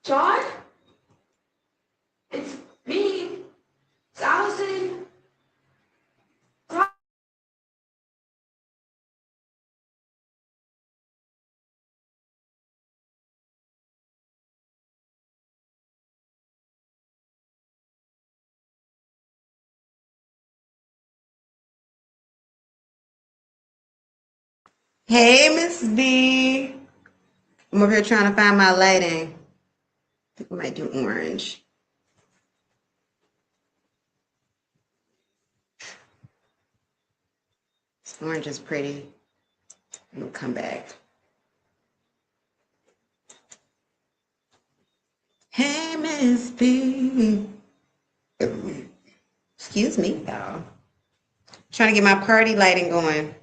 John? It's me. It's Allison. Hey, Miss B. I'm over here trying to find my lighting. I think I might do orange. This orange is pretty. We'll come back. Hey, Miss B. Excuse me, y'all. Trying to get my party lighting going.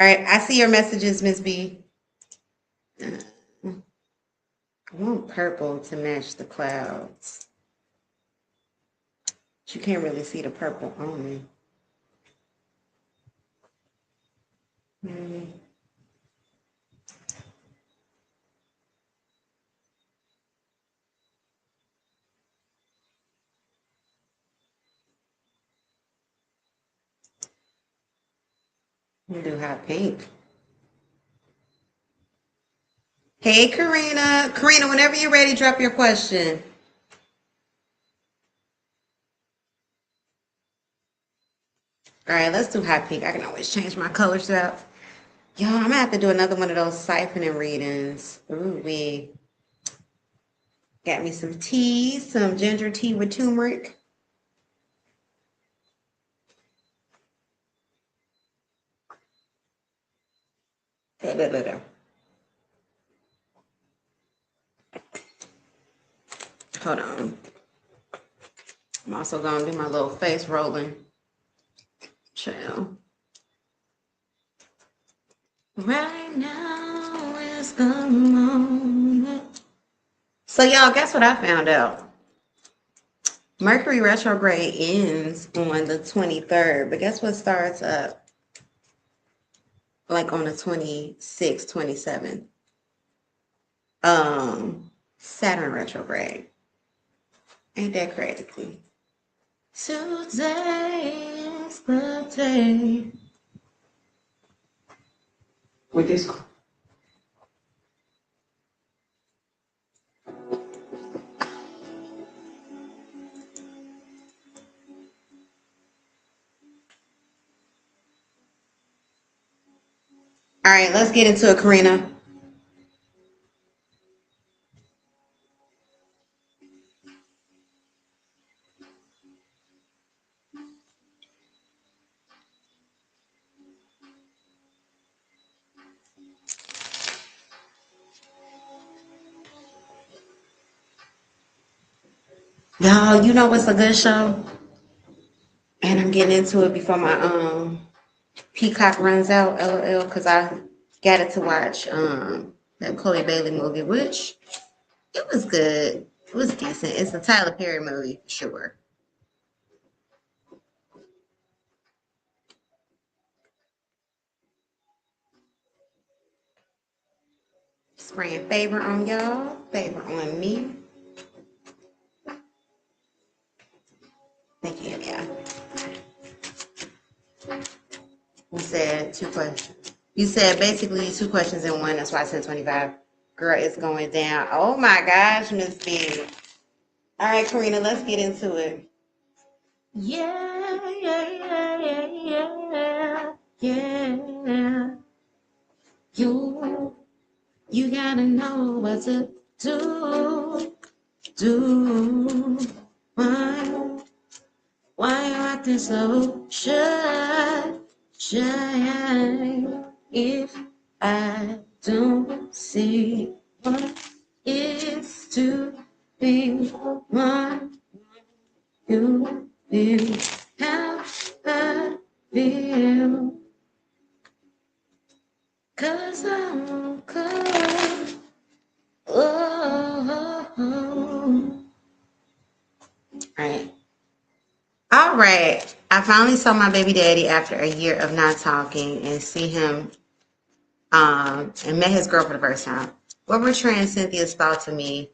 All right, I see your messages, Miss B. I want purple to match the clouds. But you can't really see the purple on me. We'll do hot pink. Hey, Karina. Karina, whenever you're ready, drop your question. All right, let's do hot pink. I can always change my colors up. Y'all, I'm gonna have to do another one of those siphoning readings. Ooh, we got me some tea, some ginger tea with turmeric. Hold on. I'm also gonna do my little face rolling. Chill. Right now is the moment. So y'all, guess what I found out? Mercury retrograde ends on the 23rd, but guess what starts up like on the 26th, 27th? Saturn retrograde. Ain't that crazy? Today is the day. With this. All right, let's get into it, Karina. Y'all, you know what's a good show? And I'm getting into it before my Peacock runs out, LOL, because I got it to watch that Chloe Bailey movie, which it was good. It was decent. It's a Tyler Perry movie for sure. Spraying favor on y'all, favor on me. Thank you, yeah. You said two questions. You said basically two questions in one. That's why I said 25. Girl, it's going down. Oh my gosh, Miss B. All right, Karina, let's get into it. Yeah, yeah, yeah, yeah, yeah, yeah. You gotta know what to do. Why you acting so shy? If I don't see what is to be one, you feel how I feel. 'Cause I'm cold. Oh. All right. I finally saw my baby daddy after a year of not talking and see him and met his girl for the first time. What were Trey and Cynthia's thoughts of me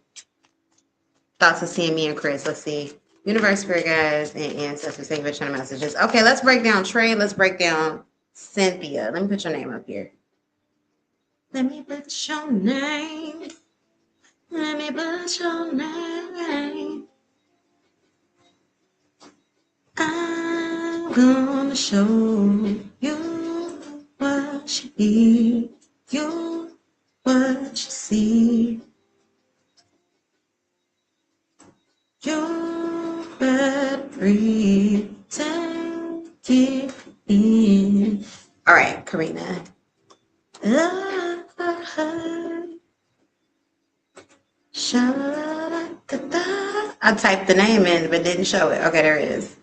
thoughts of seeing me and Chris. Let's see. Universe, spirit guides, and ancestors. Thank you for sharing messages. Okay, let's break down Trey. Let's break down Cynthia. Let me put your name up here. Let me put your name. Let me put your name. I'm gonna show you what you need, you what you see. You better breathe, take it in. All right, Karina. I typed the name in, but didn't show it. Okay, there it is.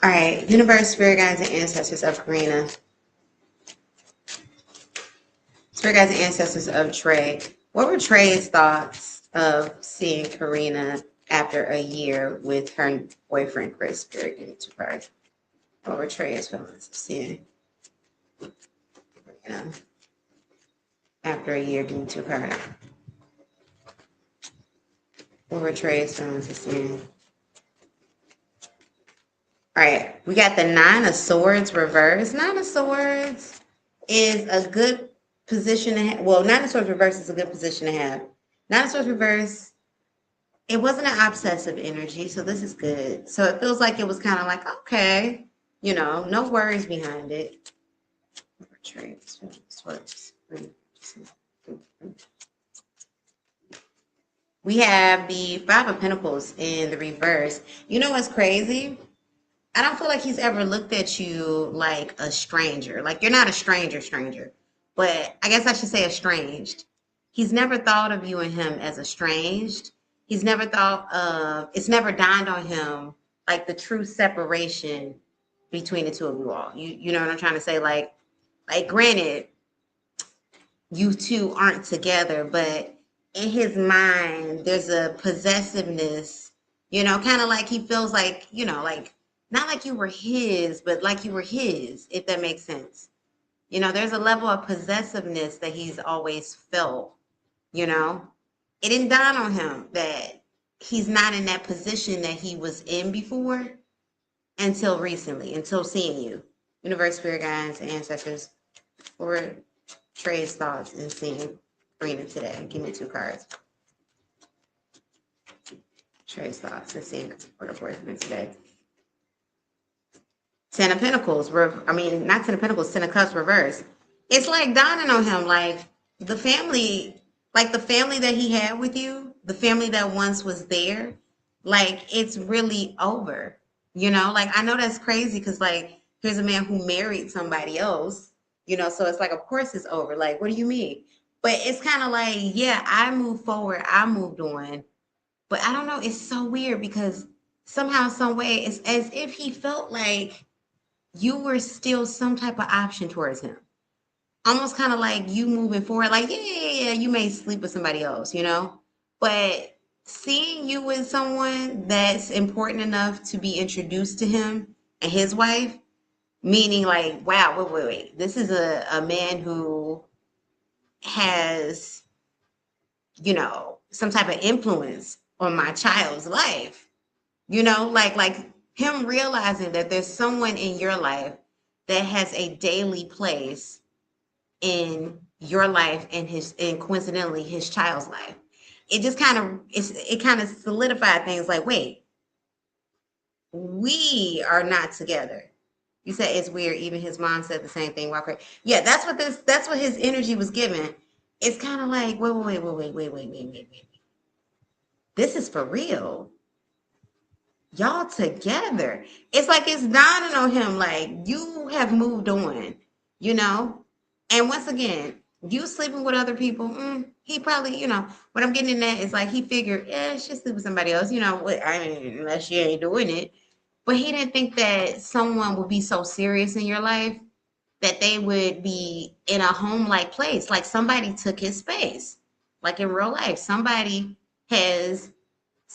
All right, universe, spirit guides, and ancestors of Karina. Spirit guides and ancestors of Trey. What were Trey's thoughts of seeing Karina after a year with her boyfriend, Chris? Spirit gave it to her. What were Trey's feelings of seeing Karina after a year given to her? What were Trey's feelings of seeing? All right, we got the Nine of Swords reverse. Nine of Swords is a good position to have. Well, Nine of Swords reverse is a good position to have. Nine of Swords reverse, it wasn't an obsessive energy, so this is good. So it feels like it was kind of like, okay, you know, no worries behind it. We have the Five of Pentacles in the reverse. You know what's crazy? I don't feel like he's ever looked at you like a stranger. Like, you're not a stranger, but I guess I should say estranged. He's never thought of you and him as estranged. He's never thought of, it's never dawned on him like the true separation between the two of you all. You know what I'm trying to say? Like granted, you two aren't together, but in his mind, there's a possessiveness, you know, kind of like he feels like, you know, like, not like you were his, but like you were his, if that makes sense. You know, there's a level of possessiveness that he's always felt, you know. It didn't dawn on him that he's not in that position that he was in before until recently, until seeing you. Universe, spirit guides, ancestors, for Trey's thoughts and seeing Karina today. Give me 2 cards. Trey's thoughts and seeing for the boyfriend today. 10 of Pentacles, not 10 of Pentacles, 10 of Cups reverse. It's like dawning on him, like the family that he had with you, the family that once was there, like it's really over, you know? Like, I know that's crazy because like, here's a man who married somebody else, you know? So it's like, of course it's over. Like, what do you mean? But it's kind of like, yeah, I moved forward, I moved on. But I don't know, it's so weird because somehow, some way, it's as if he felt like you were still some type of option towards him. Almost kind of like you moving forward, like, yeah, you may sleep with somebody else, you know? But seeing you with someone that's important enough to be introduced to him and his wife, meaning like, wow, wait. This is a man who has, you know, some type of influence on my child's life. You know, like him realizing that there's someone in your life that has a daily place in your life and coincidentally his child's life. It just kind of solidified things like, wait, we are not together. You said it's weird. Even his mom said the same thing. Yeah, that's what his energy was given. It's kind of like, wait. This is for real. Y'all together. It's like it's dawning on him like you have moved on, you know? And once again, you sleeping with other people, he probably, you know, what I'm getting in that is like he figured, she'll sleep with somebody else, you know, I mean, unless she ain't doing it. But he didn't think that someone would be so serious in your life that they would be in a home-like place. Like somebody took his space. Like in real life, somebody has,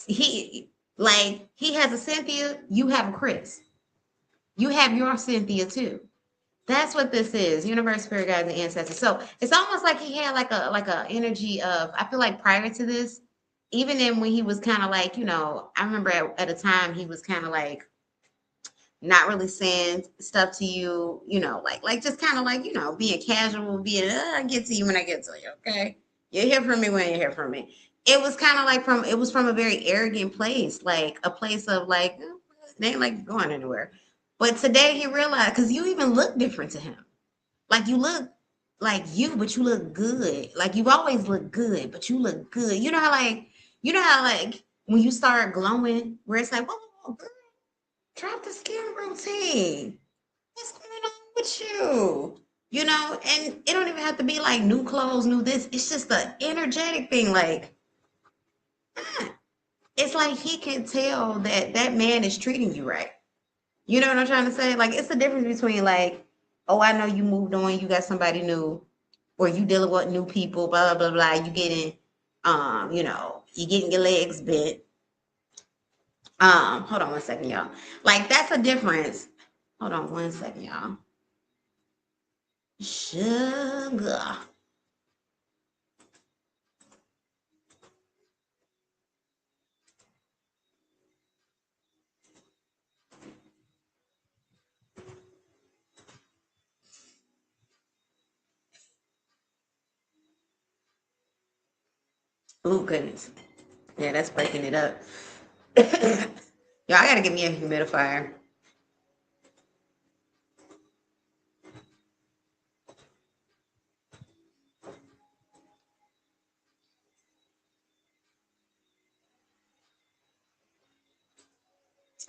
he has a Cynthia, you have a Chris. You have your Cynthia too. That's what this is. Universe, spirit guides, and ancestors. So it's almost like he had like a energy of, I feel like prior to this, even then when he was kind of like, I remember at a time he was kind of like not really saying stuff to you, like just kind of like, being casual, being, I get to you when I get to you, okay? You hear from me when you hear from me. It was kind of like it was from a very arrogant place, like a place of like, it ain't like going anywhere. But today he realized, because you even look different to him. Like you look like you, but you look good. Like you've always looked good, but you look good. You know how when you start glowing, where it's like, whoa, girl, drop the skin routine. What's going on with you? And it don't even have to be like new clothes, new this. It's just the energetic thing. Like, it's like he can tell that that man is treating you right. You know what I'm trying to say? Like, it's the difference between like, oh, I know you moved on, you got somebody new, or you dealing with new people, blah blah blah blah. You getting, you getting your legs bent. Hold on one second, y'all. Like, that's a difference. Hold on one second, y'all. Sugar. Oh goodness. Yeah, that's breaking it up. Y'all, I gotta get me a humidifier.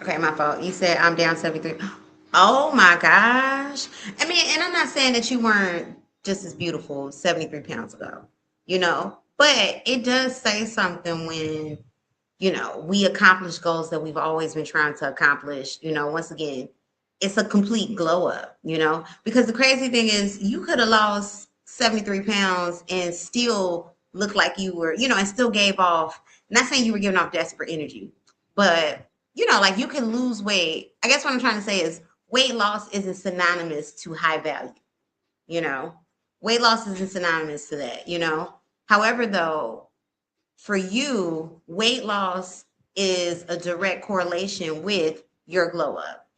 Okay, my fault. You said I'm down 73. Oh my gosh. I mean, and I'm not saying that you weren't just as beautiful 73 pounds ago, but it does say something when, we accomplish goals that we've always been trying to accomplish. Once again, it's a complete glow up, because the crazy thing is you could have lost 73 pounds and still look like you were, and still gave off, not saying you were giving off desperate energy, but like you can lose weight. I guess what I'm trying to say is weight loss isn't synonymous to high value, you know. Weight loss isn't synonymous to that, However, though, for you, weight loss is a direct correlation with your glow up,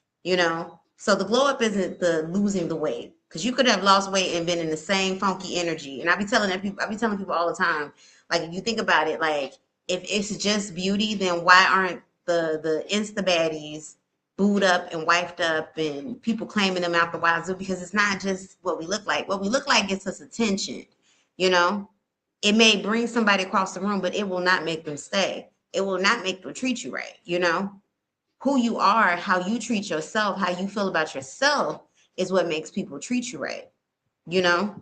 So the glow up isn't the losing the weight, because you could have lost weight and been in the same funky energy. And I be telling people all the time, like, if you think about it, like, if it's just beauty, then why aren't the Insta baddies booed up and wiped up and people claiming them out the wazoo? Because it's not just what we look like. What we look like gets us attention, you know. It may bring somebody across the room, but it will not make them stay. It will not make them treat you right, Who you are, how you treat yourself, how you feel about yourself is what makes people treat you right, you know?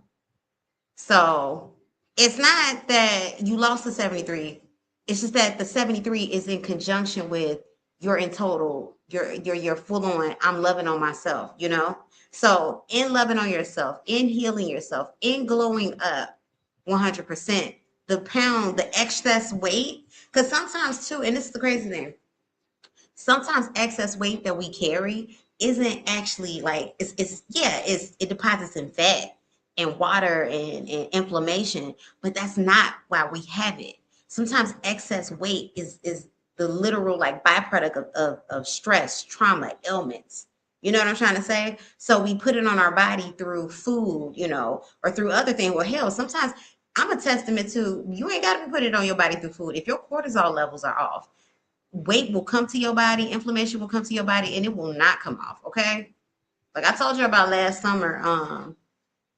So it's not that you lost the 73. It's just that the 73 is in conjunction with your in total, your full on, I'm loving on myself, So in loving on yourself, in healing yourself, in glowing up 100%, the excess weight, because sometimes too, and this is the crazy thing, sometimes excess weight that we carry isn't actually like it deposits in fat and water and inflammation, but that's not why we have it. Sometimes excess weight is the literal like byproduct of stress, trauma, ailments. You know what I'm trying to say? So we put it on our body through food, or through other things. Well, hell, sometimes I'm a testament to you ain't got to put it on your body through food. If your cortisol levels are off, weight will come to your body, inflammation will come to your body, and it will not come off. Okay. Like I told you about last summer,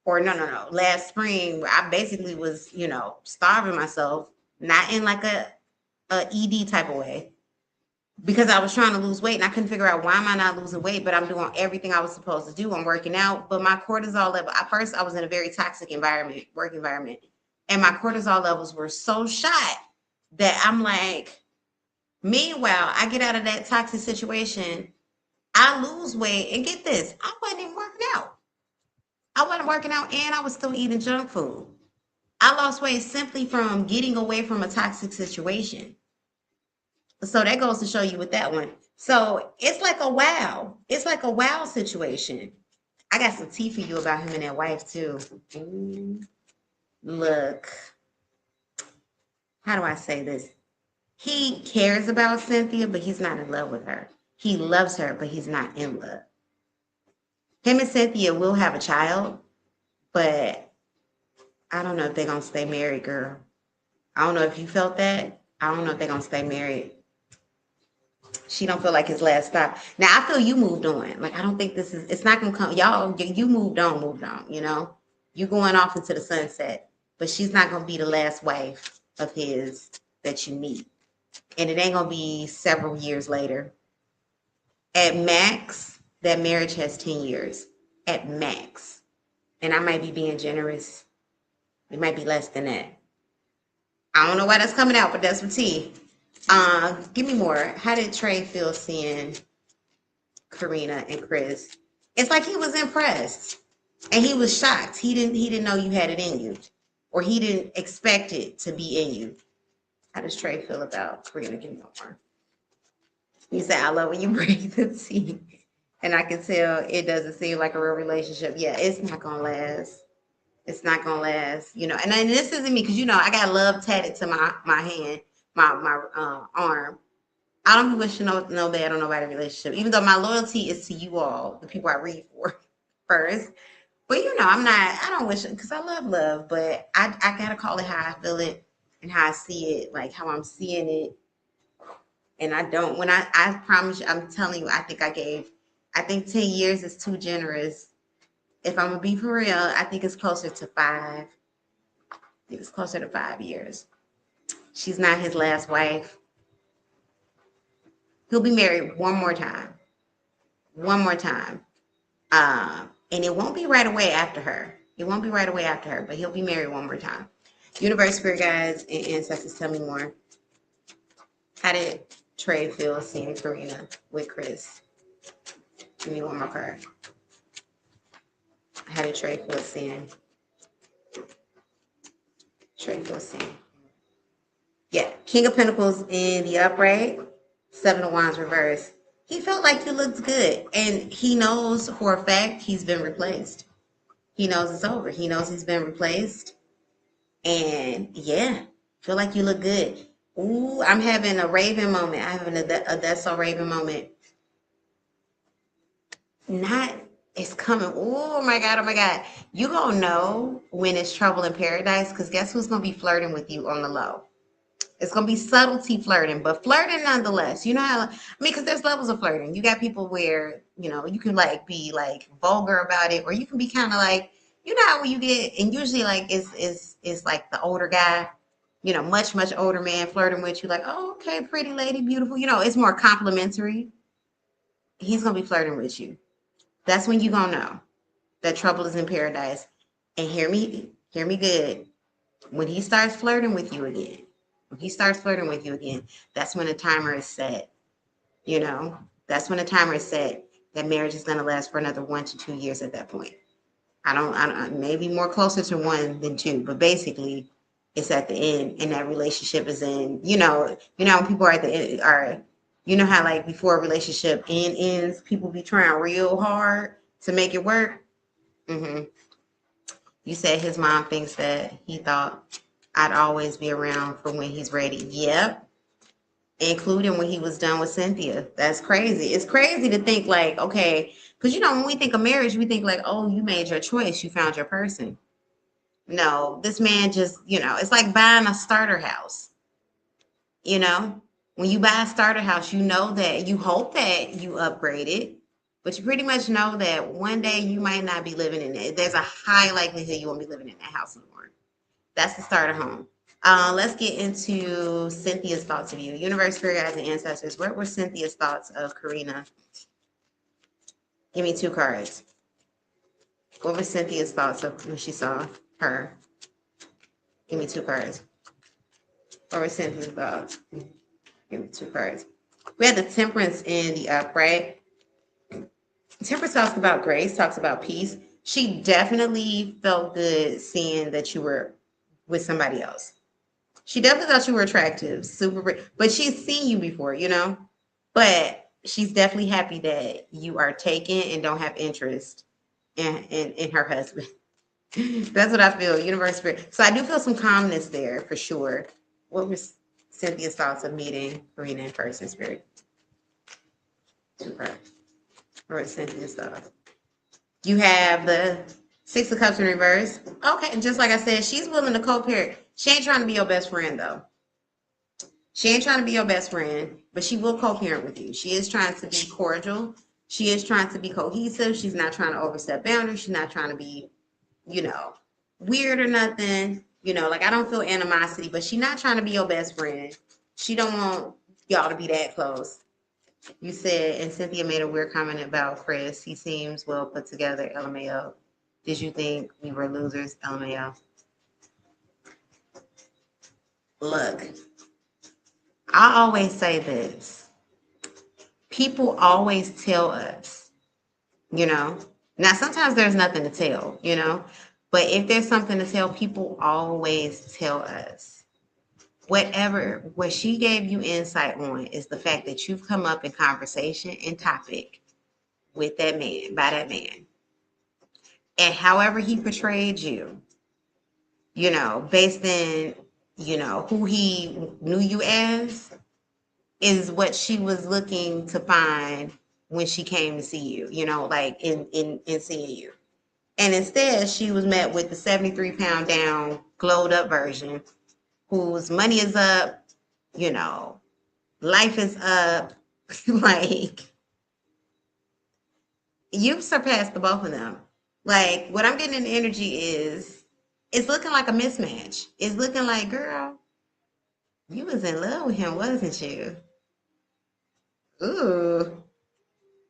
or no, last spring, where I basically was, starving myself, not in like a ED type of way, because I was trying to lose weight and I couldn't figure out why am I not losing weight, but I'm doing everything I was supposed to do. I'm working out, but my cortisol level, at first I was in a very toxic work environment, and my cortisol levels were so shot that I'm like, meanwhile, I get out of that toxic situation, I lose weight, and get this, I wasn't even working out. I wasn't working out, and I was still eating junk food. I lost weight simply from getting away from a toxic situation. So that goes to show you with that one. So it's like a wow. It's like a wow situation. I got some tea for you about him and that wife too. Look, how do I say this? He cares about Cynthia, but he's not in love with her. He loves her, but he's not in love. Him and Cynthia will have a child, but I don't know if they're going to stay married, girl. I don't know if you felt that. I don't know if they're going to stay married. She don't feel like his last stop. Now, I feel you moved on. Like, I don't think this is, it's not going to come. Y'all, you moved on, you know? You going off into the sunset. But she's not going to be the last wife of his that you meet. And it ain't going to be several years later. At max, that marriage has 10 years. At max. And I might be being generous. It might be less than that. I don't know why that's coming out, but that's for tea. Give me more. How did Trey feel seeing Karina and Chris? It's like he was impressed. And he was shocked. He didn't know you had it in you. Or he didn't expect it to be in you. How does Trey feel about Karina? Give me more. You say, I love when you break the tea. And I can tell it doesn't seem like a real relationship. Yeah, it's not going to last. It's not going to last. You know, and then this isn't me because, you know, I got love tatted to my hand, my arm. I don't wish no bad on nobody's relationship, even though my loyalty is to you all, the people I read for first. But, you know, I don't wish it because I love, but I got to call it how I feel it and how I see it, like how I'm seeing it. And I don't, when I promise you, I'm telling you, I think 10 years is too generous. If I'm going to be for real, I think it's closer to 5. I think it's closer to 5 years. She's not his last wife. He'll be married one more time. One more time. And it won't be right away after her. It won't be right away after her, but he'll be married one more time. Universe, spirit guides, and ancestors, tell me more. How did Trey feel seeing Karina with Chris? Give me one more card. How did Trey feel seeing? Trey feel seeing. Yeah, King of Pentacles in the upright, 7 of Wands reverse. He felt like he looked good, and he knows for a fact he's been replaced. He knows it's over. He knows he's been replaced. And yeah, feel like you look good. Ooh, I'm having a Raven moment. I'm having a That's So Raven moment. It's coming. Oh my God. You gonna know when it's trouble in paradise, because guess who's gonna be flirting with you on the low? It's gonna be subtlety flirting, but flirting nonetheless. You know how, I mean, because there's levels of flirting. You got people where, you know, you can like be like vulgar about it, or you can be kind of like, you know how when you get, and usually like it's like the older guy, you know, much older man flirting with you, like, oh, okay, pretty lady, beautiful. You know, it's more complimentary. He's gonna be flirting with you. That's when you gonna know that trouble is in paradise. And hear me good. When he starts flirting with you again, that's when the timer is set. You know, that's when the timer is set. That marriage is going to last for another 1 to 2 years at that point. I don't, maybe more closer to 1 than 2, but basically it's at the end, and that relationship is in, you know, when people are at the end, you know how like before a relationship ends, people be trying real hard to make it work. You said his mom thinks that he thought I'd always be around for when he's ready. Yep. Including when he was done with Cynthia. That's crazy. It's crazy to think like, okay, because, you know, when we think of marriage, we think like, oh, you made your choice. You found your person. No, this man just, you know, it's like buying a starter house. You know, when you buy a starter house, you know that you hope that you upgrade it, but you pretty much know that one day you might not be living in it. There's a high likelihood you won't be living in that house anymore. That's the starter home. Let's get into Cynthia's thoughts of you. Universe, spirit guides, and ancestors. What were Cynthia's thoughts of Karina? Give me 2 cards. What were Cynthia's thoughts of when she saw her? Give me 2 cards. What were Cynthia's thoughts? Give me 2 cards. We had the Temperance in the upright. Temperance talks about grace, talks about peace. She definitely felt good seeing that you were with somebody else. She definitely thought you were attractive, but she's seen you before, you know? But she's definitely happy that you are taken and don't have interest in her husband. That's what I feel, universe spirit. So I do feel some calmness there for sure. What was Cynthia's thoughts of meeting Karina in person, Spirit. Super. Or Cynthia's thoughts. You have the Six of Cups in reverse. Okay, just like I said, she's willing to co-parent. She ain't trying to be your best friend, though. She ain't trying to be your best friend, but she will co-parent with you. She is trying to be cordial. She is trying to be cohesive. She's not trying to overstep boundaries. She's not trying to be, weird or nothing. Like I don't feel animosity, but she's not trying to be your best friend. She don't want y'all to be that close. You said, and Cynthia made a weird comment about Chris. He seems well put together, LMAO. Did you think we were losers, LMAO? Look, I always say this. People always tell us, Now sometimes there's nothing to tell, But if there's something to tell, people always tell us. What she gave you insight on is the fact that you've come up in conversation and topic with that man, by that man. And however he portrayed you, based in, who he knew you as, is what she was looking to find when she came to see you, like in seeing you. And instead, she was met with the 73-pound down, glowed up version, whose money is up, life is up. Like, you've surpassed the both of them. Like, what I'm getting in the energy is, it's looking like a mismatch. It's looking like, girl, you was in love with him, wasn't you? Ooh.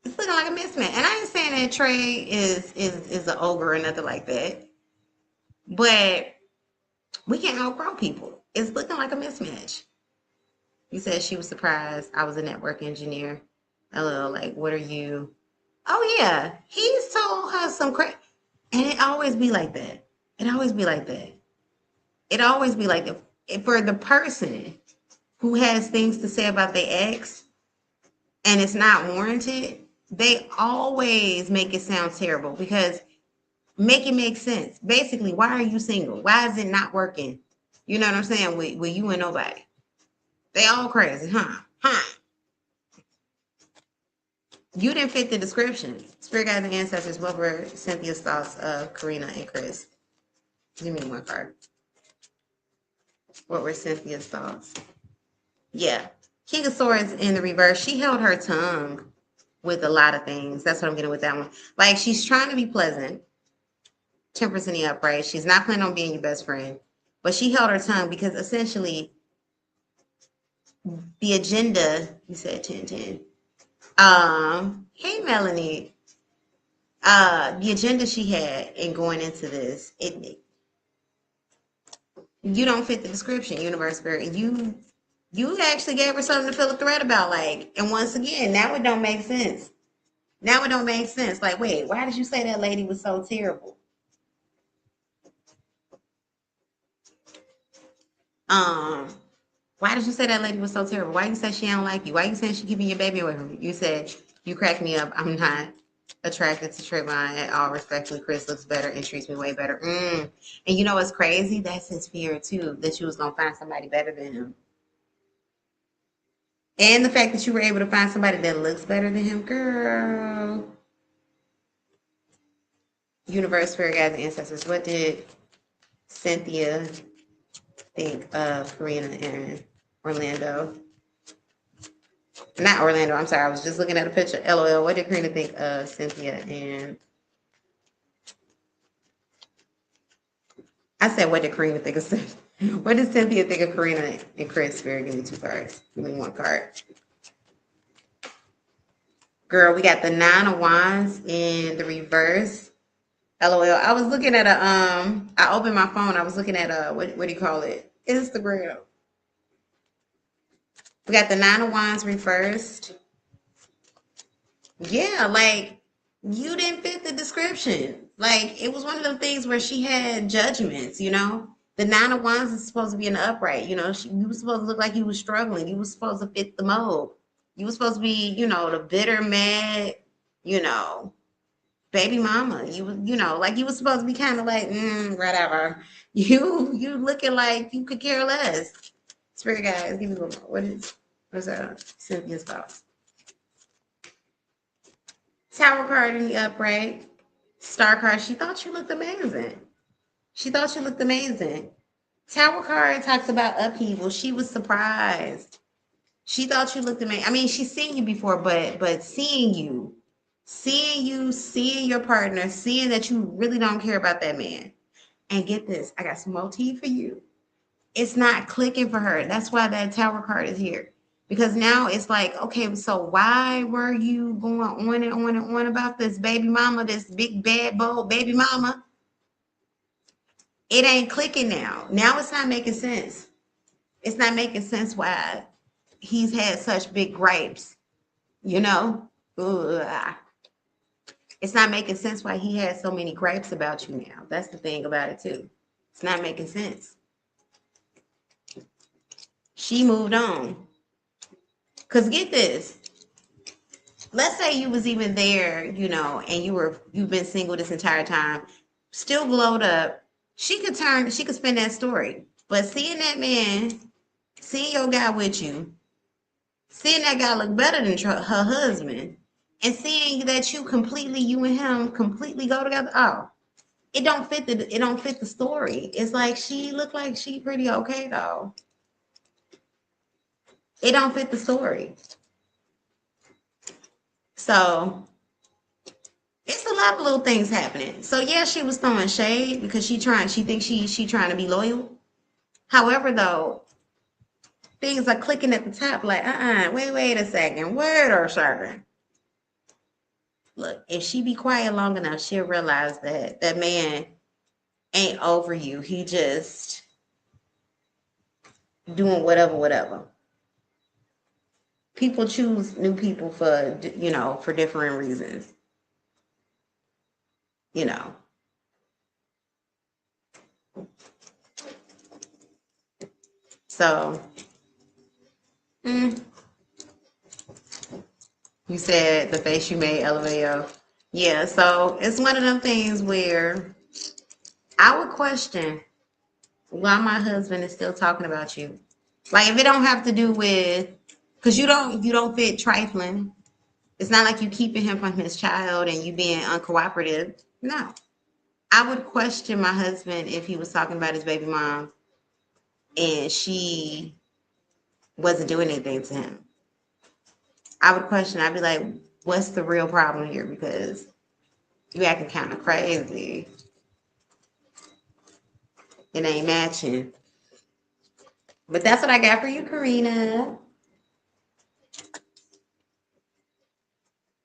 It's looking like a mismatch. And I ain't saying that Trey is an ogre or nothing like that. But we can't outgrow people. It's looking like a mismatch. You said she was surprised I was a network engineer. A little like, what are you? Oh, yeah. He's told her some crap. And it always be like that. It always be like that. It always be like that. For the person who has things to say about their ex and it's not warranted, they always make it sound terrible because make it make sense. Basically, why are you single? Why is it not working? You know what I'm saying? With you and nobody. They all crazy, huh? You didn't fit the description. Spirit guides and ancestors, what were Cynthia's thoughts of Karina and Chris? Give me one card. What were Cynthia's thoughts? Yeah. King of Swords in the reverse. She held her tongue with a lot of things. That's what I'm getting with that one. Like, she's trying to be pleasant. Temperance in the upright. She's not planning on being your best friend. But she held her tongue because essentially the agenda, you said 10-10. Hey, Melanie. The agenda she had in going into this, you don't fit the description, Universe Spirit. You actually gave her something to feel a threat about, like, and once again, now it don't make sense. Now it don't make sense. Like, wait, why did you say that lady was so terrible? Why did you say that lady was so terrible? Why you say she don't like you? Why you saying she keeping your baby away from you? You said, you cracked me up. I'm not attracted to Trayvon at all. Respectfully, Chris looks better and treats me way better. And you know what's crazy? That's his fear, too, that you was going to find somebody better than him. And the fact that you were able to find somebody that looks better than him, girl. Universe, Spirit Guides, and Ancestors, what did Cynthia think of Karina and Orlando? Not Orlando, I'm sorry. I was just looking at a picture. LOL. What did Karina think of Cynthia and... I said, what did Karina think of Cynthia? What did Cynthia think of Karina and Chris? Spirit, give me 2 cards. Give me 1 card. Girl, we got the 9 of Wands in the reverse. LOL. I was looking at I opened my phone. I was looking at what do you call it? Instagram. We got the 9 of Wands reversed. Yeah, like, you didn't fit the description. Like, it was one of them things where she had judgments, The 9 of Wands is supposed to be in the upright, you were supposed to look like you was struggling. You were supposed to fit the mold. You were supposed to be, the bitter, mad, baby mama. You like you were supposed to be kind of like, whatever. You looking like you could care less. Spirit guys, give me a little more. What's that? Cynthia's thoughts. Tower card in the upright. Star card. She thought you looked amazing. She thought you looked amazing. Tower card talks about upheaval. She was surprised. She thought you looked amazing. I mean, she's seen you before, but seeing you, seeing your partner, seeing that you really don't care about that man. And get this, I got some more tea for you. It's not clicking for her. That's why that tower card is here. Because now it's like, okay, so why were you going on and on and on about this baby mama, this big bad bold baby mama? It ain't clicking now. Now it's not making sense. It's not making sense why he's had such big gripes, you know? Ugh. It's not making sense why he had so many gripes about you now. That's the thing about it too. It's not making sense. She moved on. Cause get this. Let's say you was even there, you know, and you've been single this entire time, still glowed up. She could spin that story. But seeing that man, seeing your guy with you, seeing that guy look better than her husband, and seeing that you and him completely go together. Oh, it don't fit the story. It's like she looked like she pretty okay though. It don't fit the story. So it's a lot of little things happening. So yeah, she was throwing shade because she thinks she trying to be loyal. However, though, things are clicking at the top like, wait a second, wait a second. Look, if she be quiet long enough, she'll realize that that man ain't over you. He just doing whatever. People choose new people for different reasons. You know. So, you said the face you made, LMAO. Yeah, so it's one of them things where I would question why my husband is still talking about you. Like if it don't have to do with, because you don't fit trifling. It's not like you keeping him from his child and you being uncooperative. No. I would question my husband if he was talking about his baby mom and she wasn't doing anything to him. I would question, I'd be like, what's the real problem here? Because you acting kind of crazy. It ain't matching. But that's what I got for you, Karina.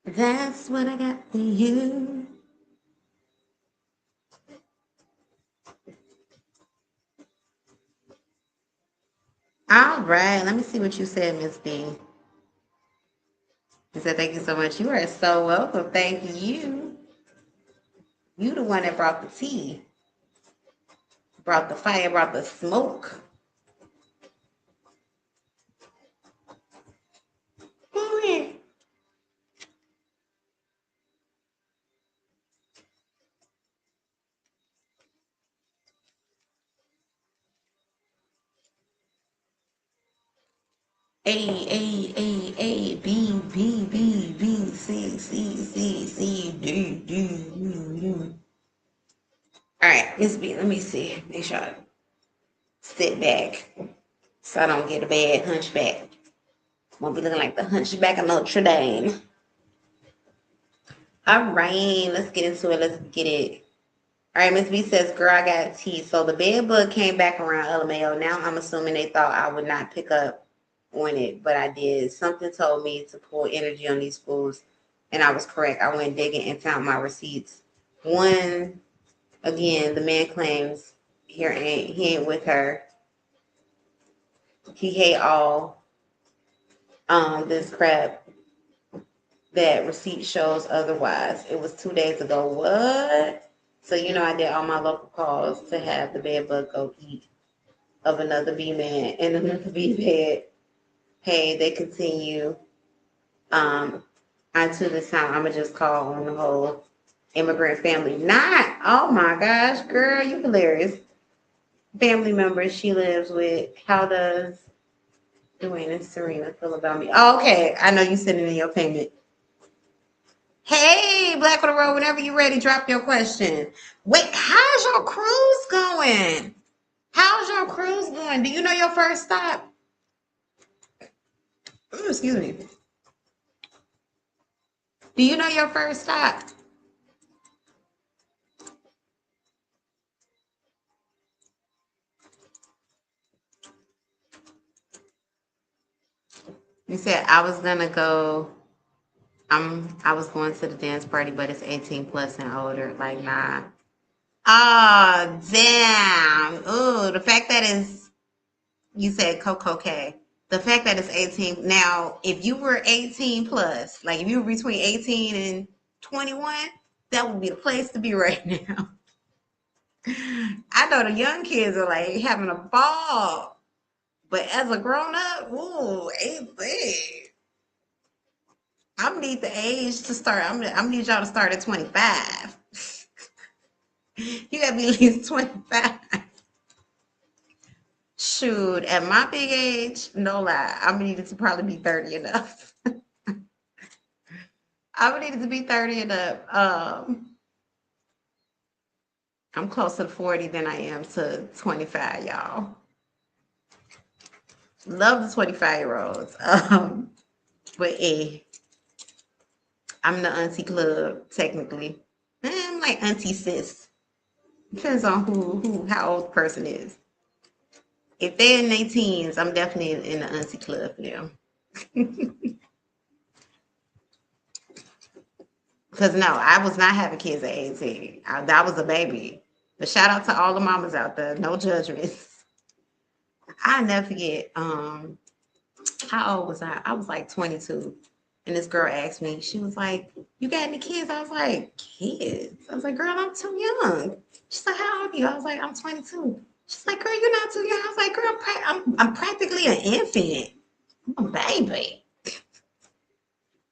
That's what I got for you. All right, let me see what you said, Miss B. You said, thank you so much. You are so welcome. Thank you. You the one that brought the tea. Brought the fire, brought the smoke. Come here. A, B, B, B, B, C, C, C, C, D, D, D, D. All right, Miss B, let me see. Make sure I sit back so I don't get a bad hunchback. Won't be looking like the hunchback of Notre Dame. All right, let's get into it. Let's get it. All right, Miss B says, girl, I got tea. So the bed bug came back around LMAO. Now I'm assuming they thought I would not pick up on it, but I did. Something told me to pull energy on these fools, and I was correct. I went digging and found my receipts. One, again, the man claims he ain't with her. He hate all this crap. That receipt shows otherwise. It was 2 days ago. What? So I did all my local calls to have the bed bug go eat of another B man and another B bed. Hey, they continue. Until this time, I'ma just call on the whole immigrant family. Not, oh my gosh, girl, you hilarious. Family members she lives with. How does Dwayne and Serena feel about me? Oh, okay, I know you sending in your payment. Hey, Black on the Road, whenever you're ready, drop your question. Wait, how's your cruise going? How's your cruise going? Do you know your first stop? Ooh, excuse me. Do you know your first stop? You said I was gonna go. I was going to the dance party, but it's 18 plus and older. Like, nah. Oh, damn. Ooh, the fact that is, you said Coco K. The fact that it's 18. Now, if you were 18 plus, like if you were between 18 and 21, that would be the place to be right now. I know the young kids are like having a ball. But as a grown up, ooh, 18. I'm need the age to start. I'm need y'all to start at 25. You gotta be at least 25. Shoot, at my big age, no lie, I'm needed to probably be 30 and up. I needed to be 30 and up. I'm closer to 40 than I am to 25, y'all. Love the 25-year-olds. But I'm the auntie club, technically. I'm like auntie sis. Depends on how old the person is. If they're in their teens, I'm definitely in the auntie club for them. Because no, I was not having kids at 18. That was a baby. But shout out to all the mamas out there. No judgments. I never forget. How old was I? I was like 22. And this girl asked me, she was like, "You got any kids?" I was like, "Kids?" I was like, "Girl, I'm too young." She's like, "How old are you?" I was like, "I'm 22." She's like, "Girl, you're not too young." I was like, "Girl, I'm practically an infant. I'm a baby."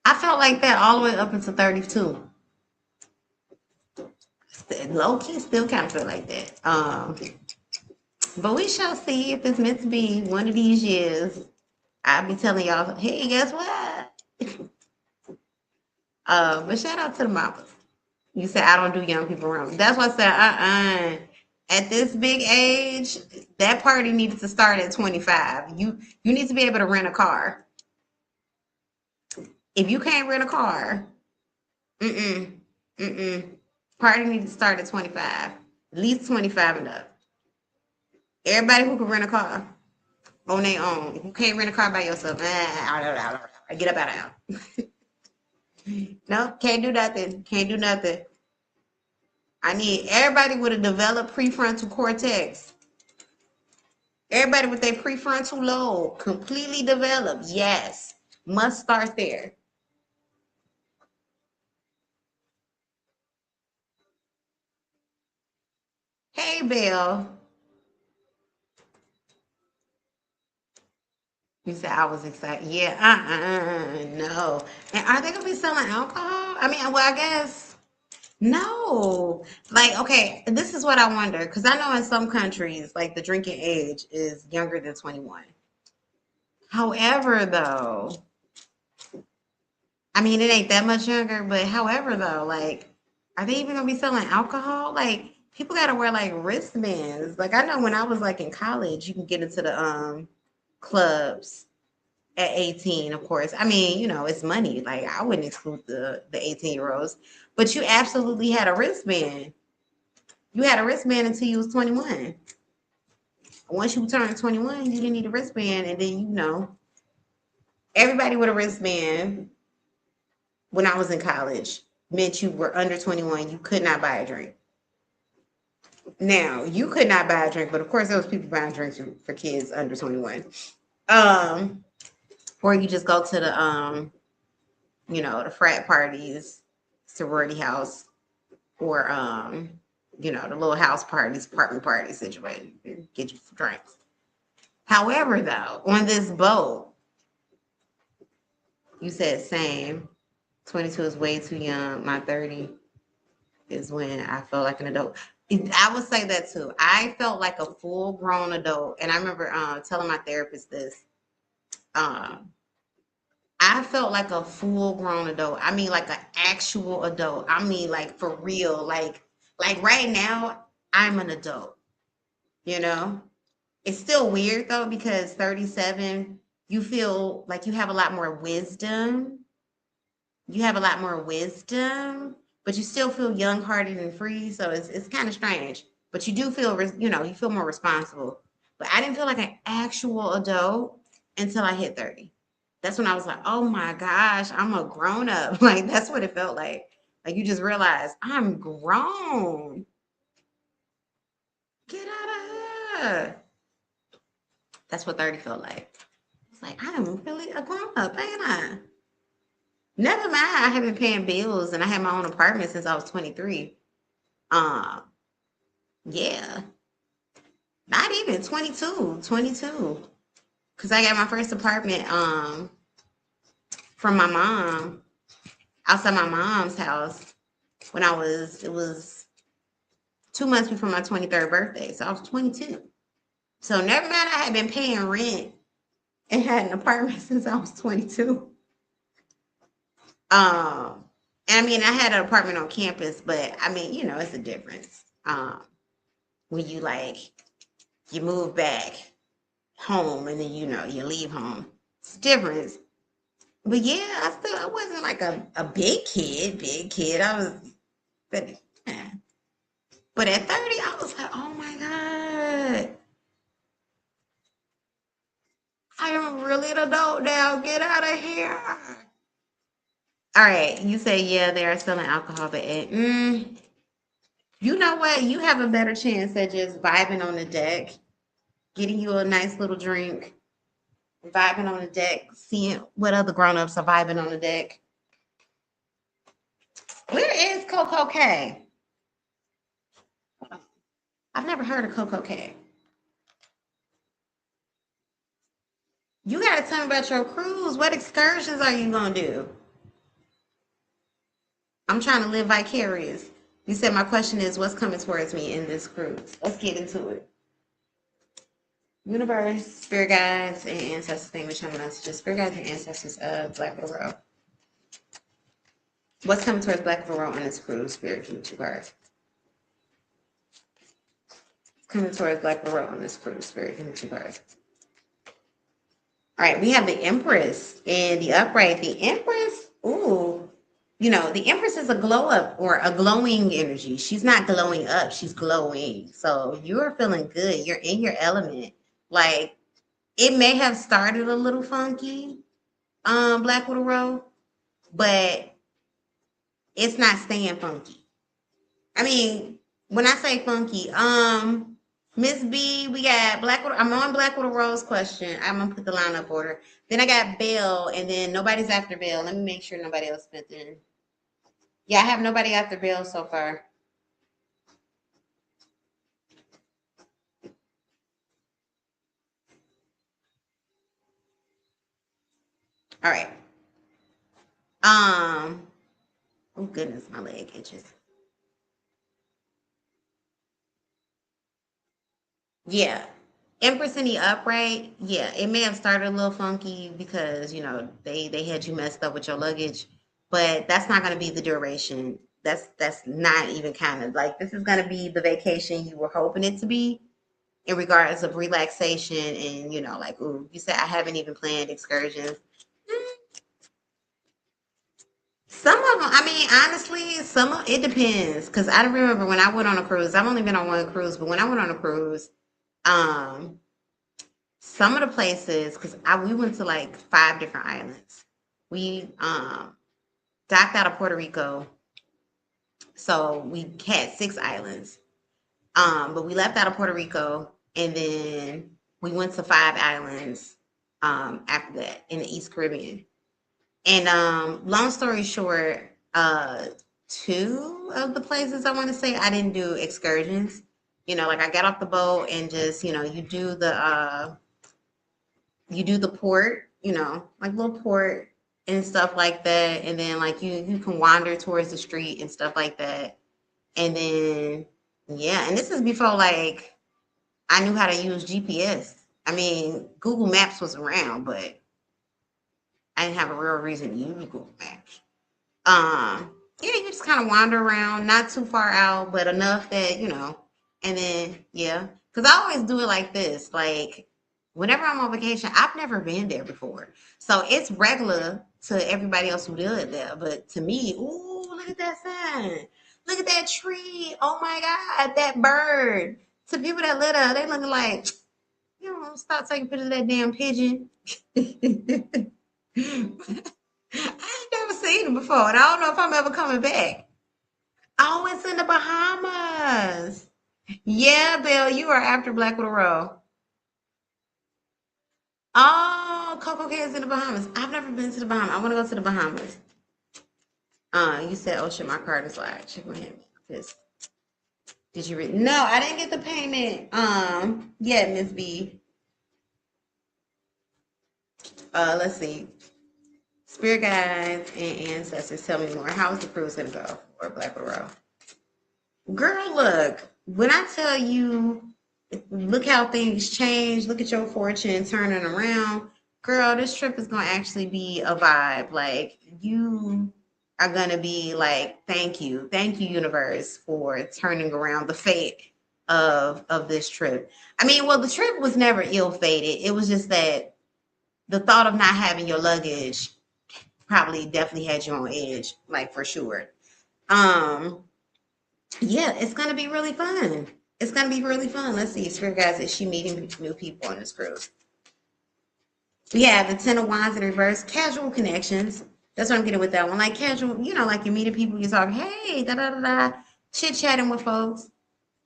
I felt like that all the way up until 32. Low key still kind of feel like that. But we shall see if it's meant to be one of these years. I'll be telling y'all, hey, guess what? But shout out to the mamas. You said I don't do young people around. That's why I said, At this big age, that party needed to start at 25. You need to be able to rent a car. If you can't rent a car, party needs to start at 25. At least 25 and up. Everybody who can rent a car on their own. If you can't rent a car by yourself, get up out of here. No, can't do nothing. Can't do nothing. I need everybody with a developed prefrontal cortex. Everybody with their prefrontal lobe completely developed. Yes. Must start there. Hey, Bill. You said I was excited. Yeah, no. And are they gonna be selling alcohol? I mean, well, I guess no. Like, okay, this is what I wonder, because I know in some countries, like the drinking age is younger than 21. However, though, I mean, it ain't that much younger, but however, though, like, are they even gonna be selling alcohol? Like, people gotta wear like wristbands. Like, I know when I was like in college, you can get into the clubs at 18, of course. I mean, you know, it's money. Like, I wouldn't exclude the 18-year-olds, but you absolutely had a wristband. You had a wristband until you was 21. Once you turned 21, you didn't need a wristband, and then, you know, everybody with a wristband when I was in college meant you were under 21. You could not buy a drink. Now, you could not buy a drink, but of course there was people buying drinks for kids under 21. Or you just go to the you know, the frat parties, sorority house, or you know, the little house parties, apartment party situation, get you some drinks. However, though, on this boat, you said same. 22 is way too young. My 30 is when I felt like an adult. I would say that too. I felt like a full-grown adult, and I remember telling my therapist this. I felt like a full grown adult. I mean, like an actual adult. I mean, like for real. Like right now, I'm an adult. You know, it's still weird though because 37, you feel like you have a lot more wisdom. You have a lot more wisdom, but you still feel young-hearted and free. So it's kind of strange. But you do feel, you feel more responsible. But I didn't feel like an actual adult until I hit 30. That's when I was like, oh my gosh, I'm a grown up. Like that's what it felt like. Like you just realize I'm grown. Get out of here. That's what 30 felt like. It's like I am really a grown up, ain't I? Never mind, I have been paying bills and I had my own apartment since I was 23. Yeah. Not even 22. Because I got my first apartment from my mom, outside my mom's house when it was 2 months before my 23rd birthday. So I was 22. So never mind, I had been paying rent and had an apartment since I was 22. And I mean, I had an apartment on campus, but I mean, it's a difference. When you move back home and then, you leave home. It's different. But yeah, I wasn't like a big kid. I was, but, yeah. But at 30, I was like, oh my God. I am really an adult now. Get out of here. All right. You say, yeah, they are selling alcohol, but you know what? You have a better chance at just vibing on the deck, getting you a nice little drink, vibing on the deck, seeing what other grown-ups are vibing on the deck. Where is Coco K? I've never heard of Coco K. You got to tell me about your cruise. What excursions are you going to do? I'm trying to live vicarious. You said my question is, what's coming towards me in this cruise? Let's get into it. Universe, spirit guides, and ancestors, name and channel messages. Spirit guides and ancestors of Black Widow Row. What's coming towards Black Widow Row on this cruise? Spirit, give me 2 cards. Coming towards Black Widow Row on this cruise. Spirit, give me 2 cards. All right, we have the Empress and the Upright. The Empress, ooh, the Empress is a glow up or a glowing energy. She's not glowing up, she's glowing. So you're feeling good. You're in your element. Like, it may have started a little funky, Black Widow Row, but it's not staying funky. I mean, when I say funky, Miss B, we got Black Widow. I'm on Black Widow Rose question. I'm gonna put the lineup order. Then I got Belle, and then nobody's after Belle. Let me make sure nobody else spent in. Yeah, I have nobody after Belle so far. All right. Oh goodness, my leg itches. Yeah. Empress in the Upright, yeah, it may have started a little funky because, they had you messed up with your luggage, but that's not going to be the duration. That's not even kind of like, this is going to be the vacation you were hoping it to be in regards of relaxation and, like, ooh, you said I haven't even planned excursions. Some of them, I mean, honestly, it depends. Because I remember when I went on a cruise, I've only been on one cruise, but when I went on a cruise, um, some of the places, because we went to like 5 different islands. We docked out of Puerto Rico, so we had 6 islands. But we left out of Puerto Rico, and then we went to 5 islands after that in the East Caribbean. And long story short, 2 of the places I want to say I didn't do excursions. Like I got off the boat and just, you do the port, like little port and stuff like that. And then like you can wander towards the street and stuff like that. And then, yeah, and this is before I knew how to use GPS. I mean, Google Maps was around, but I didn't have a real reason to use Google Maps. Yeah, you just kind of wander around, not too far out, but enough that, and then, yeah. Because I always do it like this. Like, whenever I'm on vacation, I've never been there before. So it's regular to everybody else who did there. But to me, ooh, look at that sun. Look at that tree. Oh my God, that bird. To people that live there, they looking like, stop taking pictures of that damn pigeon. I ain't never seen it before, and I don't know if I'm ever coming back. Oh, it's in the Bahamas. Yeah, Bill, you are after Black with a Roll. Oh, Coco Canyon's in the Bahamas. I've never been to the Bahamas. I want to go to the Bahamas. You said, oh shit, my card is live. Check my hand. Did you read? No, I didn't get the payment. Yeah, Miss B. Let's see. Spirit guides and ancestors, tell me more. How is the cruise gonna go for Black with a Roll? Girl, look, when I tell you, look how things change, look at your fortune turning around, girl, this trip is going to actually be a vibe. Like, you are going to be like, thank you, universe, for turning around the fate of this trip. I mean, well, the trip was never ill-fated. It was just that the thought of not having your luggage probably definitely had you on edge, like, for sure. Yeah, it's gonna be really fun. It's gonna be really fun. Let's see, Spirit guys, is she meeting new people on this cruise? We have the Ten of Wands in reverse, casual connections. That's what I'm getting with that one. Like casual, like you're meeting people, you're talking, hey, da da da da, chit chatting with folks.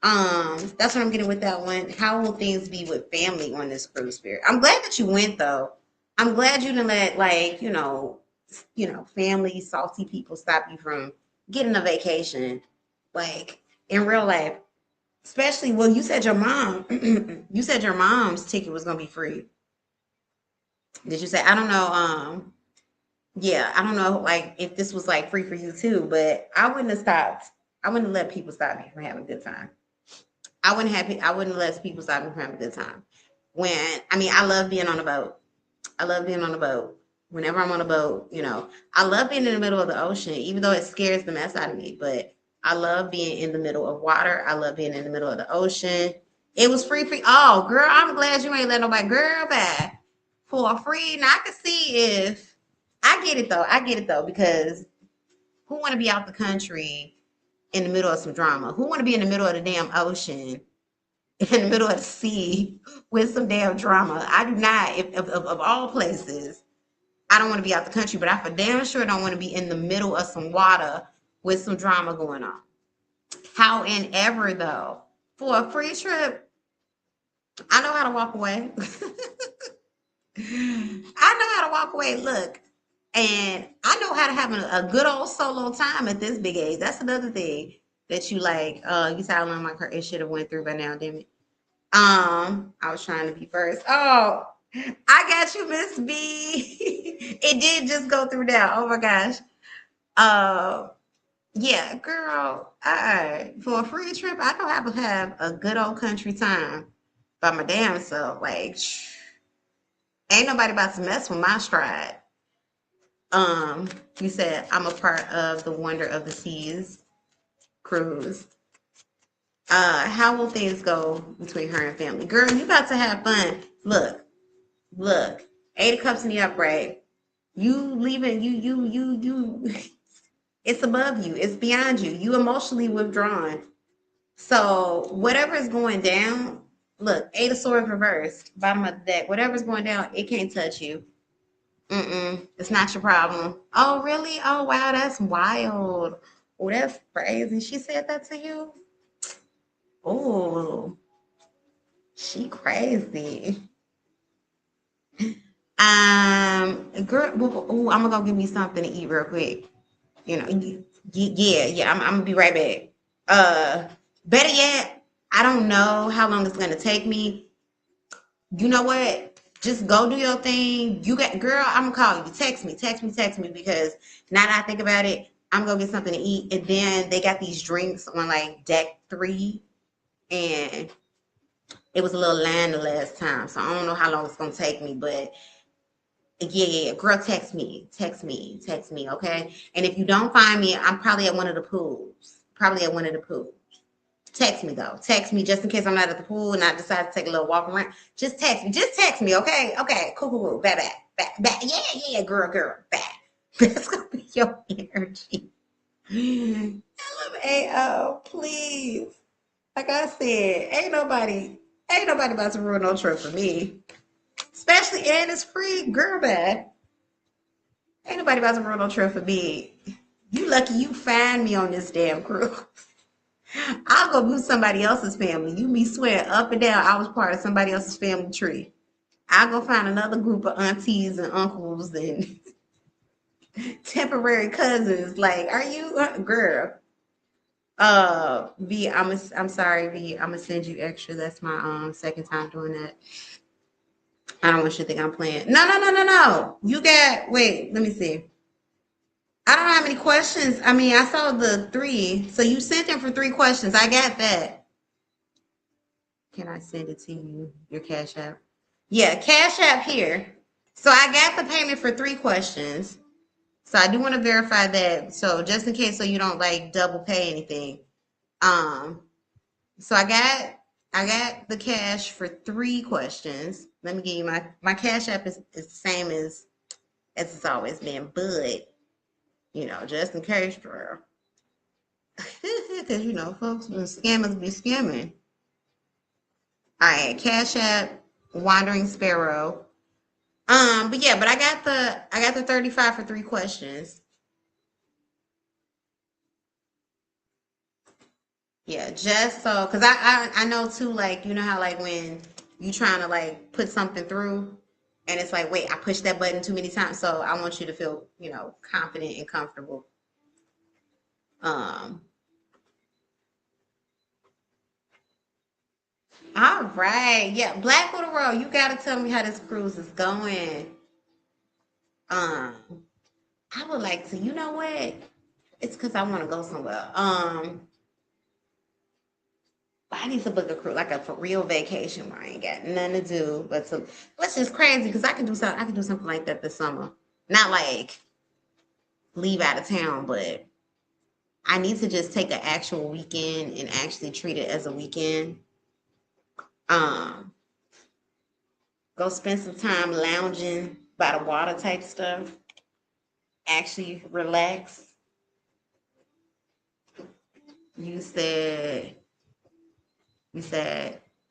That's what I'm getting with that one. How will things be with family on this cruise, Spirit? I'm glad that you went though. I'm glad you didn't let family, salty people stop you from getting a vacation. Like in real life, especially, well, you said your mom, you said your mom's ticket was gonna be free. Did you say? I don't know. Yeah, I don't know, like if this was like free for you too, but I wouldn't have stopped. I wouldn't let people stop me from having a good time. I wouldn't let people stop me from having a good time. I love being on a boat. I love being on a boat. Whenever I'm on a boat, I love being in the middle of the ocean, even though it scares the mess out of me. But I love being in the middle of water. I love being in the middle of the ocean. It was free. Oh, girl, I'm glad you ain't let nobody, girl, back for free. Now I can see if I get it though, because who want to be out the country in the middle of some drama? Who want to be in the middle of the damn ocean, in the middle of the sea with some damn drama? I do not. Of all places, I don't want to be out the country, but I for damn sure don't want to be in the middle of some water with some drama going on. However, though, for a free trip, I know how to walk away. I know how to walk away. Look, and I know how to have a good old solo time at this big age. That's another thing that you like. You said I learned my car. It should have went through by now, didn't it? I was trying to be first. Oh, I got you, Miss B. It did just go through now. Oh my gosh. Yeah, girl. For a free trip, I know how to have a good old country time by my damn self. Like, ain't nobody about to mess with my stride. You said I'm a part of the Wonder of the Seas cruise. How will things go between her and family? Girl, you about to have fun. Look. 8 of Cups in the upright. You leaving, you. It's above you. It's beyond you. You emotionally withdrawn. So whatever is going down, look, 8 of Swords reversed, bottom of the deck. Whatever's going down, it can't touch you. It's not your problem. Oh, really? Oh, wow, that's wild. Oh, that's crazy. She said that to you? Oh, she crazy. Girl, I'm gonna go give me something to eat real quick. Yeah, I'm gonna be right back. Better yet, I don't know how long it's gonna take me. You know what? Just go do your thing. Girl, I'm gonna call you. Text me, because now that I think about it, I'm gonna get something to eat. And then they got these drinks on like deck 3, and it was a little line the last time, so I don't know how long it's gonna take me, but Yeah. Girl, text me, okay? And if you don't find me, I'm probably at one of the pools. Text me though. Text me just in case I'm not at the pool and I decide to take a little walk around. Just text me. Just text me, okay? Okay, cool. Back. Yeah, girl, back. That's gonna be your energy. LMAO, please. Like I said, ain't nobody about to ruin no trip for me. Especially, and it's free, girl, bad. Ain't nobody about to ruin no trip for me. You lucky you find me on this damn cruise. I'll go do somebody else's family. You me swear up and down I was part of somebody else's family tree. I'll go find another group of aunties and uncles and temporary cousins. Like, are you girl? V, I'm sorry, V. I'm gonna send you extra. That's my second time doing that. I don't want you to think I'm playing. No. You got wait, let me see. I don't know how many questions. I mean, I saw the 3. So you sent them for 3 questions. I got that. Can I send it to you? Your Cash App? Yeah, Cash App here. So I got the payment for 3 questions. So I do want to verify that. So just in case so you don't like double pay anything. So I got the cash for 3 questions. Let me give you my Cash App is the same as it's always been, but you know, just in case, girl. Because you know, folks, scammers be scamming. All right, Cash App, WanderingSparrow. But yeah, but I got the 35 for 3 questions. Yeah, just so, because I know too, like, you know how like when you trying to like put something through and it's like, wait, I pushed that button too many times. So I want you to feel, you know, confident and comfortable. All right. Yeah, Black Widow Roll, you gotta tell me how this cruise is going. I would like to, you know what? It's because I want to go somewhere. I need to book a cruise, like a for real vacation where I ain't got nothing to do but to. Which is crazy because I can do something like that this summer. Not like leave out of town, but I need to just take an actual weekend and actually treat it as a weekend. Um, Go spend some time lounging by the water type stuff. Actually relax. You said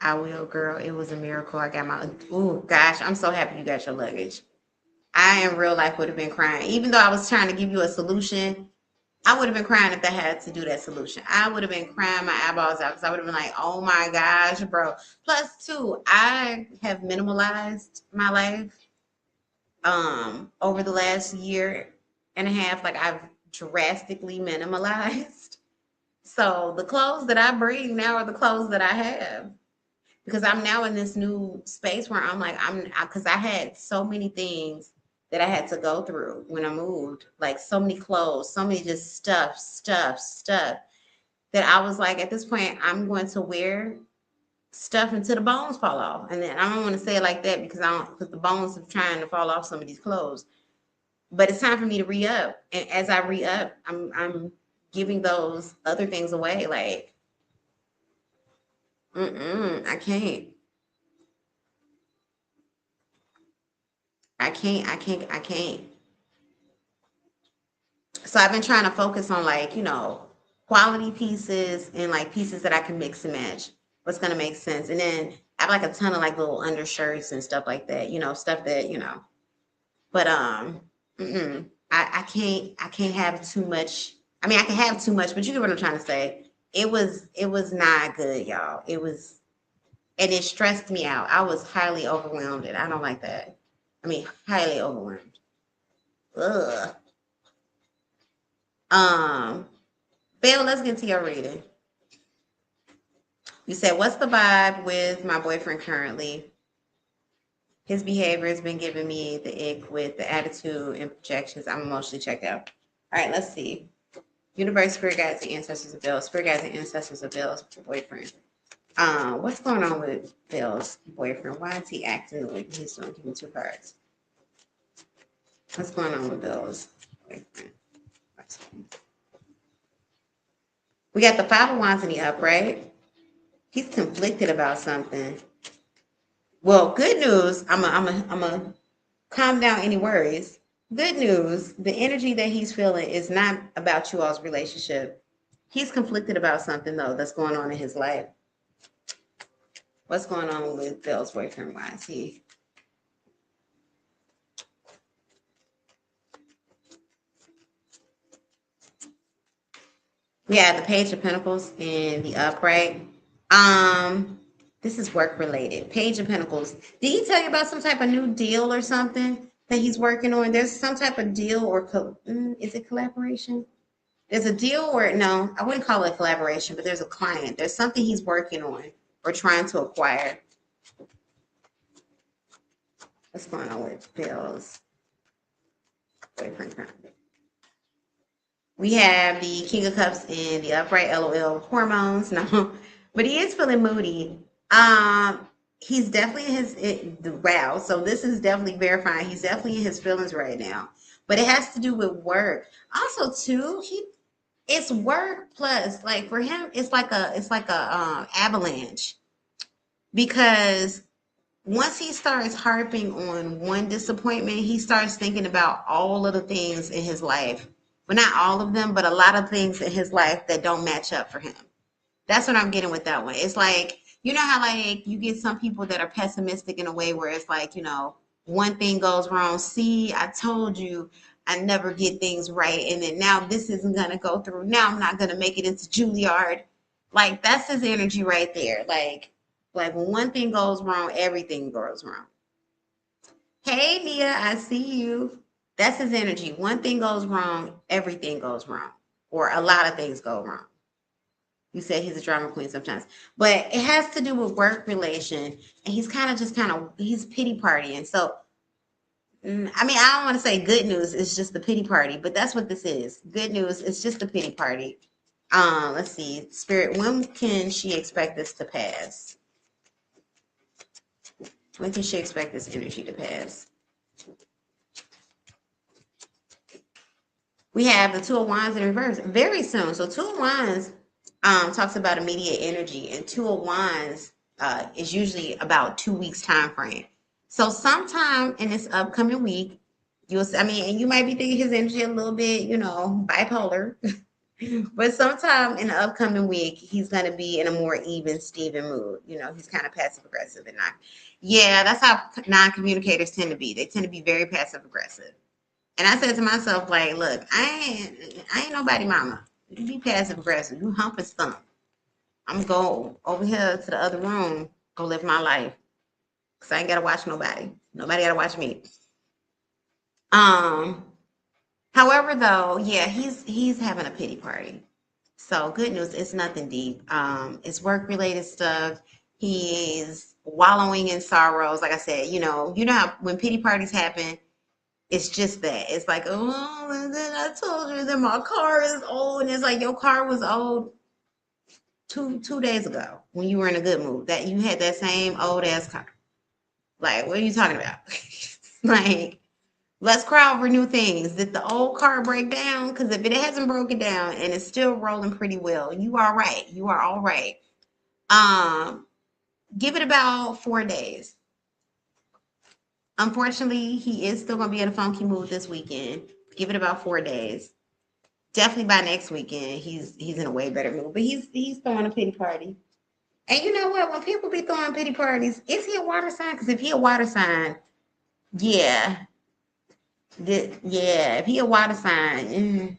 I will, girl. It was a miracle. I got my. Oh gosh, I'm so happy you got your luggage. I in real life would have been crying, even though I was trying to give you a solution. I would have been crying if I had to do that solution. I would have been crying my eyeballs out because I would have been like, "Oh my gosh, bro!" Plus, too, I have minimalized my life over the last year and a half. Like I've drastically minimalized. So the clothes that I bring now are the clothes that I have because I'm now in this new space where I'm like, because I had so many things that I had to go through when I moved, like so many clothes, so many just stuff that I was like, at this point, I'm going to wear stuff until the bones fall off. And then I don't want to say it like that because because the bones are trying to fall off some of these clothes. But it's time for me to re-up. And as I re-up, I'm giving those other things away. Like, I can't. I can't. So I've been trying to focus on like, you know, quality pieces and like pieces that I can mix and match. What's gonna make sense. And then I have like a ton of like little undershirts and stuff like that, you know, stuff that, you know. But I can't have too much. I mean I can have too much, but you get what I'm trying to say. It was not good, y'all. It was and it stressed me out. I was highly overwhelmed and I don't like that. I mean highly overwhelmed. Ugh. Um, Bill, let's get to your reading. You said, what's the vibe with my boyfriend currently? His behavior has been giving me the ick with the attitude and projections. I'm emotionally checked out. All right, let's see. Universe, spirit guides, and ancestors of Bill. Spirit guides and ancestors of Bill's boyfriend. What's going on with Bill's boyfriend? Why is he acting the way he's doing? Give me 2 cards. What's going on with Bill's? We got the Five of Wands in the upright. He's conflicted about something. Well, good news. I'm a calm down any worries. Good news. The energy that he's feeling is not about you all's relationship. He's conflicted about something though that's going on in his life. What's going on with Bill's boyfriend? Why is he? Yeah, the Page of Pentacles in the upright. This is work related. Page of Pentacles. Did he tell you about some type of new deal or something that he's working on? There's some type of deal or is it collaboration? There's a deal or no, I wouldn't call it collaboration, but there's a client. There's something he's working on or trying to acquire. What's going on with Bill's boyfriend? We have the King of Cups in the upright, LOL, hormones. No, but he is feeling moody. He's definitely wow. So this is definitely verifying. He's definitely in his feelings right now. But it has to do with work. Also, too, it's work plus like for him, it's like a avalanche because once he starts harping on one disappointment, he starts thinking about all of the things in his life. Well, not all of them, but a lot of things in his life that don't match up for him. That's what I'm getting with that one. It's like, you know how like you get some people that are pessimistic in a way where it's like, one thing goes wrong. See, I told you I never get things right. And then now this isn't going to go through. Now I'm not going to make it into Juilliard. Like that's his energy right there. Like when one thing goes wrong, everything goes wrong. Hey, Nia, I see you. That's his energy. One thing goes wrong, everything goes wrong. Or a lot of things go wrong. You said he's a drama queen sometimes. But it has to do with work relation. And he's he's pity partying. So, I mean, I don't want to say good news. It's just the pity party. But that's what this is. Good news. It's just a pity party. Let's see. Spirit, when can she expect this to pass? When can she expect this energy to pass? We have the Two of Wands in reverse very soon. So Two of Wands talks about immediate energy, and Two of Wands is usually about 2 weeks time frame. So sometime in this upcoming week, and you might be thinking his energy a little bit, bipolar. But sometime in the upcoming week, he's going to be in a more even, Steven mood. He's kind of passive aggressive and not. Yeah, that's how non-communicators tend to be. They tend to be very passive aggressive. And I said to myself, like, look, I ain't nobody mama. You be passive aggressive. You hump and stump. I'm going over here to the other room, go live my life. Because I ain't got to watch nobody. Nobody got to watch me. However, though, yeah, he's having a pity party. So good news, it's nothing deep. It's work related stuff. He's wallowing in sorrows. Like I said, how when pity parties happen, it's just that. It's like, oh, and then I told you that my car is old, and it's like your car was old two days ago when you were in a good mood. That you had that same old ass car. Like, what are you talking about? Like, let's cry over new things. Did the old car break down? Because if it hasn't broken down and it's still rolling pretty well, you are right. You are all right. Give it about 4 days. Unfortunately, he is still gonna be in a funky mood this weekend. Give it about 4 days. Definitely by next weekend, he's in a way better mood. But he's throwing a pity party. And you know what? When people be throwing pity parties, is he a water sign? Because if he a water sign, yeah, if he a water sign,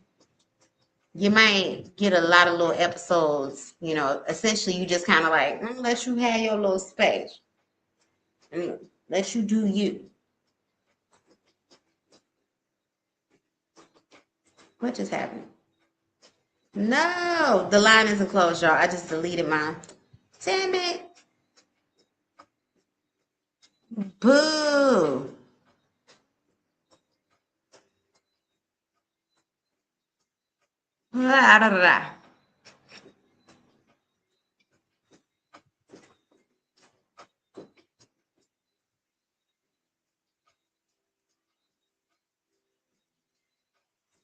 you might get a lot of little episodes. Essentially, you just kind of like let you have your little space, let you do you. What just happened? No, the line isn't closed, y'all. I just deleted mine. Damn it. Boo. Da, da, da, da.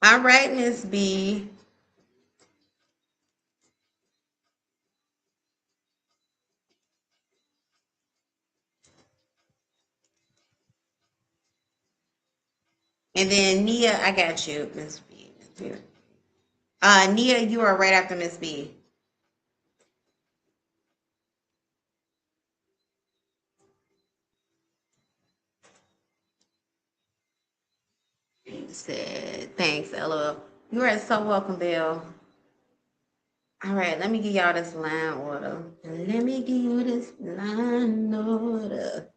All right, Miss B. And then Nia, I got you, Miss B. Nia, you are right after Miss B. Said, thanks, LOL. You are so welcome, Bill. All right, let me give y'all this line order. Let me give you this line order.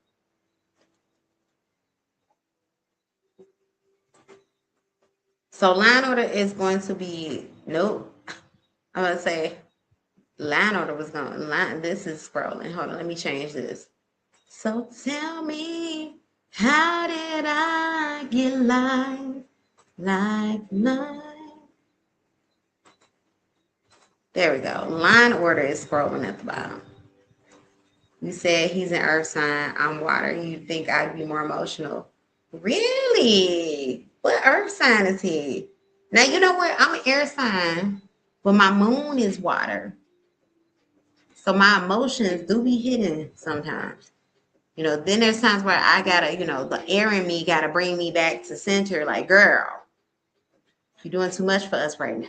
So line order is going to be, nope. I'm going to say line order was going, this is scrolling. Hold on, let me change this. So tell me, how did I get life like mine? There we go. Line order is scrolling at the bottom. You said he's an earth sign. I'm water. You think I'd be more emotional. Really? What earth sign is he? Now, you know what? I'm an air sign, but my moon is water. So my emotions do be hidden sometimes. You know, then there's times where I gotta, you know, the air in me gotta bring me back to center. Like, girl, you're doing too much for us right now.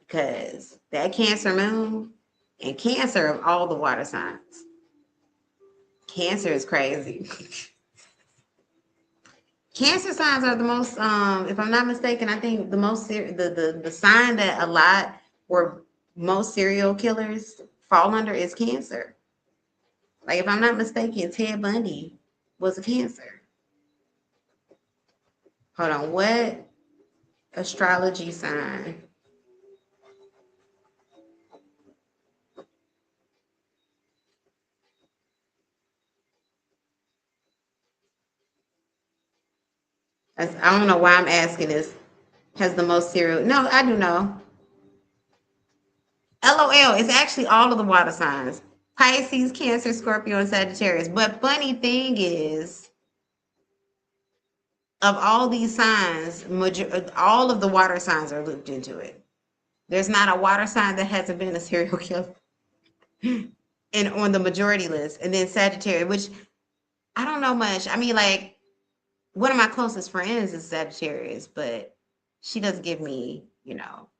Because that Cancer moon and Cancer of all the water signs. Cancer is crazy. Cancer signs are the most, if I'm not mistaken, I think the most the sign that a lot or most serial killers fall under is Cancer. Like, if I'm not mistaken, Ted Bundy was a Cancer. Hold on, what astrology sign? I don't know why I'm asking this. Has the most serial? No, I do know. LOL. It's actually all of the water signs: Pisces, Cancer, Scorpio, and Sagittarius. But funny thing is, of all these signs, all of the water signs are looped into it. There's not a water sign that hasn't been a serial killer, and on the majority list. And then Sagittarius, which I don't know much. I mean, like, one of my closest friends is Sagittarius, but she doesn't give me, you know.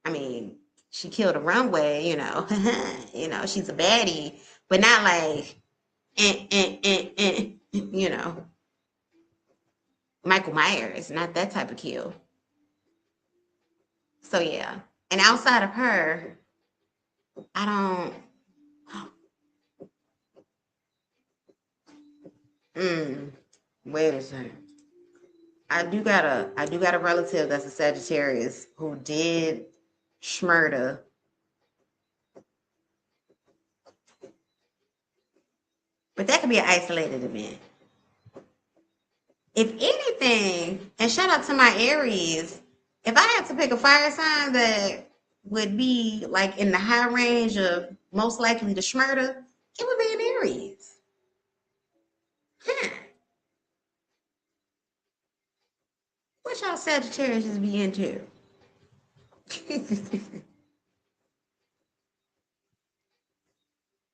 I mean, she killed a runway, you know. You know, she's a baddie, but not like, you know, Michael Myers, not that type of kill. So yeah, and outside of her, I don't. Wait a second. I do got a relative that's a Sagittarius who did schmurder. But that could be an isolated event. If anything, and shout out to my Aries, if I had to pick a fire sign that would be like in the high range of most likely to schmurder, it would be an Aries. Huh. What y'all Sagittarius be into?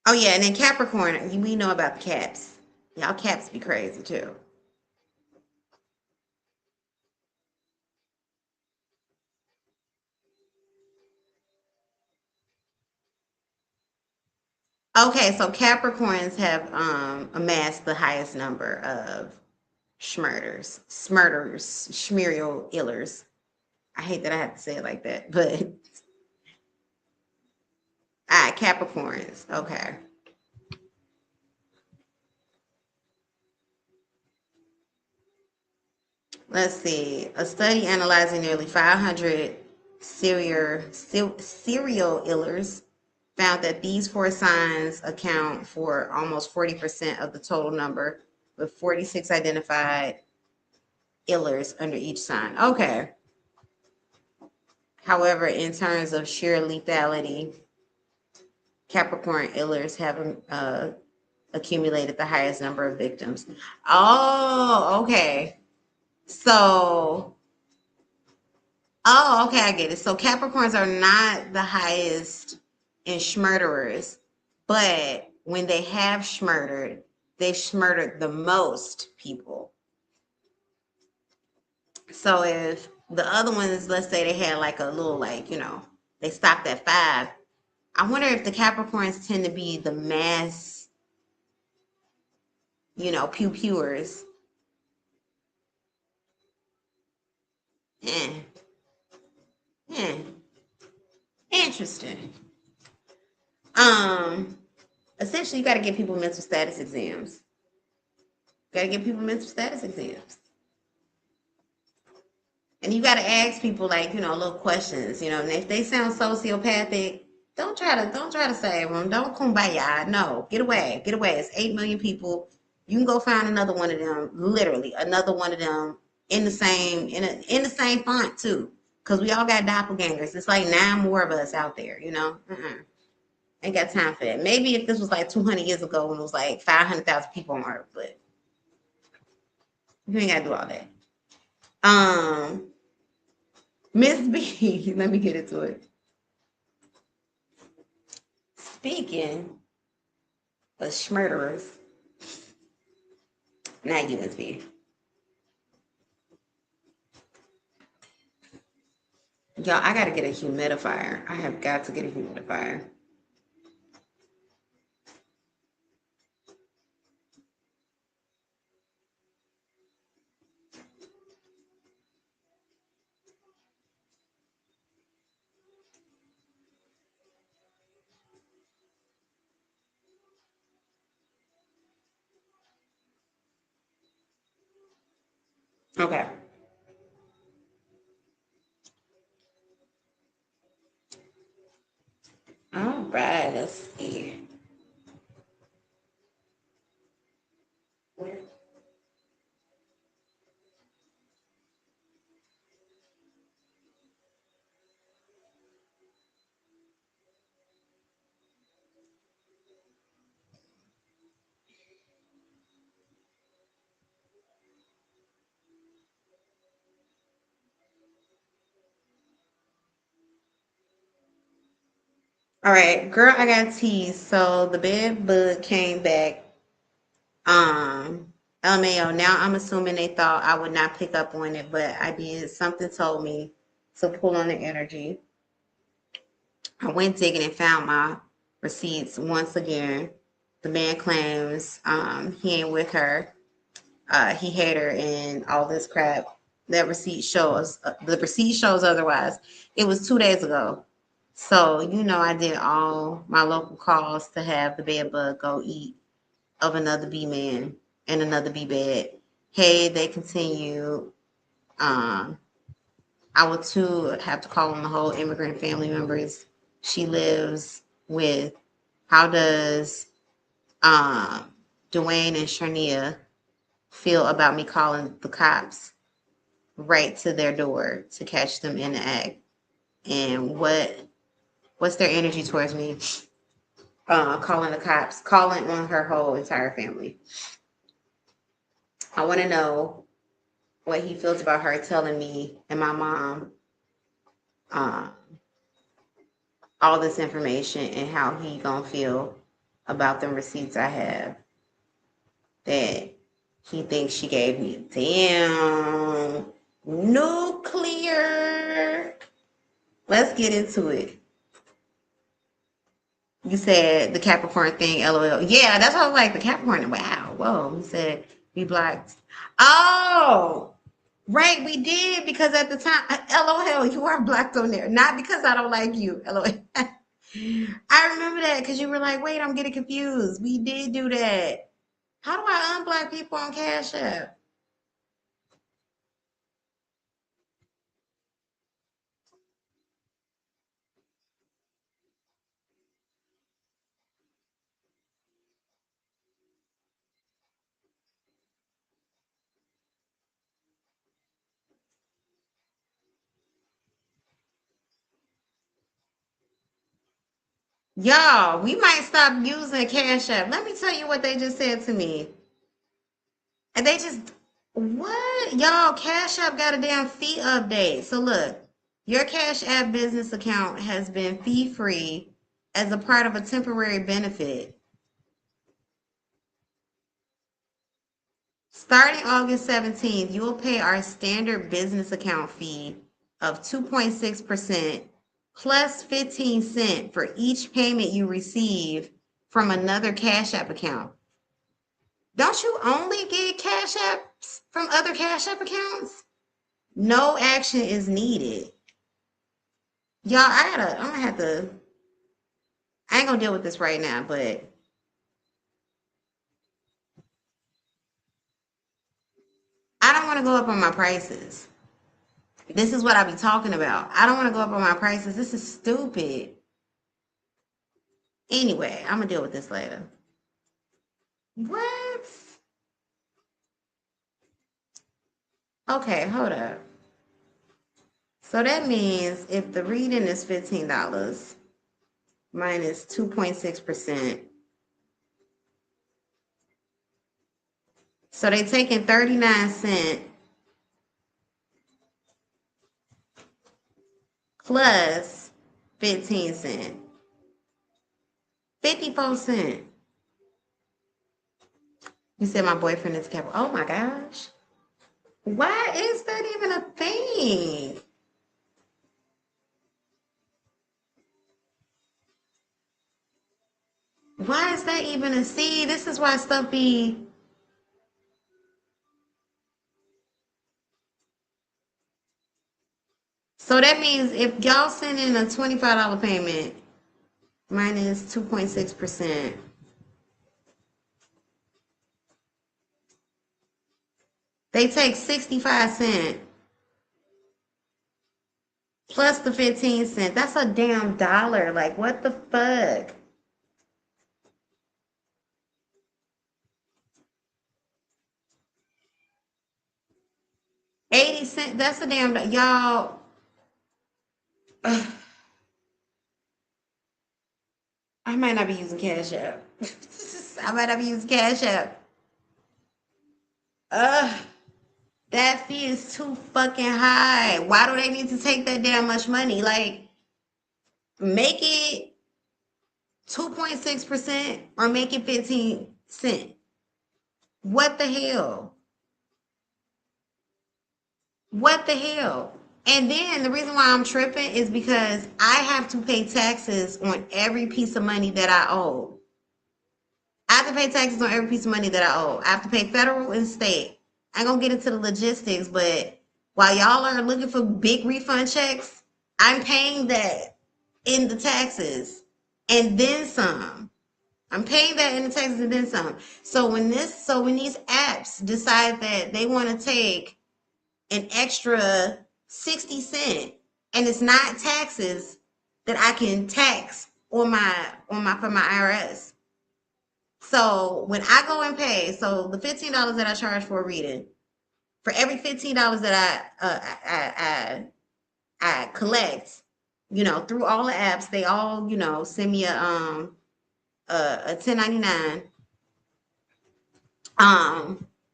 Oh yeah, and then Capricorn, we know about the Caps. Y'all Caps be crazy too. Okay, so Capricorns have amassed the highest number of schmurial illers. I hate that I have to say it like that, but Capricorns. Okay. Let's see. A study analyzing nearly 500 serial illers found that these four signs account for almost 40% of the total number, with 46 identified illers under each sign. Okay. However, in terms of sheer lethality, Capricorn illers have accumulated the highest number of victims. Oh, okay. So Oh, okay, I get it. So Capricorns are not the highest in schmurderers, but when they have schmurdered, they've schmurdered the most people. So if the other ones, let's say they had like a little, like, they stopped at 5. I wonder if the Capricorns tend to be the mass, pew-pewers. Eh, eh, interesting. Um, Essentially, you got to give people mental status exams. Got to give people mental status exams. And you got to ask people, like, little questions, and if they sound sociopathic, don't try to save them. Don't kumbaya. No, get away. Get away. It's 8 million people. You can go find another one of them, literally another one of them in the same in the same font too. Cause we all got doppelgangers. It's like 9 more of us out there, Ain't got time for that. Maybe if this was like 200 years ago when it was like 500,000 people on Earth, but you ain't gotta do all that. Miss B, let me get into it. Speaking of schmurderers, not you, Miss B. Y'all, I gotta get a humidifier. I have got to get a humidifier. Okay. All right, let's see. All right, girl, I got teased. So the bed bug came back. LMAO. Now I'm assuming they thought I would not pick up on it, but I did. Something told me to pull on the energy. I went digging and found my receipts once again. The man claims he ain't with her. He hate her and all this crap. That receipt shows, the receipt shows otherwise. It was 2 days ago. So, I did all my local calls to have the bed bug go eat of another B man and another B bed. Hey, they continue. I would too have to call on the whole immigrant family members she lives with. How does Dwayne and Sharnia feel about me calling the cops right to their door to catch them in the act? And what's their energy towards me? Calling the cops, calling on her whole entire family. I want to know what he feels about her telling me and my mom all this information and how he gonna feel about the receipts I have that he thinks she gave me. Damn. Nuclear. Let's get into it. You said the Capricorn thing, LOL. Yeah, that's why I was like, the Capricorn. Wow. Whoa. He said we blocked. Oh, right. We did because at the time, LOL, you are blocked on there. Not because I don't like you. LOL. I remember that because you were like, wait, I'm getting confused. We did do that. How do I unblock people on Cash App? Y'all, we might stop using Cash App. Let me tell you what they just said to me. And they just, what? Y'all, Cash App got a damn fee update. So look, Your Cash App business account has been fee-free as a part of a temporary benefit. Starting August 17th, you will pay our standard business account fee of 2.6% plus 15 cents for each payment you receive from another Cash App account. Don't you only get Cash Apps from other Cash App accounts? No action is needed. Y'all, I ain't gonna deal with this right now, but I don't want to go up on my prices. This is what I be talking about. I don't want to go up on my prices. This is stupid. Anyway, I'm gonna deal with this later. What? Okay, hold up. So that means if the reading is $15 minus 2.6%, so they taking 39 cents plus 15 cents. 54 cents. You said my boyfriend is Capricorn. Oh my gosh. Why is that even a thing? Why is that even a see? This is why stuff be. So that means if y'all send in a $25 payment minus 2.6%, they take 65 cents plus the 15 cents. That's a damn dollar. Like, what the fuck? $0.80. That's a damn y'all. I might not be using Cash App. I might not be using Cash App. That fee is too fucking high. Why do they need to take that damn much money? Like, make it 2.6% or make it 15 cents. What the hell? What the hell? And then the reason why I'm tripping is because I have to pay taxes on every piece of money that I owe. I have to pay taxes on every piece of money that I owe. I have to pay federal and state. I ain't gonna get into the logistics, but while y'all are looking for big refund checks, I'm paying that in the taxes and then some. I'm paying that in the taxes and then some. So when these apps decide that they want to take an extra 60 cents and it's not taxes that I can tax on for my IRS. So when I go and pay, so the $15 that I charge for a reading, for every $15 that I collect, through all the apps, they all, send me a 1099.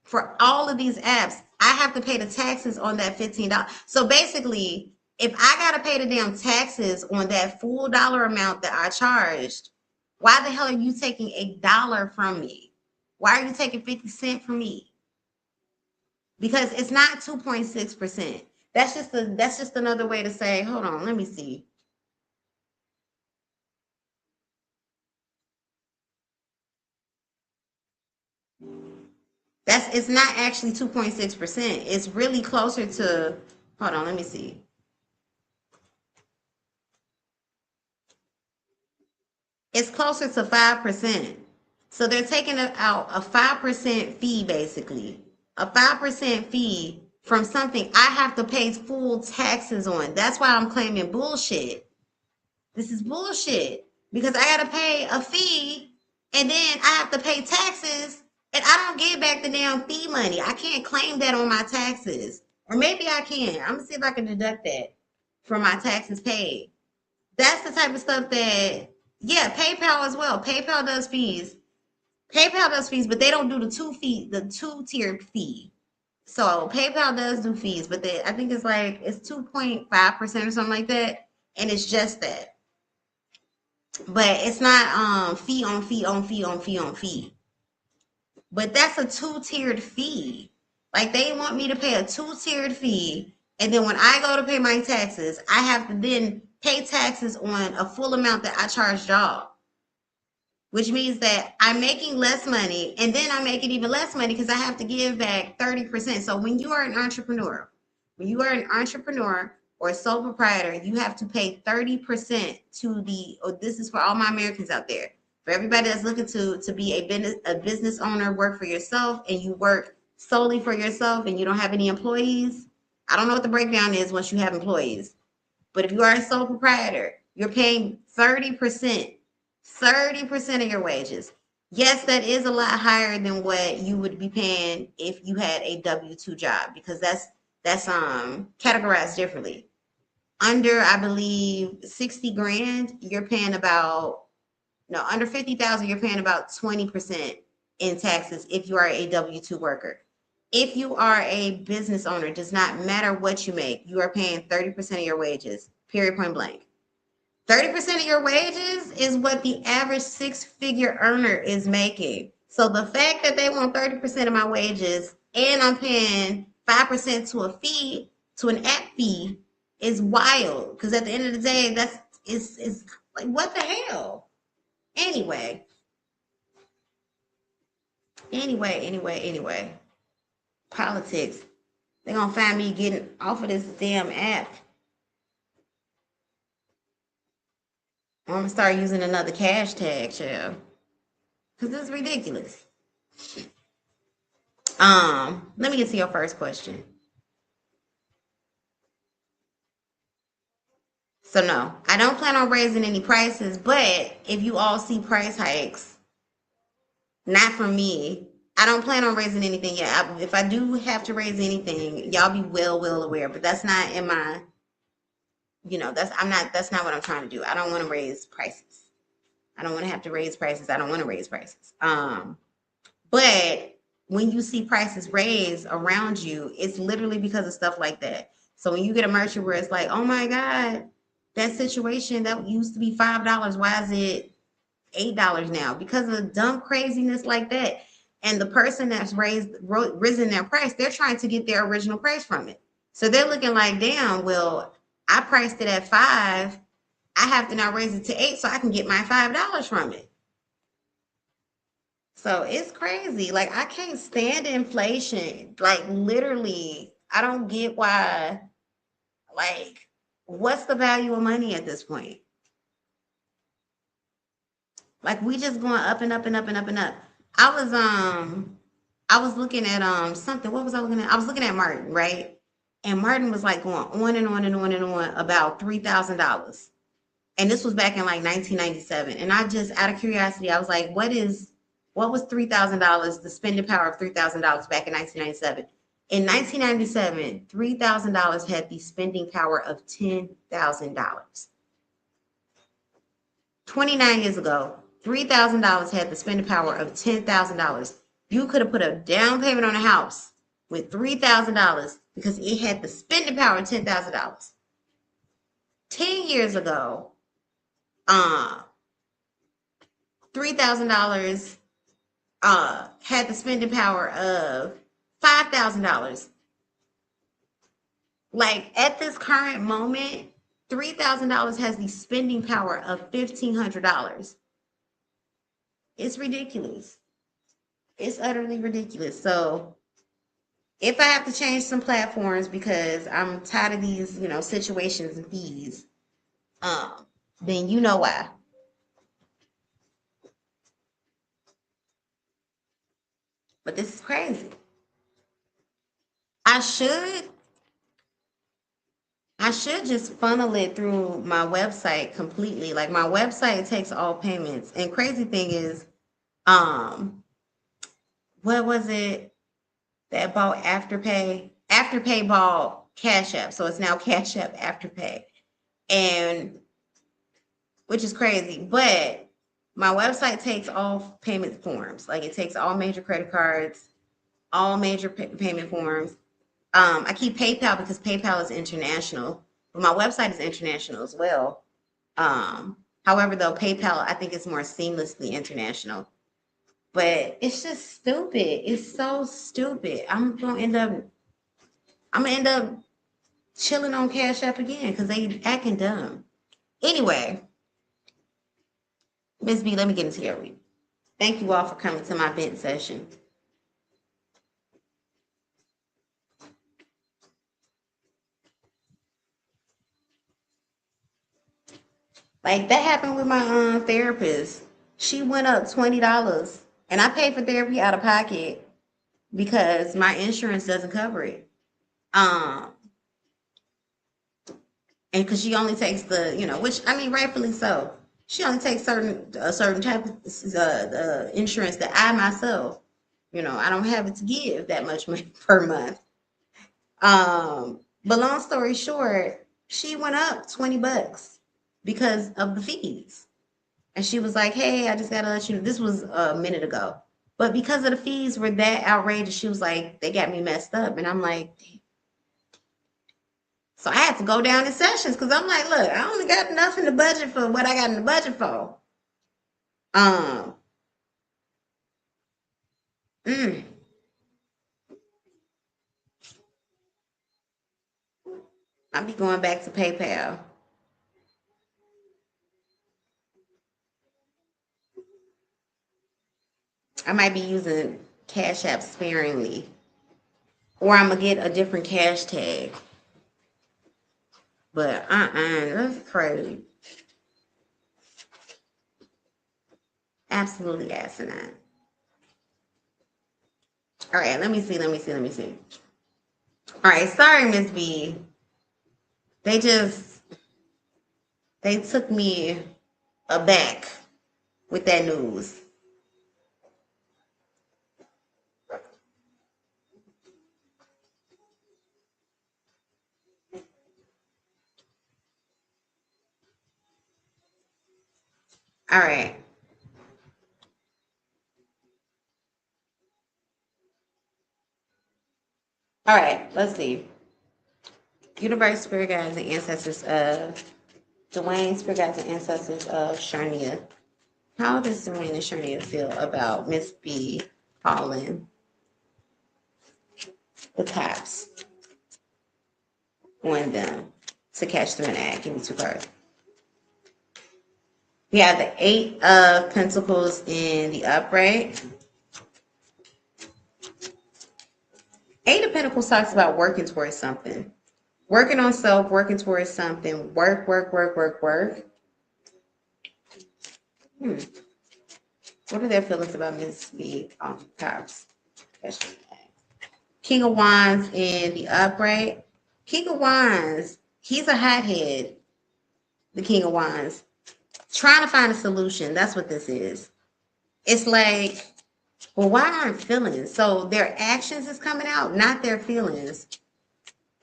For all of these apps, I have to pay the taxes on that $15. So basically, if I gotta pay the damn taxes on that full dollar amount that I charged, why the hell are you taking $1 from me? Why are you taking 50 cents from me? Because it's not 2.6%. That's just another way to say, hold on, let me see. It's not actually 2.6%. It's really closer to, hold on, let me see. It's closer to 5%. So they're taking out a 5% fee, basically. A 5% fee from something I have to pay full taxes on. That's why I'm claiming bullshit. This is bullshit. Because I gotta pay a fee and then I have to pay taxes and I don't get back the damn fee money. I can't claim that on my taxes. Or maybe I can. I'm gonna see if I can deduct that from my taxes paid. That's the type of stuff that, yeah, PayPal as well. PayPal does fees, but they don't do the two-tiered fee. So PayPal does do fees, but I think it's 2.5% or something like that. And it's just that. But it's not fee on fee on fee on fee on fee. But that's a two-tiered fee. Like they want me to pay a two-tiered fee. And then when I go to pay my taxes, I have to then pay taxes on a full amount that I charged y'all. Which means that I'm making less money, and then I'm making even less money because I have to give back 30%. So when you are an entrepreneur, or a sole proprietor, you have to pay 30% to this is for all my Americans out there. For everybody that's looking to be a business owner, work for yourself, and you work solely for yourself and you don't have any employees. I don't know what the breakdown is once you have employees. But if you are a sole proprietor, you're paying 30%. 30% of your wages. Yes, that is a lot higher than what you would be paying if you had a W-2 job, because that's categorized differently. Under, I believe, 60 grand, you're paying under 50,000, you're paying about 20% in taxes if you are a W-2 worker. If you are a business owner, it does not matter what you make, you are paying 30% of your wages, period, point blank. 30% of your wages is what the average six-figure earner is making. So the fact that they want 30% of my wages and I'm paying 5% to a fee, to an app fee, is wild. Because at the end of the day, it's like, what the hell? Anyway. Politics. They're going to find me getting off of this damn app. I'm going to start using another cash tag, child. Because this is ridiculous. Let me get to your first question. So no, I don't plan on raising any prices, but if you all see price hikes, not from me, I don't plan on raising anything yet. If I do have to raise anything, y'all be well aware, but that's not in my, that's not what I'm trying to do. I don't want to raise prices. I don't want to have to raise prices. I don't want to raise prices. But when you see prices raised around you, it's literally because of stuff like that. So when you get a merchant where it's like, oh my God, that situation that used to be $5, why is it $8 now? Because of dumb craziness like that. And the person that's risen their price, they're trying to get their original price from it. So they're looking like, damn, well, I priced it at $5. I have to now raise it to $8 so I can get my $5 from it. So it's crazy. Like, I can't stand inflation. Like, literally, I don't get why. Like, what's the value of money at this point? Like, we just going up and up and up and up and up. I was looking at something. What was I looking at? I was looking at Martin, right? And Martin was like going on and on and on and on about $3,000. And this was back in like 1997. And I just, out of curiosity, I was like, what was $3,000, the spending power of $3,000 back in 1997? In 1997, $3,000 had the spending power of $10,000. 29 years ago, $3,000 had the spending power of $10,000. You could have put a down payment on a house with $3,000 because it had the spending power of $10,000. 10 years ago, $3,000 had the spending power of $5,000. Like, at this current moment, $3,000 has the spending power of $1,500. It's ridiculous. It's utterly ridiculous. So if I have to change some platforms because I'm tired of these, situations and fees, then you know why. But this is crazy. I should just funnel it through my website completely. Like, my website takes all payments. And crazy thing is, what was it that bought Afterpay? Afterpay bought Cashapp. So it's now Cashapp Afterpay. And which is crazy. But my website takes all payment forms. Like, it takes all major credit cards, all major payment forms. I keep PayPal because PayPal is international, but my website is international as well. However, though, PayPal, I think it's more seamlessly international. But it's just stupid. It's so stupid. I'm gonna end up chilling on Cash App again because they acting dumb. Anyway, Miss B, let me get into your week. Thank you all for coming to my vent session. Like that happened with my therapist. She went up $20, and I paid for therapy out of pocket because my insurance doesn't cover it. And because she only takes the, which I mean, rightfully so. She only takes a certain type of insurance that I myself, I don't have it to give that much money per month. But long story short, she went up $20 because of the fees. And she was like, hey, I just gotta let you know, this was a minute ago. But because of the fees were that outrageous, she was like, they got me messed up. And I'm like, damn. So I had to go down in sessions because I'm like, look, I only got enough in the budget for what I got in the budget for. Mm, I'll be going back to PayPal. I might be using Cash App sparingly. Or I'm gonna get a different cash tag. But that's crazy. Absolutely asinine. All right, let me see. All right, sorry, Miss B. They took me aback with that news. All right. All right, let's see. Universe, spirit guides, and ancestors of Dwayne, spirit guides, and ancestors of Sharnia. How does Dwayne and Sharnia feel about Miss B calling the cops on them to catch them in the act? Give me 2 cards. We have the 8 of Pentacles in the upright. 8 of Pentacles talks about working towards something. Working on self, working towards something. Work. What are their feelings about Miss B cops? King of Wands in the upright. King of Wands, he's a hothead. The King of Wands. Trying to find a solution. That's what this is. It's like, well, why aren't feelings? So their actions is coming out, not their feelings.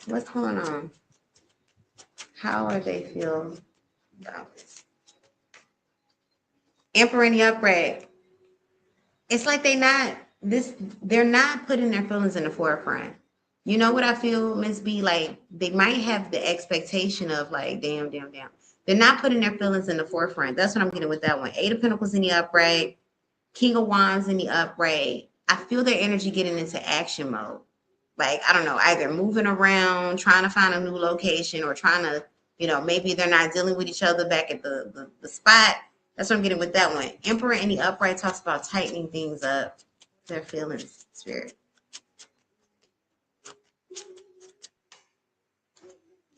What's going on? How are they feel about this? Emperor in the upright. It's like they're not putting their feelings in the forefront. You know what I feel, Miss B? Like they might have the expectation of like, damn. They're not putting their feelings in the forefront. That's what I'm getting with that one. 8 of Pentacles in the upright. King of Wands in the upright. I feel their energy getting into action mode. Like, I don't know, either moving around, trying to find a new location, or trying to, maybe they're not dealing with each other back at the spot. That's what I'm getting with that one. Emperor in the upright talks about tightening things up. Their feelings, spirit.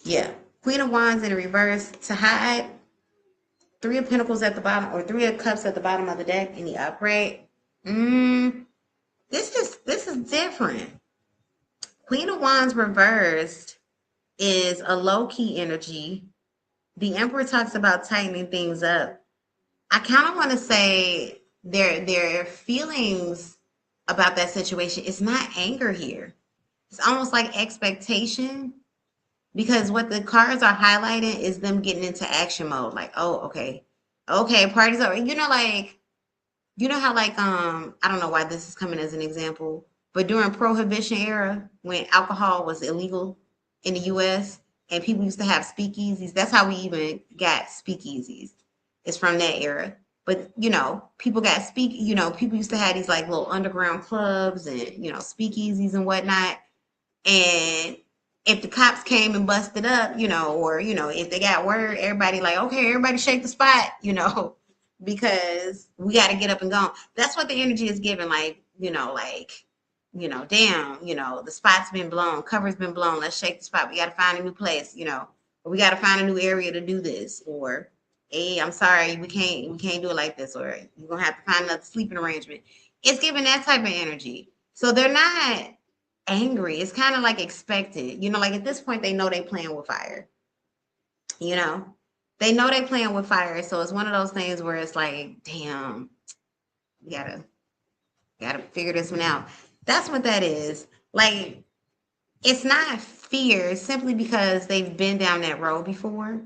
Yeah. Queen of Wands in the reverse to hide. 3 of Pentacles at the bottom, or 3 of Cups at the bottom of the deck in the upright. This is different. Queen of Wands reversed is a low-key energy. The Emperor talks about tightening things up. I kind of want to say their feelings about that situation. It's not anger here. It's almost like expectation, because what the cards are highlighting is them getting into action mode. Like, oh, okay, party's over. How like I don't know why this is coming as an example, But during Prohibition era, when alcohol was illegal in the US and people used to have speakeasies, that's how we even got speakeasies. It's from that era. But people people used to have these like little underground clubs and speakeasies and whatnot. And if the cops came and busted up, or if they got word, everybody like, okay, everybody shake the spot, because we got to get up and go. That's what the energy is giving, like, damn, the spot's been blown, cover's been blown. Let's shake the spot. We got to find a new place, or we got to find a new area to do this, or hey, I'm sorry, we can't do it like this, or you're gonna have to find another sleeping arrangement. It's giving that type of energy. So they're not angry. It's kind of like expected. Like at this point, they know they playing with fire. They know they playing with fire. So it's one of those things where it's like, damn, we gotta figure this one out. That's what that is. Like, it's not fear, simply because they've been down that road before.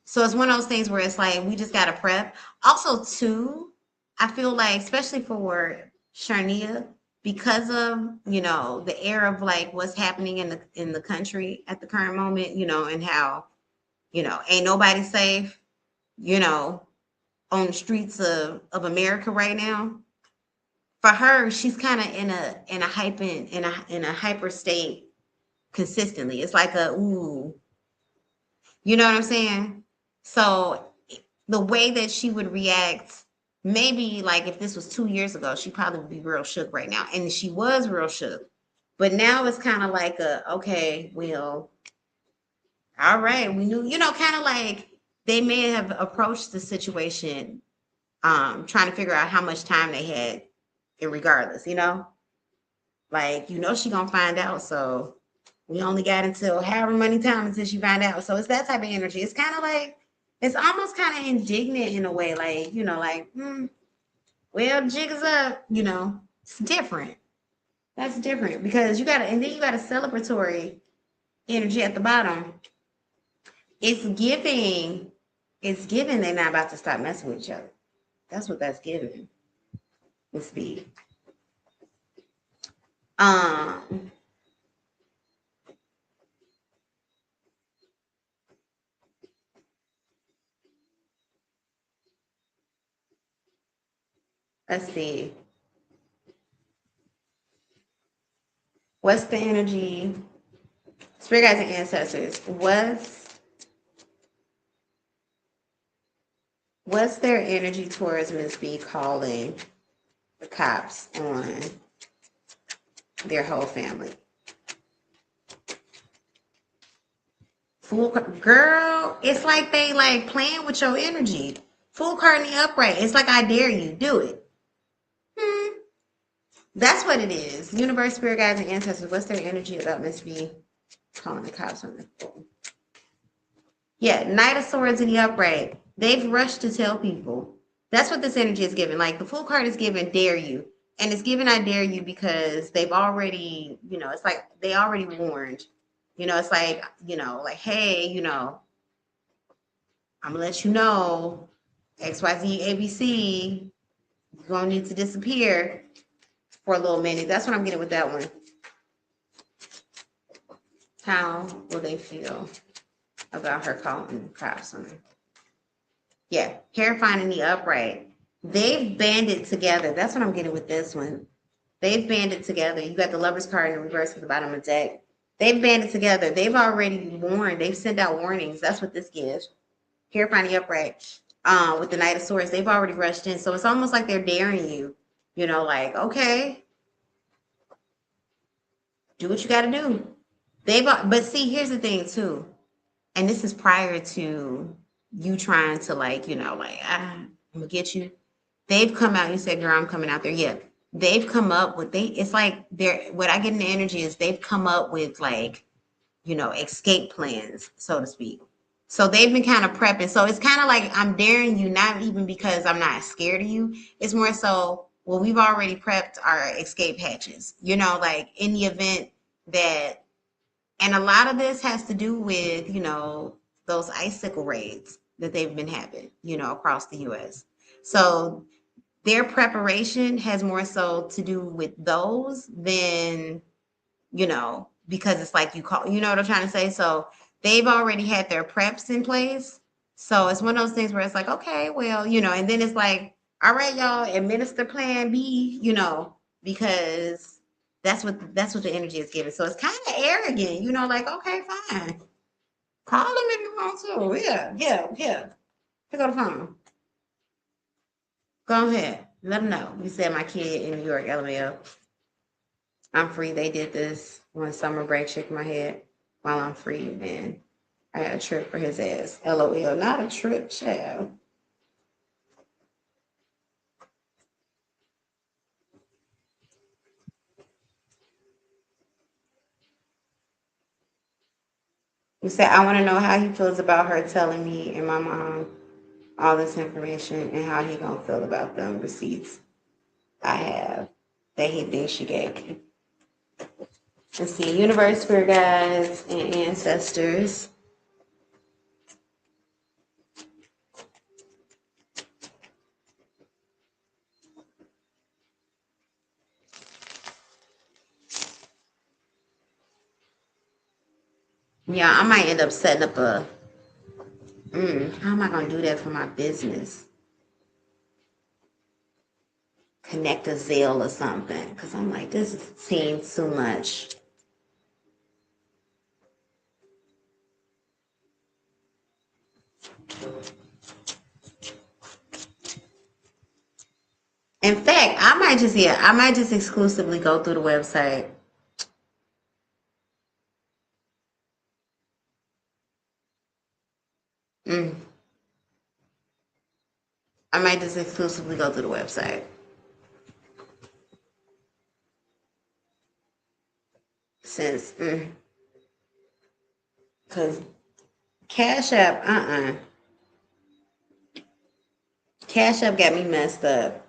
So it's one of those things where it's like, we just gotta prep. Also, too, I feel like, especially for Sharnia, because of the era of like what's happening in the country at the current moment, and how ain't nobody safe, on the streets of America right now. For her, she's kind of in a hyper state consistently. It's like a ooh, you know what I'm saying? So the way that she would react, maybe like if this was 2 years ago, she probably would be real shook right now. And she was real shook. But now it's kind of like okay, well, all right, we knew, kind of like they may have approached the situation trying to figure out how much time they had, and regardless, like, she gonna find out. So we only got until however many time until she find out. So it's that type of energy. It's kind of like, it's almost kind of indignant in a way, like, well, jig is up, it's different. That's different because you got a celebratory energy at the bottom. It's giving they're not about to stop messing with each other. That's what that's giving. With speed. Let's see. What's the energy? Spirit guides and ancestors. What's their energy towards Miss B calling the cops on their whole family? Fool, girl, it's like they like playing with your energy. Fool card in the upright. It's like, I dare you, do it. That's what it is. Universe, spirit guides, and ancestors. What's their energy about Miss B calling the cops on the phone? Yeah, Knight of Swords in the upright. They've rushed to tell people. That's what this energy is giving. Like the Fool card is giving dare you. And it's giving I dare you because they've already, it's like they already warned. It's like, like, hey, I'm gonna let you know, XYZ ABC, you're gonna need to disappear for a little minute. That's what I'm getting with that one. How will they feel about her calling cops on her? Yeah, terrifying in the upright. They've banded together. That's what I'm getting with this one. They've banded together. You got the Lover's card in reverse at the bottom of the deck. They've banded together. They've already warned. They've sent out warnings. That's what this gives. Terrifying in the upright. With the Knight of Swords, they've already rushed in. So it's almost like they're daring you. Like, okay, do what you got to do. But see, here's the thing too, and this is prior to you trying to like, I'm gonna get you. They've come out. You said, girl, I'm coming out there. Yeah, they've come up with it's like they're, what I get in the energy is they've come up with like, escape plans, so to speak. So they've been kind of prepping. So it's kind of like I'm daring you, not even because I'm not scared of you. It's more so, well, we've already prepped our escape hatches, like in the event that, and a lot of this has to do with, those icicle raids that they've been having, across the US. So their preparation has more so to do with those than, you know, because it's like you call, you know what I'm trying to say? So they've already had their preps in place. So it's one of those things where it's like, okay, well, you know, and then it's like, all right, y'all, administer plan B, you know, because that's what the energy is giving. So it's kind of arrogant, you know, like, okay, fine. Call them if you want to. Yeah. Pick up the phone. Go ahead. Let them know. You said my kid in New York, LML. I'm free. They did this one summer break, shaking my head while I'm free. Man, I got a trip for his ass. LOL. Not a trip, child. You said, I want to know how he feels about her telling me and my mom all this information and how he gonna feel about them receipts I have that he thinks she gave me. Let's see, universe, spirit guides, and ancestors. Yeah, I might end up setting up a, how am I gonna do that for my business? Connect a Zelle or something. Because I'm like, this seems too much. In fact, I might just exclusively go through the website. Mm. I might just exclusively go through the website. Since, because Cash App, Cash App got me messed up.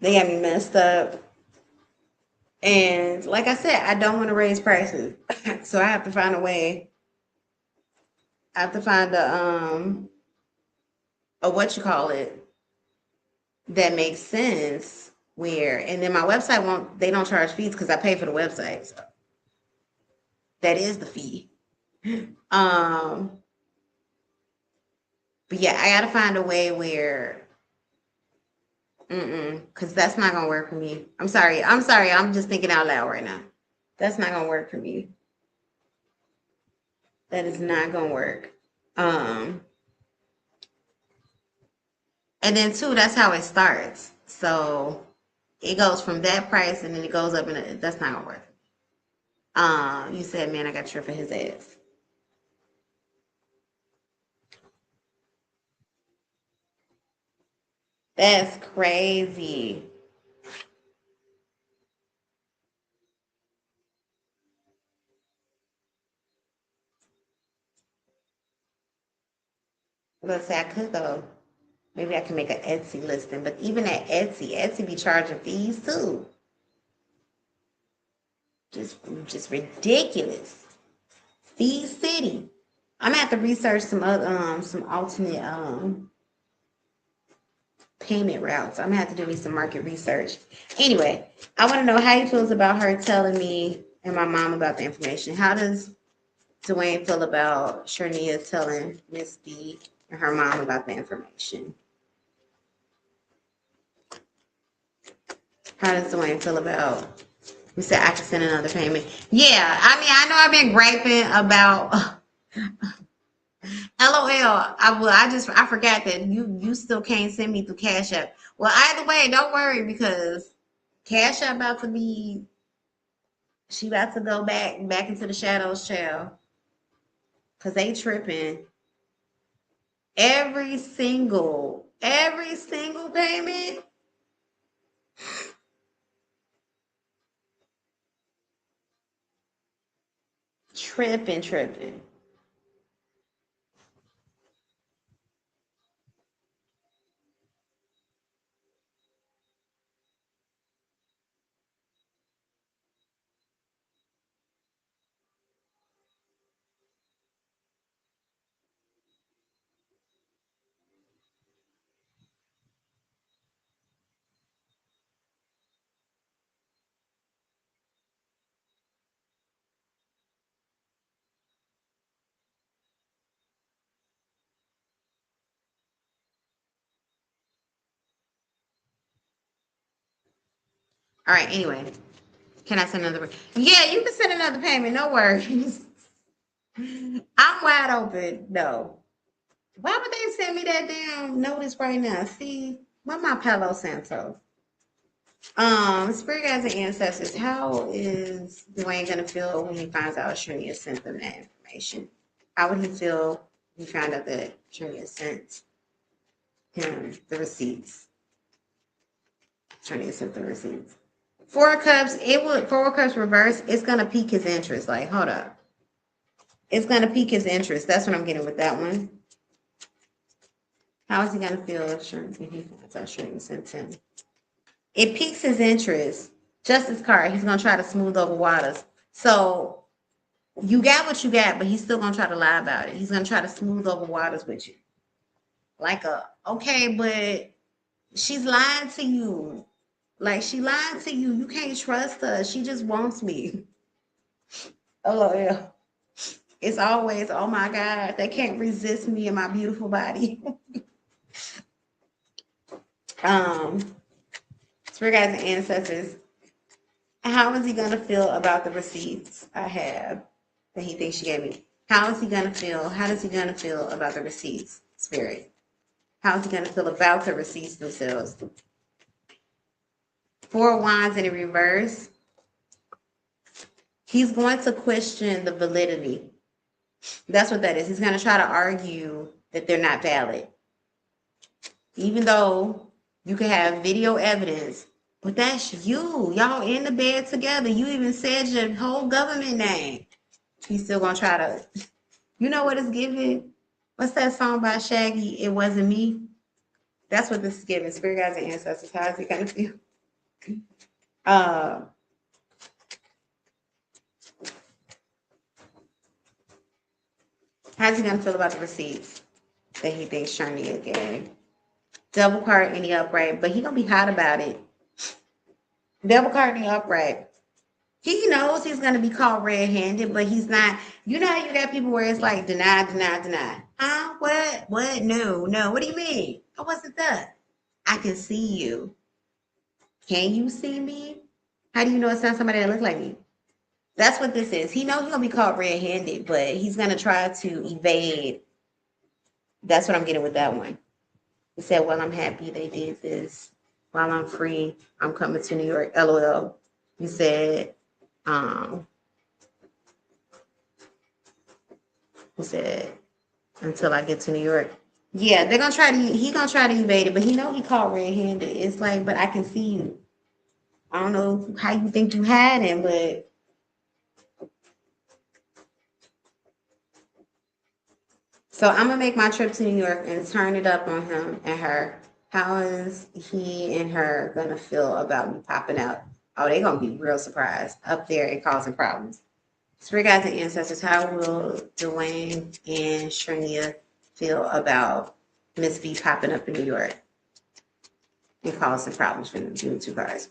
They got me messed up. And like I said, I don't want to raise prices. So I have to find a way. I have to find a what you call it that makes sense where, and then my website won't, they don't charge fees because I pay for the website. So that is the fee. Um, but yeah, I gotta find a way where, because that's not gonna work for me. I'm sorry. I'm just thinking out loud right now. That's not gonna work for me. That is not gonna work. Um, and then two, that's how it starts. So it goes from that price and then it goes up, and that's not gonna work. You said, man, I got tripped for his ass. That's crazy. Let's say I could go. Maybe I can make an Etsy listing, but even at Etsy be charging fees too. Just ridiculous. Fee City. I'm gonna have to research some other some alternate payment routes. I'm gonna have to do me some market research. Anyway, I want to know how he feels about her telling me and my mom about the information. How does Dwayne feel about Sharnia telling Miss B and her mom about the information? How does Dwayne feel about? You said I can send another payment. Yeah, I mean, I know I've been griping about. LOL. I forgot that you still can't send me through Cash App. Well, either way, don't worry because Cash App about to be. She about to go back into the shadows, child. Cause they tripping. Every single payment. Tripping. All right, anyway. Can I send another? Yeah, you can send another payment. No worries. I'm wide open. No. Why would they send me that damn notice right now? See, why my Palo Santo? Spirit guides and ancestors, how is Dwayne gonna feel when he finds out Shania sent them that information? How would he feel when he found out that Shania sent him the receipts? Shania sent the receipts. Four of Cups, Four of Cups reverse, it's gonna pique his interest. Like, hold up. It's gonna pique his interest. That's what I'm getting with that one. How is he gonna feel if he finds out Shania sent him? It piques his interest. Justice card, he's gonna try to smooth over waters. So you got what you got, but he's still gonna try to lie about it. He's gonna try to smooth over waters with you. Like okay, but she's lying to you. Like she lied to you. You can't trust her. She just wants me. LOL. It's always, oh my God, they can't resist me and my beautiful body. Spirit guides and ancestors. How is he gonna feel about the receipts I have that he thinks she gave me? How is he gonna feel? How does he gonna feel about the receipts, Spirit? How is he gonna feel about the receipts themselves? Four of Wands in the reverse. He's going to question the validity. That's what that is. He's gonna try to argue that they're not valid. Even though you can have video evidence, but that's you. Y'all in the bed together. You even said your whole government name. He's still gonna try to, you know what it's giving? What's that song by Shaggy? It Wasn't Me. That's what this is giving. Spirit guides and ancestors. How is it gonna feel? How's he gonna feel about the receipts that he thinks Shania gave? Double card in the upright, but he gonna be hot about it. Double card in the upright. He knows he's gonna be caught red-handed, but he's not. You know how you got people where it's like deny, deny, deny. Huh? What? What? No, no. What do you mean? I wasn't that. I can see you. Can you see me? How do you know it's not somebody that looks like me? That's what this is. He knows he's gonna be caught red-handed, but he's gonna try to evade. That's what I'm getting with that one. He said, well, I'm happy they did this. While I'm free, I'm coming to New York. LOL. He said, until I get to New York. Yeah, they're gonna try to, he gonna try to evade it, but he know he caught red-handed. It's like, but I can see you. I don't know how you think you had him, but so I'm gonna make my trip to New York and turn it up on him and her. How is he and her gonna feel about me popping out? Oh, they're gonna be real surprised up there and causing problems. Spirit guides and ancestors, how will Dwayne and Shania feel about Miss B popping up in New York and causing problems for them? Doing two cards.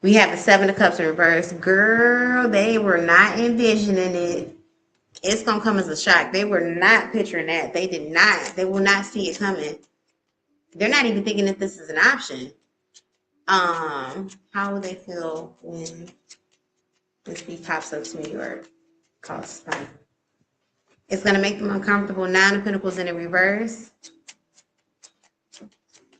We have the Seven of Cups in reverse. Girl, they were not envisioning it. It's gonna come as a shock. They were not picturing that. They did not. They will not see it coming. They're not even thinking that this is an option. How will they feel when this beat pops up to New York? Cost time. It's gonna make them uncomfortable. Nine of Pentacles in the reverse.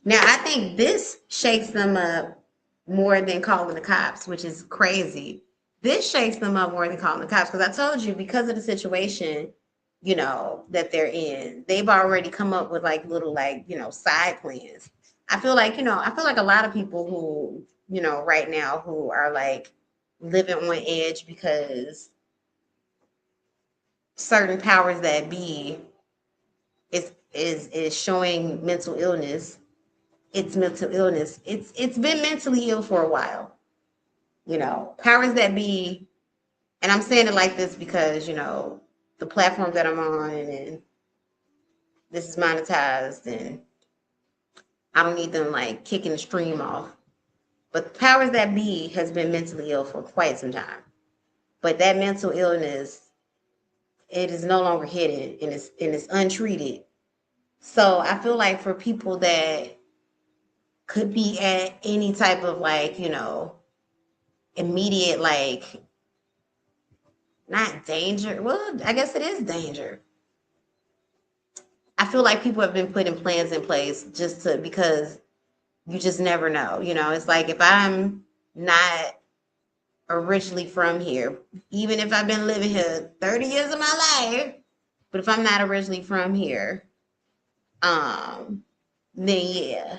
Now I think this shakes them up more than calling the cops, which is crazy. This shakes them up more than calling the cops because I told you because of the situation, you know, that they're in, they've already come up with like little like, you know, side plans. I feel like, you know, I feel like a lot of people who, you know, right now who are like living on edge because certain powers that be is showing mental illness. It's mental illness. It's been mentally ill for a while. You know, powers that be, and I'm saying it like this because, you know, the platform that I'm on and this is monetized and I don't need them like kicking the stream off. But the powers that be has been mentally ill for quite some time. But that mental illness, it is no longer hidden and it's untreated. So I feel like for people that could be at any type of like, immediate, like, not danger. Well, I guess it is danger. I feel like people have been putting plans in place because you just never know. It's like if I'm not originally from here, even if I've been living here 30 years of my life, but if I'm not originally from here, then yeah,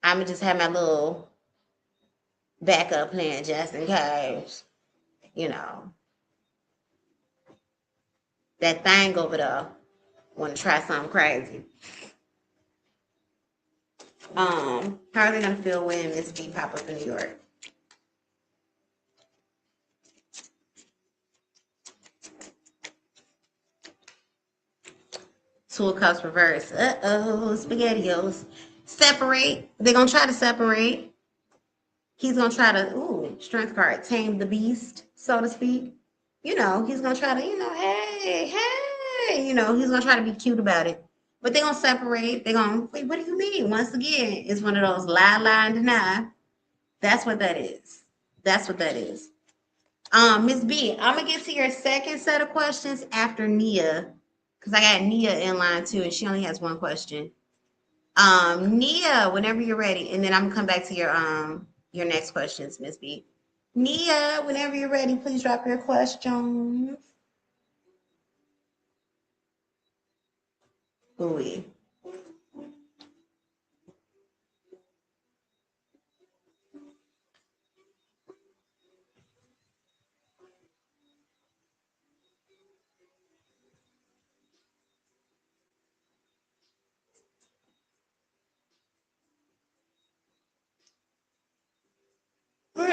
I'm gonna just have my little backup plan just in case, that thing over there want to try something crazy. How are they gonna feel when Miss B pop up in New York? Two of Cups reverse. SpaghettiOs. Separate. They're gonna try to separate. He's gonna try to, strength card, tame the beast, so to speak. He's gonna try to, hey, he's gonna try to be cute about it. But they're gonna separate. They're gonna, wait, what do you mean? Once again, it's one of those lie, and deny. That's what that is. That's what that is. Miss B, I'm gonna get to your second set of questions after Nia, because I got Nia in line too, and she only has one question. Nia, whenever you're ready, and then I'm gonna come back to your next questions, Miss B. Nia, whenever you're ready, please drop your questions. Ooh.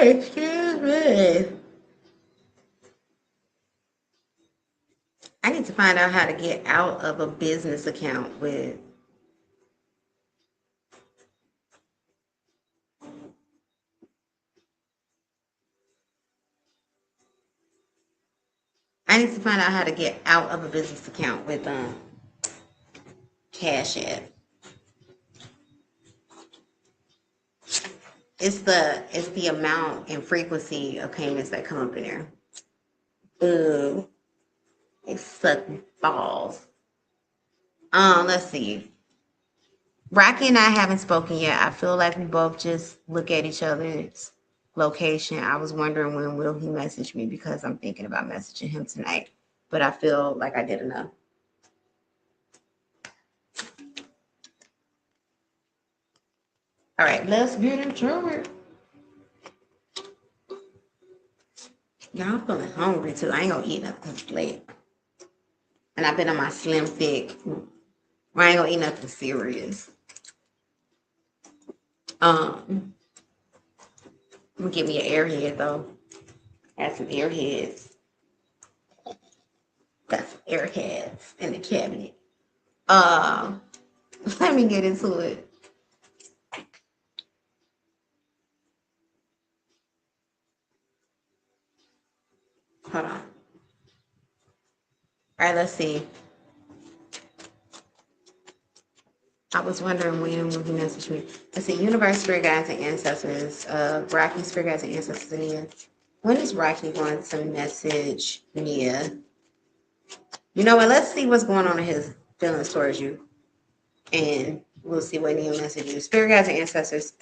Excuse me. I need to find out how to get out of a business account with. I need to find out how to get out of a business account with Cashapp. It's the amount and frequency of payments that come up in there. Ooh, they suck balls. Let's see. Rocky and I haven't spoken yet. I feel like we both just look at each other's location. I was wondering when will he message me because I'm thinking about messaging him tonight. But I feel like I did enough. All right, let's get into it. Y'all, I'm feeling hungry too. I ain't gonna eat nothing because it's late. And I've been on my slim thick. I ain't gonna eat nothing serious. I'm gonna get me an airhead though. Got some airheads. Got some airheads in the cabinet. Let me get into it. Hold on. All right, let's see. I was wondering when will he message me. Let's see, Universe, Spirit Guides, and Ancestors. Rocky, Spirit Guides, and Ancestors, Nia. When is Rocky going to message Nia? You know what? Let's see what's going on in his feelings towards you. And we'll see what Nia messages. Spirit Guides, and Ancestors.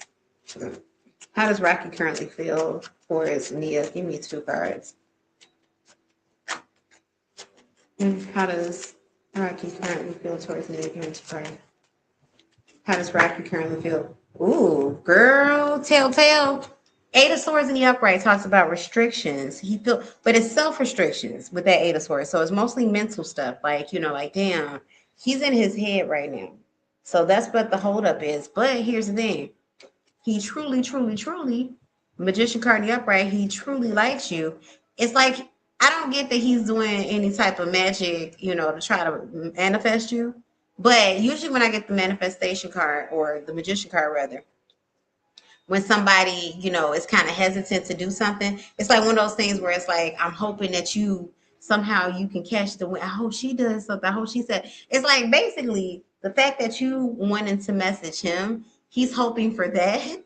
How does Rocky currently feel towards Nia? Give me 2 cards. How does Rocky currently feel towards Nia? Give me 2 cards. How does Rocky currently feel? Ooh, girl, telltale. 8 of Swords in the upright talks about restrictions. But it's self-restrictions with that 8 of Swords. So it's mostly mental stuff. Like, like, damn, he's in his head right now. So that's what the holdup is. But here's the thing. He truly, truly, truly, Magician card in the upright, he truly likes you. It's like, I don't get that he's doing any type of magic, to try to manifest you. But usually when I get the manifestation card or the magician card rather, when somebody, is kind of hesitant to do something, it's like one of those things where it's like, I'm hoping that somehow you can catch the wind. I hope she does something. I hope she said, it's like basically The fact that you wanting to message him, he's hoping for that.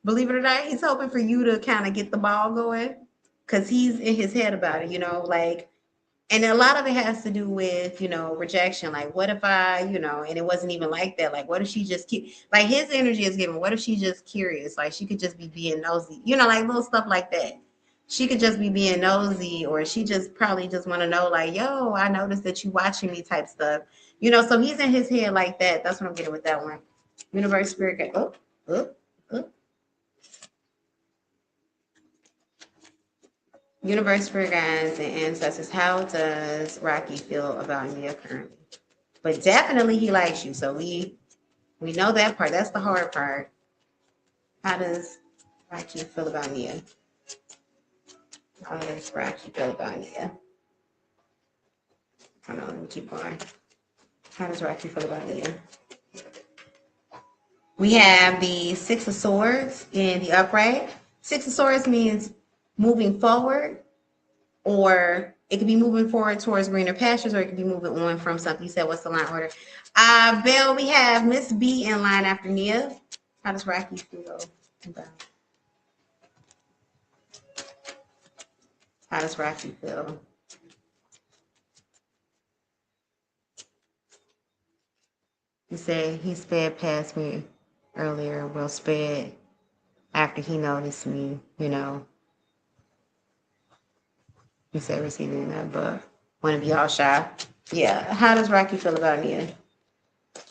Believe it or not, he's hoping for you to kind of get the ball going because he's in his head about it, like, and a lot of it has to do with, rejection. Like, what if I, and it wasn't even like that. Like, what if she just like his energy is given. What if she just curious? Like, she could just be being nosy, like little stuff like that. She could just be being nosy, or she just probably just want to know, like, yo, I noticed that you watching me type stuff. So he's in his head like that. That's what I'm getting with that one. Universe, spirit, oh. Universe, spirit guides, and ancestors. How does Rocky feel about Nia currently? But definitely he likes you. So we know that part. That's the hard part. How does Rocky feel about Nia? How does Rocky feel about Nia? Hold on, let me keep going. How does Rocky feel about Nia? We have the Six of Swords in the upright. Six of Swords means moving forward, or it could be moving forward towards greener pastures, or it could be moving on from something. You said, what's the line order? Belle, we have Miss B in line after Nia. How does Rocky feel about? How does Rocky feel? He said he sped past me earlier. Well, sped after he noticed me, He said receiving that, but want to be all shy. Yeah. How does Rocky feel about Nia?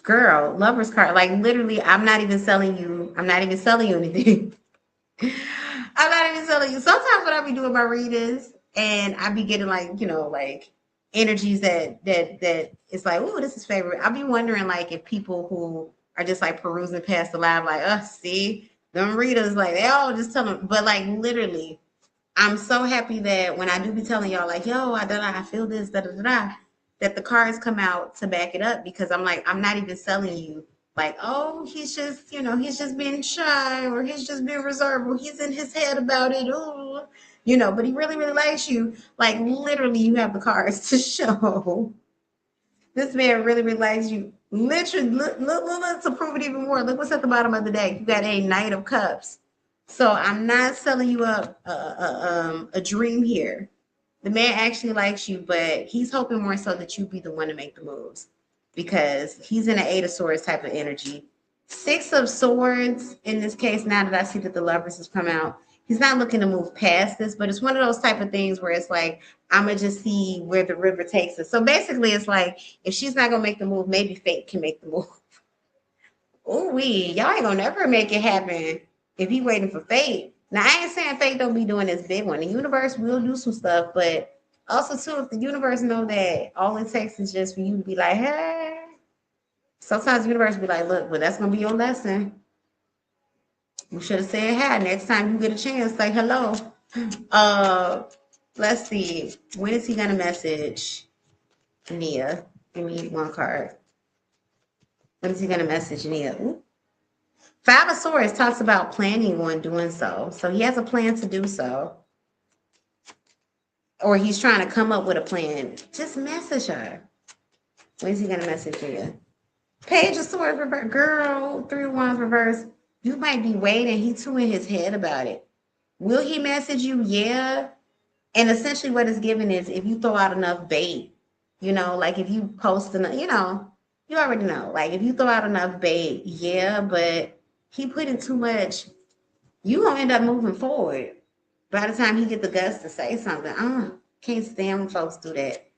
Girl, lover's card. Like, literally, I'm not even selling you anything. I'm not even telling you. Sometimes when I be doing my readings and I be getting like, like energies that it's like, oh, this is favorite. I be wondering like if people who are just like perusing past the live, like, see, them readers, like they all just tell them, but like literally, I'm so happy that when I do be telling y'all like, yo, I feel this, that the cards come out to back it up, because I'm like, I'm not even selling you like, oh, he's just, he's just being shy, or he's just being reserved, or he's in his head about it. Oh, but he really, really likes you. Like, literally, you have the cards to show. This man really, really likes you. Literally, look, to prove it even more. Look what's at the bottom of the deck. You got a Knight of Cups. So I'm not selling you a dream here. The man actually likes you, but he's hoping more so that you be the one to make the moves, because he's in an Eight of Swords type of energy. Six of Swords in this case, now that I see that the Lovers has come out, he's not looking to move past this, but it's one of those type of things where it's like, I'm going to just see where the river takes us. So basically it's like, if she's not going to make the move, maybe fate can make the move. Ooh, y'all ain't going to never make it happen if he waiting for fate. Now, I ain't saying fate don't be doing this big one. The universe will do some stuff, but also, too, if the universe know that all it takes is just for you to be like, hey, sometimes the universe be like, look, well, that's going to be your lesson. You should have said hi. Next time you get a chance, say hello. Let's see. When is he going to message Nia? Give me one card. When is he going to message Nia? Ooh. Five of Swords talks about planning on doing so. So he has a plan to do so. Or he's trying to come up with a plan. Just message her. When is he going to message Nia? Page of Swords reverse. Girl, Three of Wands reverse. You might be waiting. He's too in his head about it. Will he message you? Yeah. And essentially what it's given is if you throw out enough bait, like if you post enough, you already know. Like if you throw out enough bait, yeah, but he put in too much, you gonna end up moving forward. By the time he get the guts to say something, can't stand when folks do that.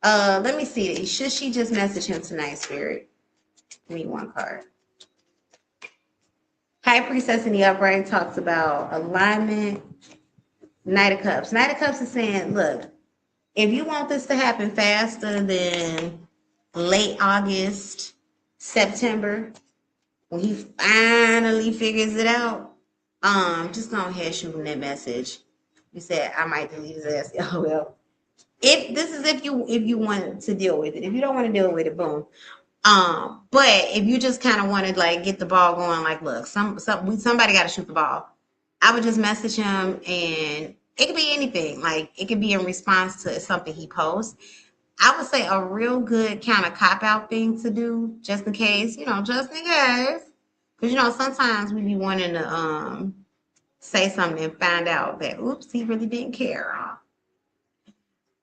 Let me see. Should she just message him tonight, Spirit? Give me one card. High Priestess in the upright talks about alignment. Knight of Cups. Knight of Cups is saying, look, if you want this to happen faster than late August, September, when he finally figures it out, just go ahead shoot him that message. You said I might delete his ass. Oh well. If you want to deal with it. If you don't want to deal with it, boom. But if you just kind of want to like get the ball going, like, look, somebody got to shoot the ball. I would just message him, and it could be anything. Like, it could be in response to something he posts. I would say a real good kind of cop out thing to do, just in case, just in case. Because sometimes we be wanting to say something and find out that oops, he really didn't care.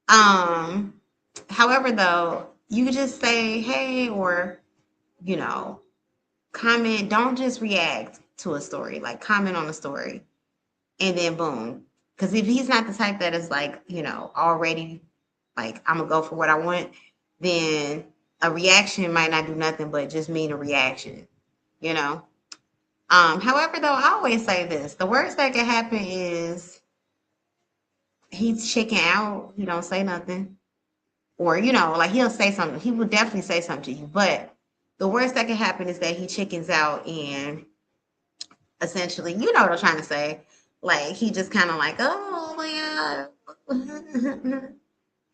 However, though, you could just say, hey, or comment, don't just react to a story, like comment on a story and then boom. Because if he's not the type that is like, already like, I'm gonna go for what I want, then a reaction might not do nothing but just mean a reaction, you know. However, though, I always say this: the worst that can happen is he's checking out, he don't say nothing, or like he'll say something. He will definitely say something to you, but the worst that can happen is that he chickens out and essentially, you know what I'm trying to say. Like he just kind of like, oh yeah,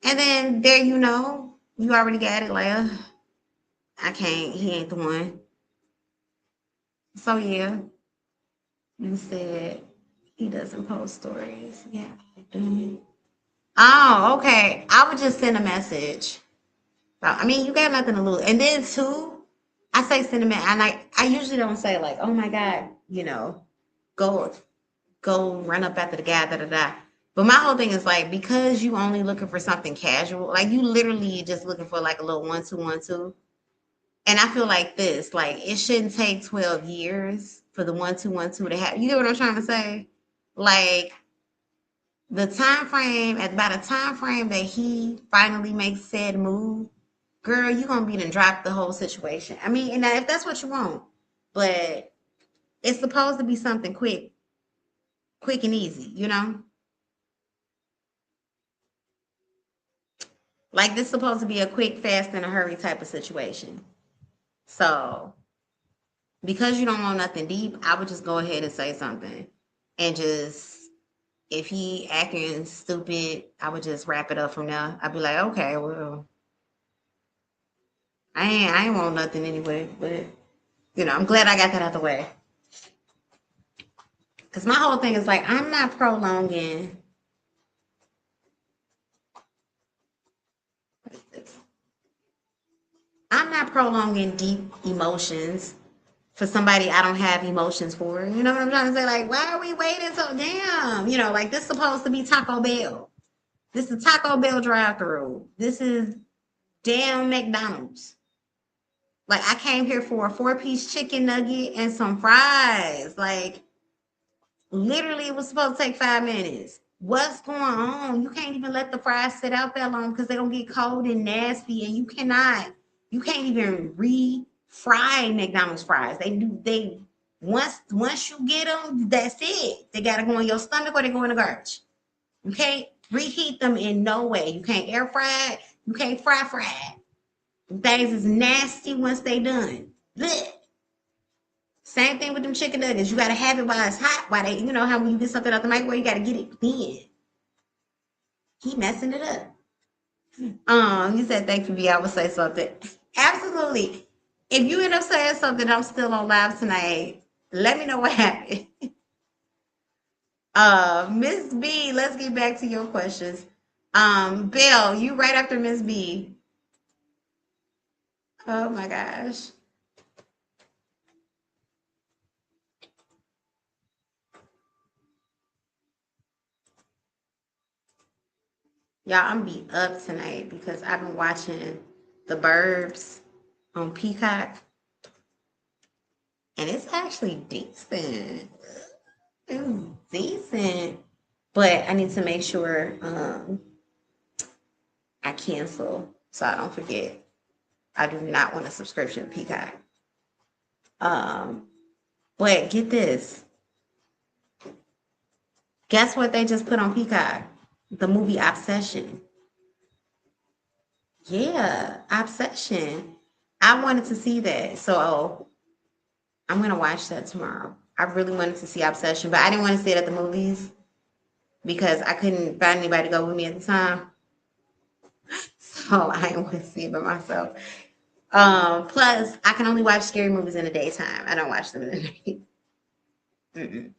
and then there you already got it. Like I can't. He ain't the one. So yeah, you said he doesn't post stories. Yeah. Oh, okay. I would just send a message. I mean, you got nothing to lose. And then too, I say send a message, and I usually don't say like, oh my God, go run up after the guy, da da da. But my whole thing is like, because you only looking for something casual, like you literally just looking for like a little 1-2-1-2. And I feel like this, like it shouldn't take 12 years for the 1-2-1-2 to happen. You get what I'm trying to say? Like the time frame, at about a time frame that he finally makes said move, girl, you're gonna be to drop the whole situation. I mean, and if that's what you want, but it's supposed to be something quick and easy. Like this is supposed to be a quick, fast, and a hurry type of situation. So because you don't want nothing deep, I would just go ahead and say something. And just if he acting stupid, I would just wrap it up from there. I'd be like, okay, well, I ain't want nothing anyway, but I'm glad I got that out the way. Cause my whole thing is like I'm not prolonging deep emotions for somebody I don't have emotions for. You know what I'm trying to say? Like, why are we waiting so damn? Like this is supposed to be Taco Bell. This is Taco Bell drive-through. This is damn McDonald's. Like I came here for a 4-piece chicken nugget and some fries. Like literally it was supposed to take 5 minutes. What's going on? You can't even let the fries sit out that long because they're gonna get cold and nasty, and you can't even re-fry McDonald's fries. They once you get them, that's it. They gotta go in your stomach or they go in the garbage. You can't reheat them in no way. You can't air fry it. You can't fry it. Things is nasty once they done. Blech. Same thing with them chicken nuggets. You gotta have it while it's hot. While they, how when you get something out the microwave, you gotta get it then. He messing it up. You said thank you, B. I would say something. Absolutely. If you end up saying something, I'm still on live tonight. Let me know what happened. Miss B, let's get back to your questions. Bill, you right after Miss B. Oh my gosh. Y'all, I'm be up tonight because I've been watching The Burbs on Peacock. And it's actually decent. It's decent. But I need to make sure I cancel so I don't forget. I do not want a subscription to Peacock. But get this. Guess what they just put on Peacock? The movie Obsession. Yeah, Obsession. I wanted to see that. So I'm going to watch that tomorrow. I really wanted to see Obsession, but I didn't want to see it at the movies because I couldn't find anybody to go with me at the time. So I didn't want to see it by myself. Plus, I can only watch scary movies in the daytime. I don't watch them in the night.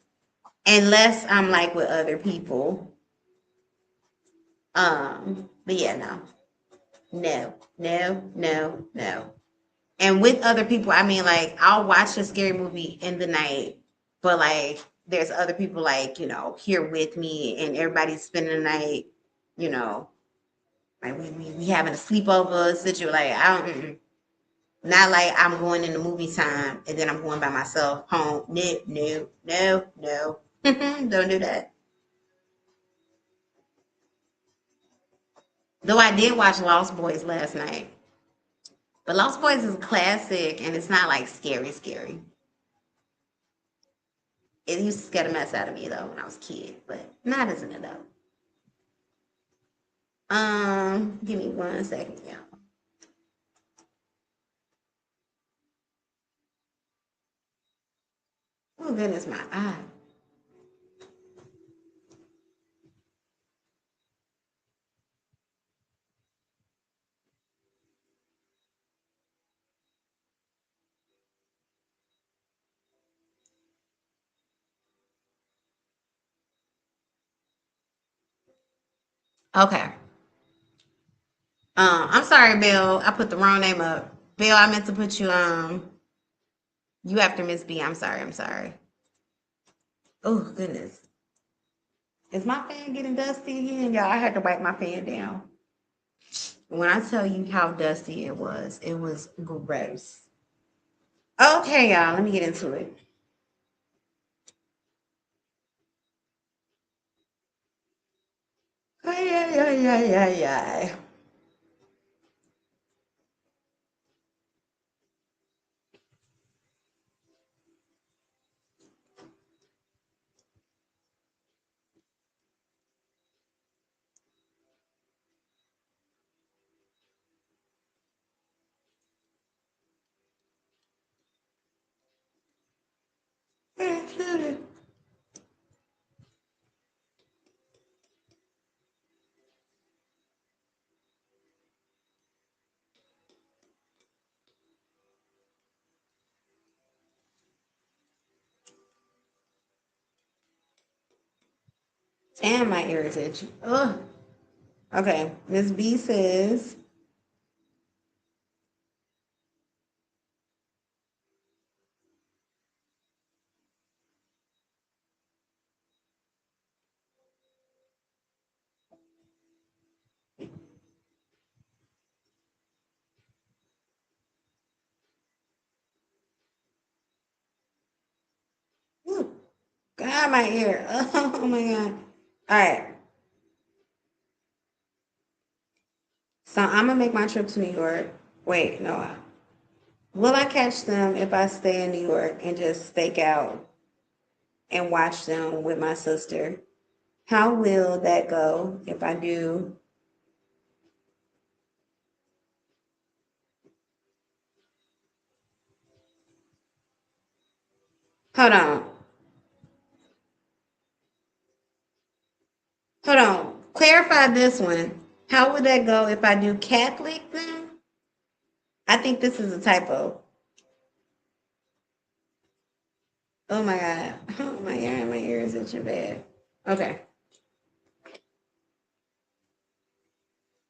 Unless I'm like with other people. But yeah, no. No, no, no, no. And with other people, I mean, like, I'll watch a scary movie in the night, but like, there's other people, like, here with me, and everybody's spending the night, you know, like we having a sleepover situation. Like, I don't, not like I'm going in the movie time and then I'm going by myself home. No, no, no, no. Don't do that. Though I did watch Lost Boys last night. But Lost Boys is a classic and it's not like scary, scary. It used to scare the mess out of me though when I was a kid, but not as an adult. Give me 1 second, y'all. Oh goodness, my eye. Okay. I'm sorry, Bill. I put the wrong name up. Bill, I meant to put you after Miss B. I'm sorry, I'm sorry. Oh goodness. Is my fan getting dusty again? Y'all, I had to wipe my fan down. When I tell you how dusty it was gross. Okay, y'all, let me get into it. Ay, ay, ay, ay, ay, ay. Damn, my ears itch. Ugh. Okay, Miss B says, ooh, God, my ear. Oh my God. All right. So I'm gonna make my trip to New York. Wait, no. Will I catch them if I stay in New York and just stake out and watch them with my sister? How will that go if I do? Hold on. Hold on. Clarify this one. How would that go if I do Catholic then? I think this is a typo. Oh my God. Oh my God. My ear is itching bad. Okay.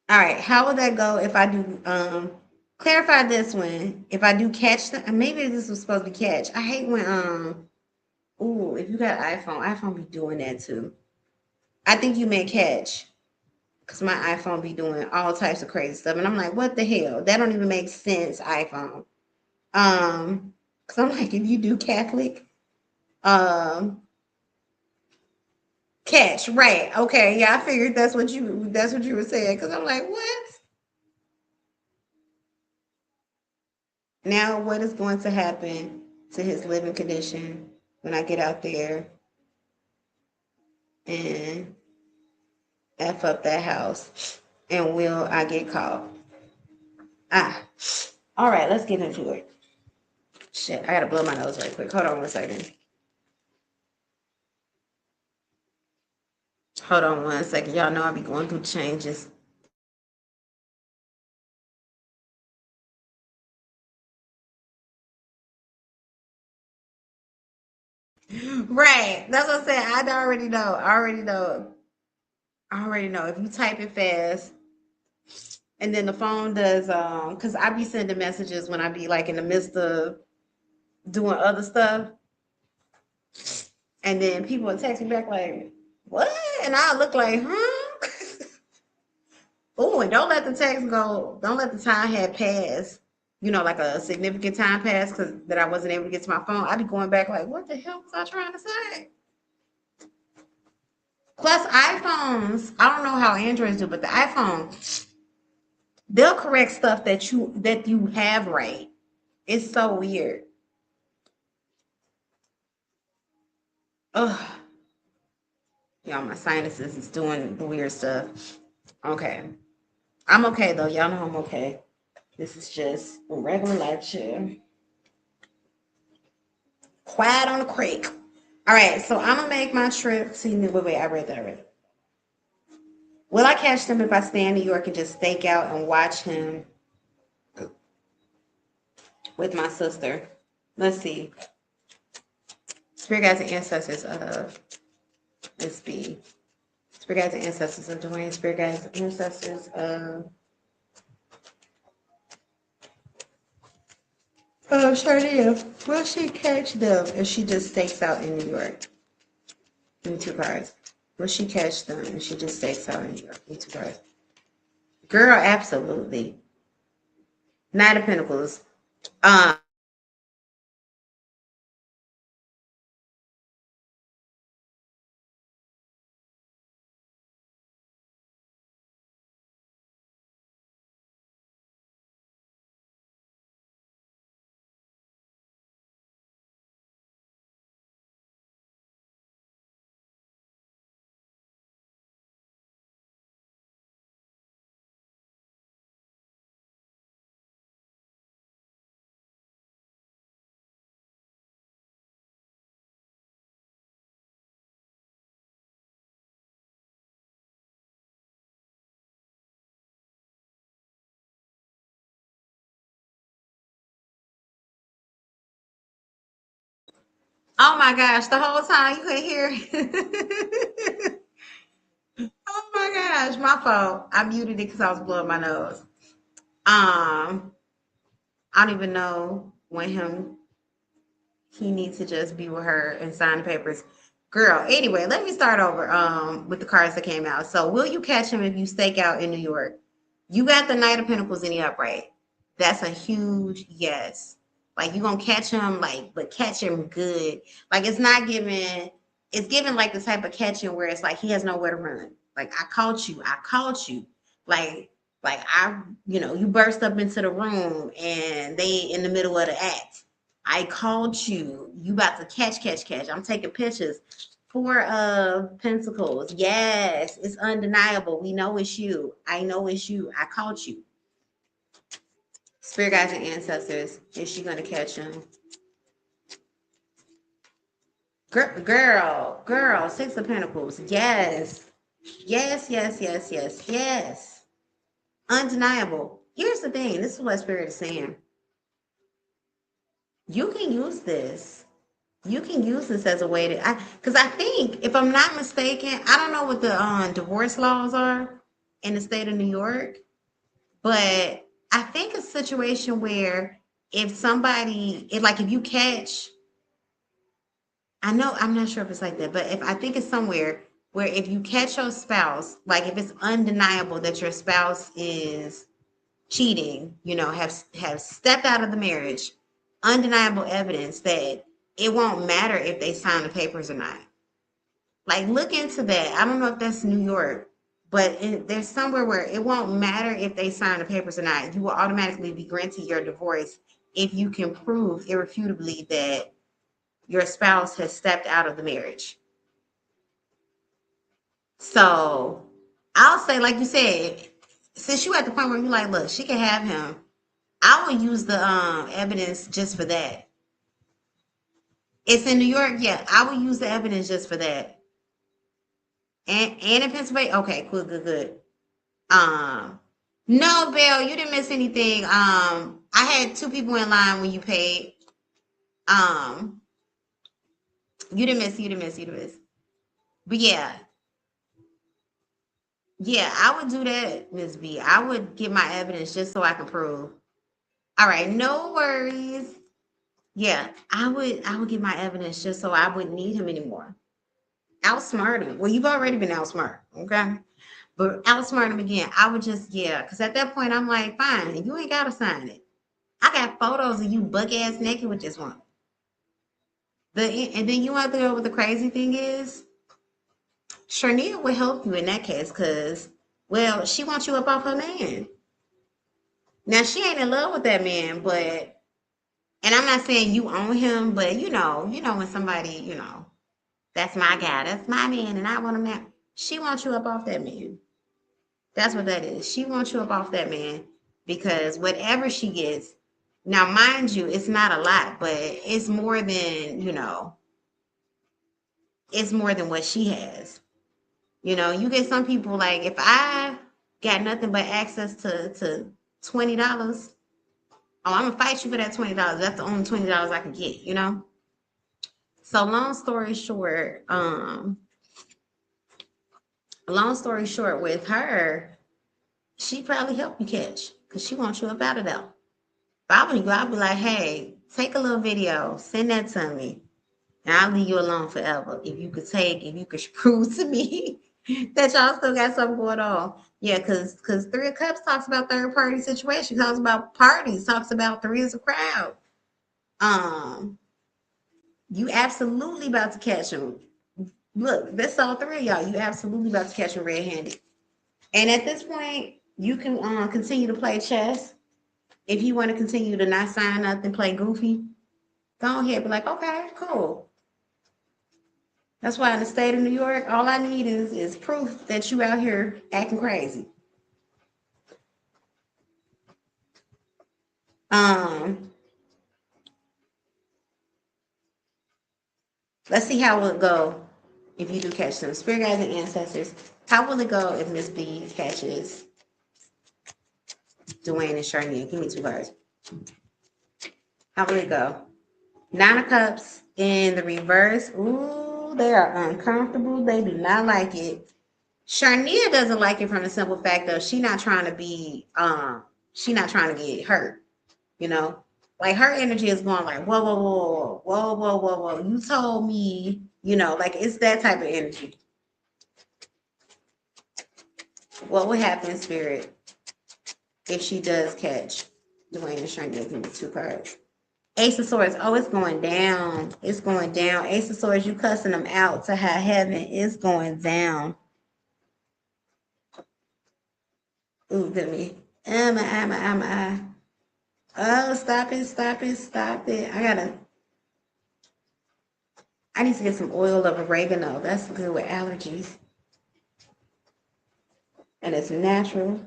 All right. How would that go if I do clarify this one? If I do catch the maybe this was supposed to be catch. I hate when ooh, if you got iPhone be doing that too. I think you meant catch. Cause my iPhone be doing all types of crazy stuff. And I'm like, what the hell? That don't even make sense, iPhone. Cause I'm like, if you do Catholic, um, catch, right. Okay, yeah, I figured that's what you were saying. Cause I'm like, what? Now what is going to happen to his living condition when I get out there and F up that house? And will I get caught? Ah. All right, let's get into it. Shit, I gotta blow my nose right quick. Hold on 1 second. Hold on 1 second. Y'all know I be going through changes. Right. That's what I'm saying. I already know. I already know. I already know. If you type it fast And then the phone does, because I be sending messages when I be like in the midst of doing other stuff. And then people will text me back like, what? And I look like, huh? Oh, and don't let the text go. Don't let the time have passed. You know, like a significant time pass because that I wasn't able to get to my phone. I'd be going back like, what the hell was I trying to say? Plus iPhones, I don't know how Androids do, but the iPhone, they'll correct stuff that you have right. It's so weird. Ugh. Y'all, my sinuses is doing the weird stuff. Okay. I'm okay though. Y'all know I'm okay. This is just a regular life shit. Quiet on the creek. All right, so I'm gonna make my trip to New. Wait, I read that already. Will I catch them if I stay in New York and just stake out and watch him with my sister? Let's see. Spirit guides and ancestors of Miss B. Spirit guides and ancestors of Dwayne. Spirit guides and ancestors of Shardia. Will she catch them if she just stakes out in New York? Give me 2 cards. Will she catch them if she just stakes out in New York? Give me 2 cards. Girl, absolutely. Knight of Pentacles. Um, oh my gosh, the whole time you couldn't hear. Oh my gosh, my fault. I muted it because I was blowing my nose. I don't even know when he needs to just be with her and sign the papers. Girl, anyway, let me start over with the cards that came out. So will you catch him if you stake out in New York? You got the Knight of Pentacles in the upright. That's a huge yes. Like you're gonna catch him, like, but catch him good. Like it's giving like the type of catching where it's like he has nowhere to run. Like I caught you. Like you burst up into the room and they in the middle of the act. I called you. You about to catch. I'm taking pictures. 4 of Pentacles. Yes, it's undeniable. We know it's you. I know it's you. I caught you. Spirit guides and ancestors. Is she gonna catch him? Girl. 6 of Pentacles. Yes. Yes. Undeniable. Here's the thing. This is what Spirit is saying. You can use this. You can use this as a way to, because I think, if I'm not mistaken, I don't know what the divorce laws are in the state of New York, but I think a situation where if somebody, if you catch, I know, I'm not sure if it's like that, but I think it's somewhere where if you catch your spouse, like if it's undeniable that your spouse is cheating, have stepped out of the marriage, undeniable evidence that it won't matter if they sign the papers or not. Like, look into that. I don't know if that's New York, but there's somewhere where it won't matter if they sign the papers or not. You will automatically be granted your divorce if you can prove irrefutably that your spouse has stepped out of the marriage. So I'll say, like you said, since you at the point where you're like, look, she can have him, I will use the evidence just for that. It's in New York, yeah. I will use the evidence just for that. And in Pennsylvania, okay, cool, good. No, Belle, you didn't miss anything. I had 2 people in line when you paid. Um, you didn't miss. But yeah, Yeah, I would do that, Miss B. I would get my evidence just so I can prove. All right, no worries. Yeah, I would get my evidence just so I wouldn't need him anymore. Outsmart him. Well, you've already been outsmart, okay? But outsmart him again. I would just, yeah, because at that point I'm like, fine, you ain't gotta sign it. I got photos of you buck ass naked with this one. And then you want to know what the crazy thing is? Sharnia would help you in that case because, well, she wants you up off her man. Now she ain't in love with that man, but and I'm not saying you own him, but you know when somebody, that's my guy, that's my man, and I want him now. She wants you up off that man. That's what that is. She wants you up off that man because whatever she gets, now mind you, it's not a lot, but it's more than, it's more than what she has. You get some people like if I got nothing but access to $20, oh, I'm gonna fight you for that $20. That's the only $20 I can get. So long story short with her, she probably helped you catch because she wants you up out of there. If I would go, I'd be like, hey, take a little video, send that to me, and I'll leave you alone forever. If you could prove to me that y'all still got something going on. Yeah, because Three of Cups talks about third party situation, talks about parties, talks about three as a crowd. Um, you absolutely about to catch him. Look, that's all three of y'all. You absolutely about to catch him red handed. And at this point, you can continue to play chess. If you want to continue to not sign up and play goofy, go ahead. Be like, okay, cool. That's why in the state of New York, all I need is proof that you out here acting crazy. Let's see how it will go if you do catch them. Spirit guides and ancestors. How will it go if Miss B catches Dwayne and Sharnia? Give me two cards. How will it go? Nine of Cups in the reverse. Ooh, they are uncomfortable. They do not like it. Sharnia doesn't like it from the simple fact of she not trying to get hurt, you know. Like her energy is going like, whoa, whoa, whoa, whoa, whoa, whoa, whoa. You told me, like it's that type of energy. What would happen, Spirit, if she does catch Dwayne and Sharnia? Give me two cards. Ace of Swords. Oh, it's going down. It's going down. Ace of Swords, you cussing them out to high heaven. It's going down. Ooh, give me. Oh, stop it, stop it, stop it. I need to get some oil of oregano. That's good with allergies. And it's natural.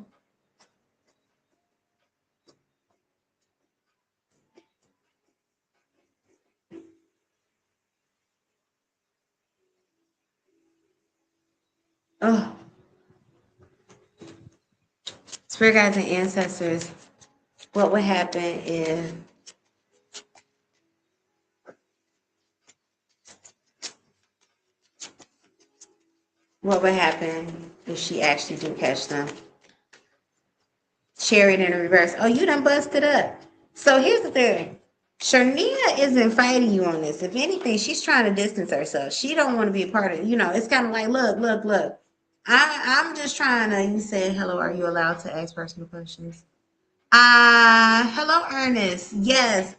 Oh. Spirit guides and ancestors, what would happen if she actually do catch them? Chariot in the reverse. Oh, you done busted up. So here's the thing. Sharnia isn't fighting you on this. If anything, she's trying to distance herself. She don't want to be a part of it. It's kind of like, look. I'm just trying to, you said, hello, are you allowed to ask personal questions? Hello, Ernest. Yes.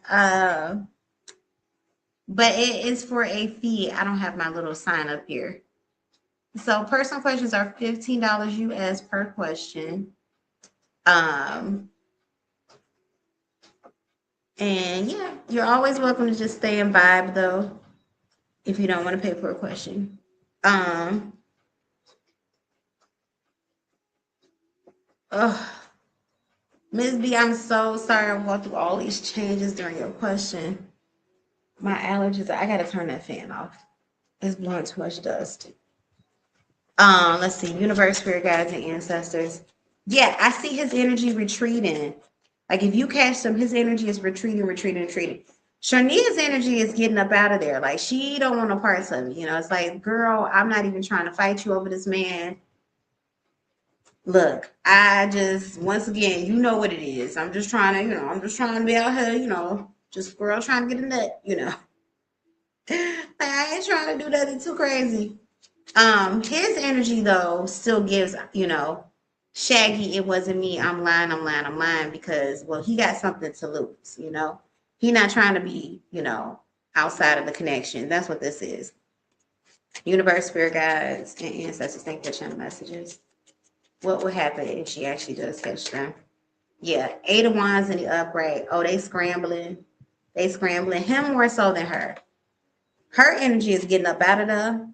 But it is for a fee. I don't have my little sign up here. So personal questions are $15 US per question. And yeah, you're always welcome to just stay and vibe though, if you don't want to pay for a question. Ms. B, I'm so sorry I'm going through all these changes during your question. My allergies, I gotta turn that fan off. It's blowing too much dust. Let's see, universe, spirit guides, and ancestors. Yeah, I see his energy retreating. Like if you catch him, his energy is retreating. Sharnia's energy is getting up out of there. Like she don't want no parts of it. It's like, girl, I'm not even trying to fight you over this man. Look, I just, once again, you know what it is. I'm just trying to, I'm just trying to be out here, just girl trying to get a nut. Like, I ain't trying to do nothing too crazy. His energy though still gives, Shaggy, it wasn't me. I'm lying because, well, he got something to lose, He not trying to be, outside of the connection. That's what this is. Universe, spirit guides, and ancestors, thank you for channel messages. What would happen if she actually does catch them? Yeah, 8 of Wands in the upright. Oh, they scrambling. Him more so than her. Her energy is getting up out of there.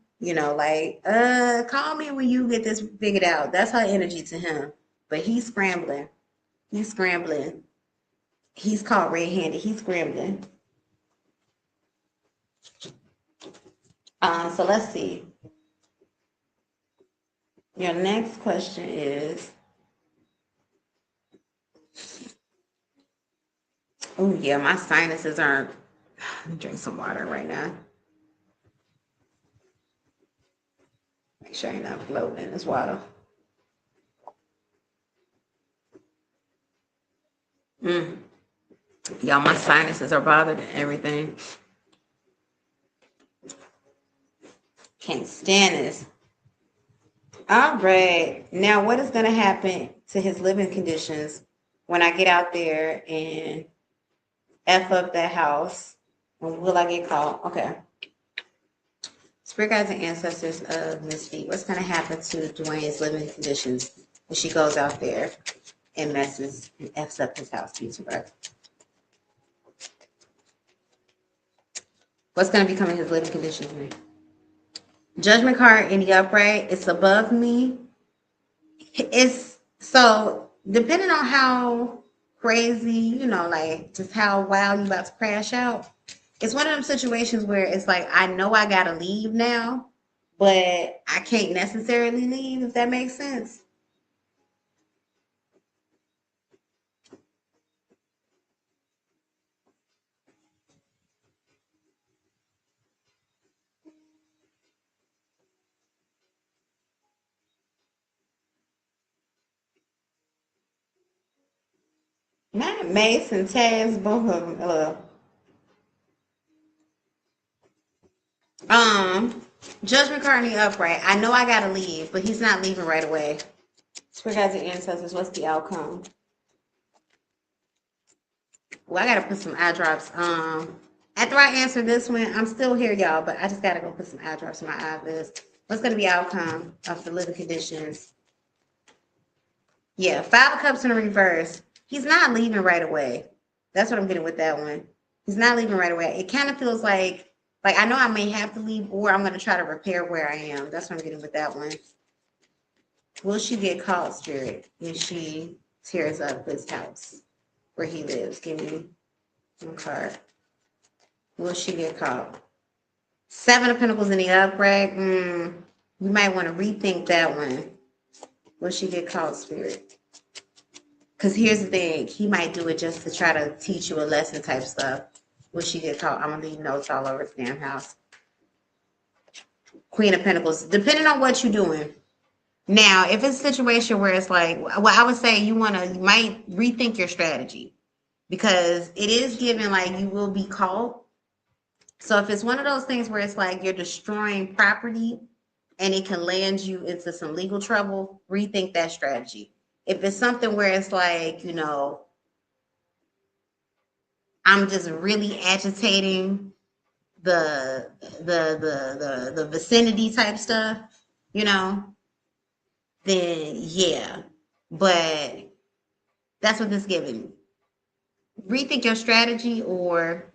Call me when you get this figured out. That's her energy to him. But he's scrambling. He's caught red-handed. He's scrambling. So let's see. Your next question is, oh yeah, my sinuses aren't. Let me drink some water right now. Make sure you're not floating in this water. Y'all, my sinuses are bothered and everything. Can't stand this. All right. Now, what is going to happen to his living conditions when I get out there and F up that house? And will I get caught? Okay. Spirit guides and ancestors of Misty. What's going to happen to Dwayne's living conditions when she goes out there and messes and F's up his house? What's going to become of his living conditions? Judgment card in the upright. It's above me. It's so depending on how crazy, just how wild you about to crash out. It's one of them situations where it's like, I know I gotta leave now, but I can't necessarily leave, if that makes sense. Not Mace and Taz, both of them. Judgment card in the upright. I know I gotta leave, but he's not leaving right away. Spirit guides and ancestors, what's the outcome? Well, I gotta put some eye drops. After I answer this one, I'm still here, y'all, but I just gotta go put some eye drops in my eyelids. What's gonna be outcome of the living conditions? Yeah, 5 of Cups in the reverse. He's not leaving right away. That's what I'm getting with that one. He's not leaving right away. It kind of feels like I know I may have to leave, or I'm gonna try to repair where I am. That's what I'm getting with that one. Will she get caught, Spirit, when she tears up his house where he lives? Give me one card. Will she get caught? 7 of Pentacles in the upright. You might want to rethink that one. Will she get caught, Spirit? Because here's the thing. He might do it just to try to teach you a lesson type stuff. Will she get caught? I'm going to leave notes all over the damn house. Queen of Pentacles. Depending on what you're doing. Now, if it's a situation where it's like, well, I would say you might rethink your strategy. Because it is given like you will be caught. So if it's one of those things where it's like you're destroying property and it can land you into some legal trouble, rethink that strategy. If it's something where it's like, I'm just really agitating the vicinity type stuff, then yeah. But that's what this giving. Rethink your strategy or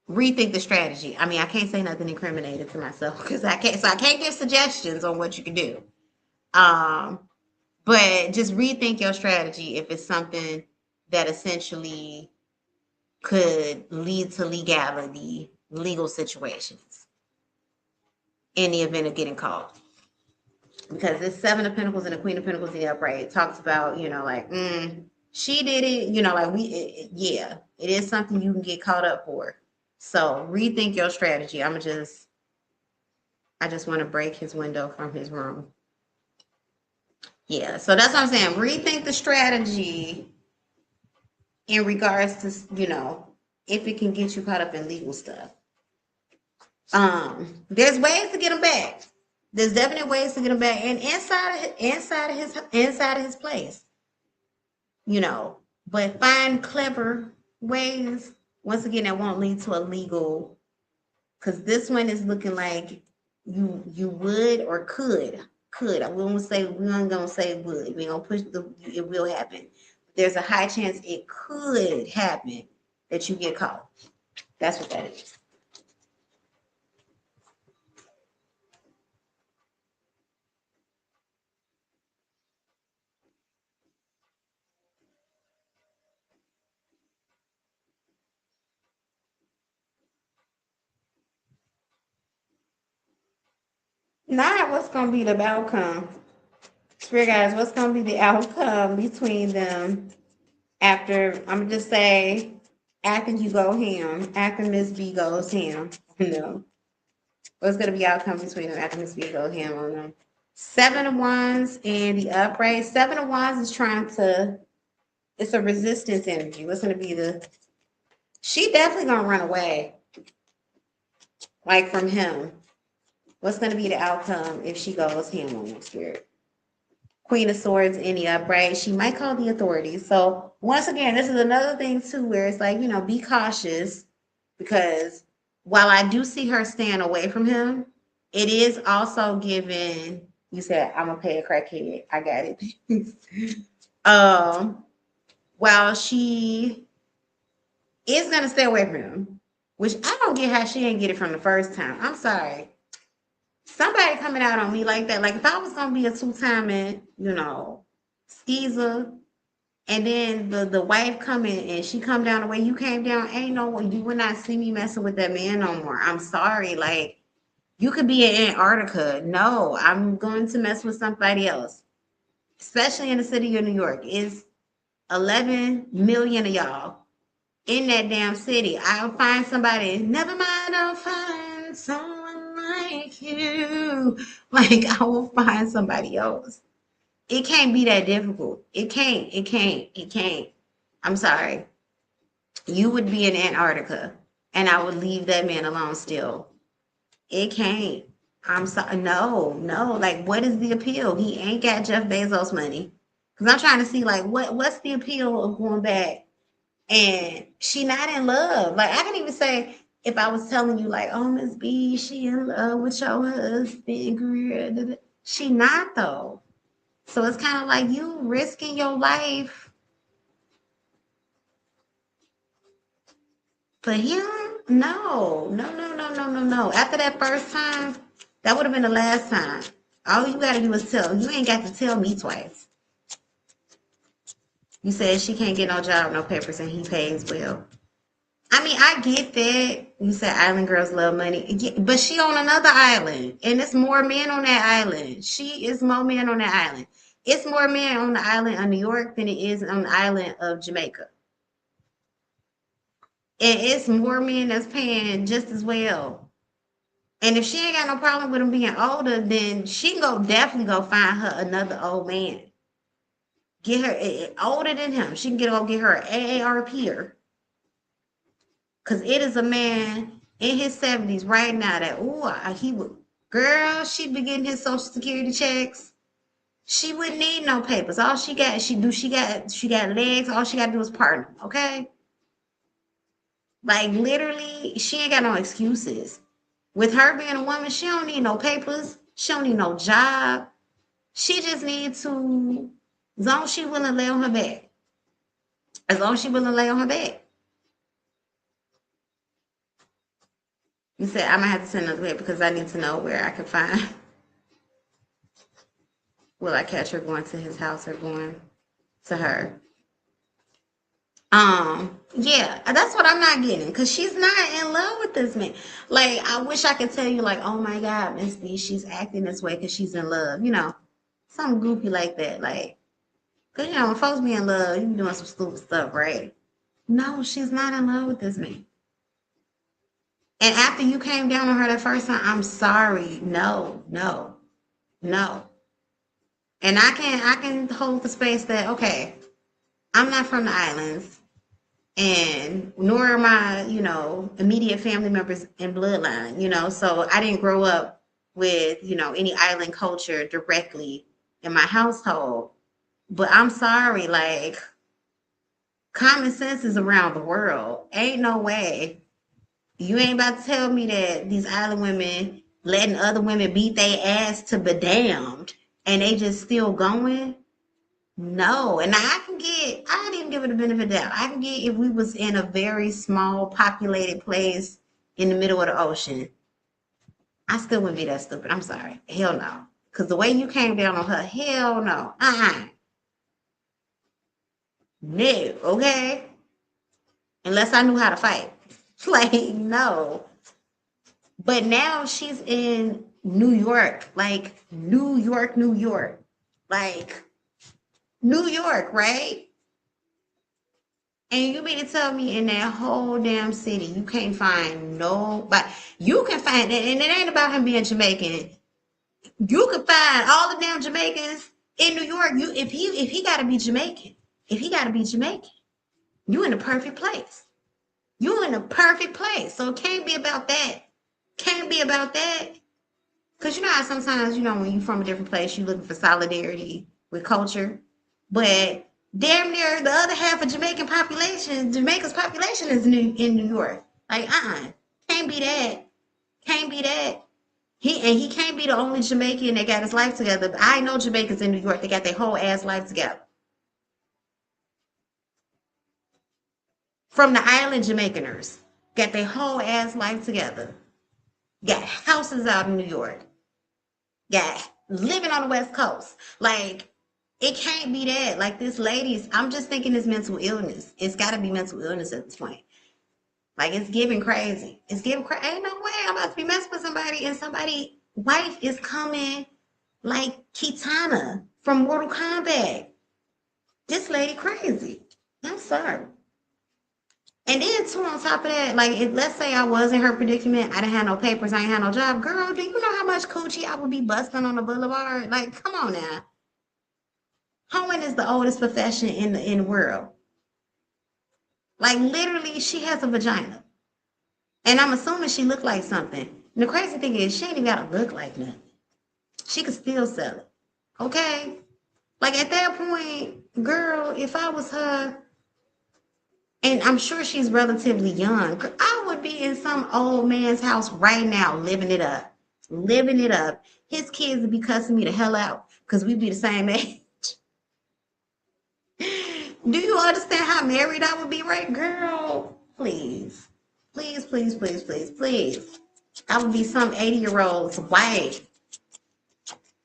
rethink the strategy. I mean, I can't say nothing incriminating to myself because I can't give suggestions on what you can do. But just rethink your strategy if it's something that essentially could lead to legality, legal situations in the event of getting caught. Because this 7 of Pentacles and the Queen of Pentacles in the upright, it talks about, she did it, it is something you can get caught up for. So rethink your strategy. I just want to break his window from his room. Yeah, so that's what I'm saying. Rethink the strategy in regards to, if it can get you caught up in legal stuff. There's ways to get him back. There's definitely ways to get him back, and inside of his place, But find clever ways. Once again, that won't lead to a legal. Because this one is looking like you would or could. We aren't gonna say would. We gonna push it will happen. There's a high chance it could happen that you get caught. That's what that is. Not what's gonna be the outcome. Spirit guys, what's gonna be the outcome between them after, I'm gonna just say, after you go ham, after Miss B goes ham. No. What's gonna be outcome between them after Miss B goes ham on them? 7 of Wands and the upright. 7 of Wands is it's a resistance energy. What's gonna be she definitely gonna run away. Like from him. What's gonna be the outcome if she goes ham on them, Spirit? Queen of Swords in the upright. She might call the authorities. So once again, this is another thing too, where it's like, be cautious, because while I do see her staying away from him, it is also given, you said, I'm gonna pay a crackhead. I got it. While she is gonna stay away from him, which I don't get how she didn't get it from the first time. I'm sorry. Somebody coming out on me like that. Like if I was gonna be a two-timing, skeezer, and then the wife coming and she come down the way you came down, ain't no way you would not see me messing with that man no more. I'm sorry. Like you could be in Antarctica. No, I'm going to mess with somebody else. Especially in the city of New York. It's 11 million of y'all in that damn city. I'll find somebody. Never mind, I'll find someone like you. Like I will find somebody else. It can't be that difficult. It can't. I'm sorry. You would be in Antarctica and I would leave that man alone still. It can't. I'm sorry. No. Like, what is the appeal? He ain't got Jeff Bezos money. Because I'm trying to see, like, what's the appeal of going back? And she not in love. Like, I can even say, if I was telling you, like, oh, Miss B, she in love with your husband, career. She not, though. So it's kind of like you risking your life for him. No. After that first time, that would have been the last time. All you got to do is tell. You ain't got to tell me twice. You said she can't get no job, no papers, and he pays well. I mean, I get that. You said island girls love money. But she on another island. And it's more men on that island. She is more men on that island. It's more men on the island of New York than it is on the island of Jamaica. And it's more men that's paying just as well. And if she ain't got no problem with him being older, then she can definitely go find her another old man. Get her older than him. She can get her an AARPer. Because it is a man in his 70s right now that, he would, girl, she'd be getting his Social Security checks. She wouldn't need no papers. All she got, she got legs. All she got to do is partner, okay? Like, literally, she ain't got no excuses. With her being a woman, she don't need no papers. She don't need no job. She just needs to, as long as she willing to lay on her back. As long as she willing to lay on her back. You said, I might have to send another way because I need to know where I can find. Will I catch her going to his house or going to her? Yeah, that's what I'm not getting, because she's not in love with this man. Like, I wish I could tell you, like, oh my God, Miss B, she's acting this way because she's in love. Something goofy like that. Like, because, when folks be in love, you be doing some stupid stuff, right? No, she's not in love with this man. And after you came down on her that first time, I'm sorry. No. And And I can hold the space that, okay, I'm not from the islands, and nor are my, immediate family members and bloodline, so I didn't grow up with, any island culture directly in my household. But I'm sorry, like, common sense is around the world. Ain't no way. You ain't about to tell me that these island women letting other women beat their ass to be damned and they just still going. No, and I didn't even give it a benefit of the doubt. I can get if we was in a very small populated place in the middle of the ocean. I still wouldn't be that stupid. I'm sorry. Hell no. Because the way you came down on her, hell no. No, okay? Unless I knew how to fight. Like, no. But now she's in New York. Like, New York, New York. Like, New York, right? And you mean to tell me in that whole damn city, you can't find nobody. You can find, and it ain't about him being Jamaican. You can find all the damn Jamaicans in New York. If he gotta be Jamaican, you in the perfect place. You in the perfect place. So it can't be about that. Can't be about that. Because you know how sometimes, when you're from a different place, you're looking for solidarity with culture. But damn near the other half of Jamaica's population is in New York. Like, can't be that. Can't be that. He can't be the only Jamaican that got his life together. But I know Jamaicans in New York, they got their whole ass life together. From the island Jamaicaners, got their whole ass life together. Got houses out in New York. Got living on the West Coast. Like, it can't be that. Like, this lady's, I'm just thinking it's mental illness. It's got to be mental illness at this point. Like, it's giving crazy. It's giving crazy. Ain't no way I'm about to be messing with somebody and somebody's wife is coming like Kitana from Mortal Kombat. This lady crazy. I'm sorry. And then, too, on top of that, like, let's say I was in her predicament, I didn't have no papers, I ain't had no job. Girl, do you know how much coochie I would be busting on the boulevard? Like, come on now. Hoeing is the oldest profession in the world. Like, literally, she has a vagina. And I'm assuming she looked like something. And the crazy thing is, she ain't even got to look like nothing. She could still sell it. Okay? Like, at that point, girl, if I was her, and I'm sure she's relatively young, I would be in some old man's house right now, living it up. Living it up. His kids would be cussing me the hell out because we'd be the same age. Do you understand how married I would be, right, girl? Please. Please, please, please, please, please. I would be some 80-year-old's wife.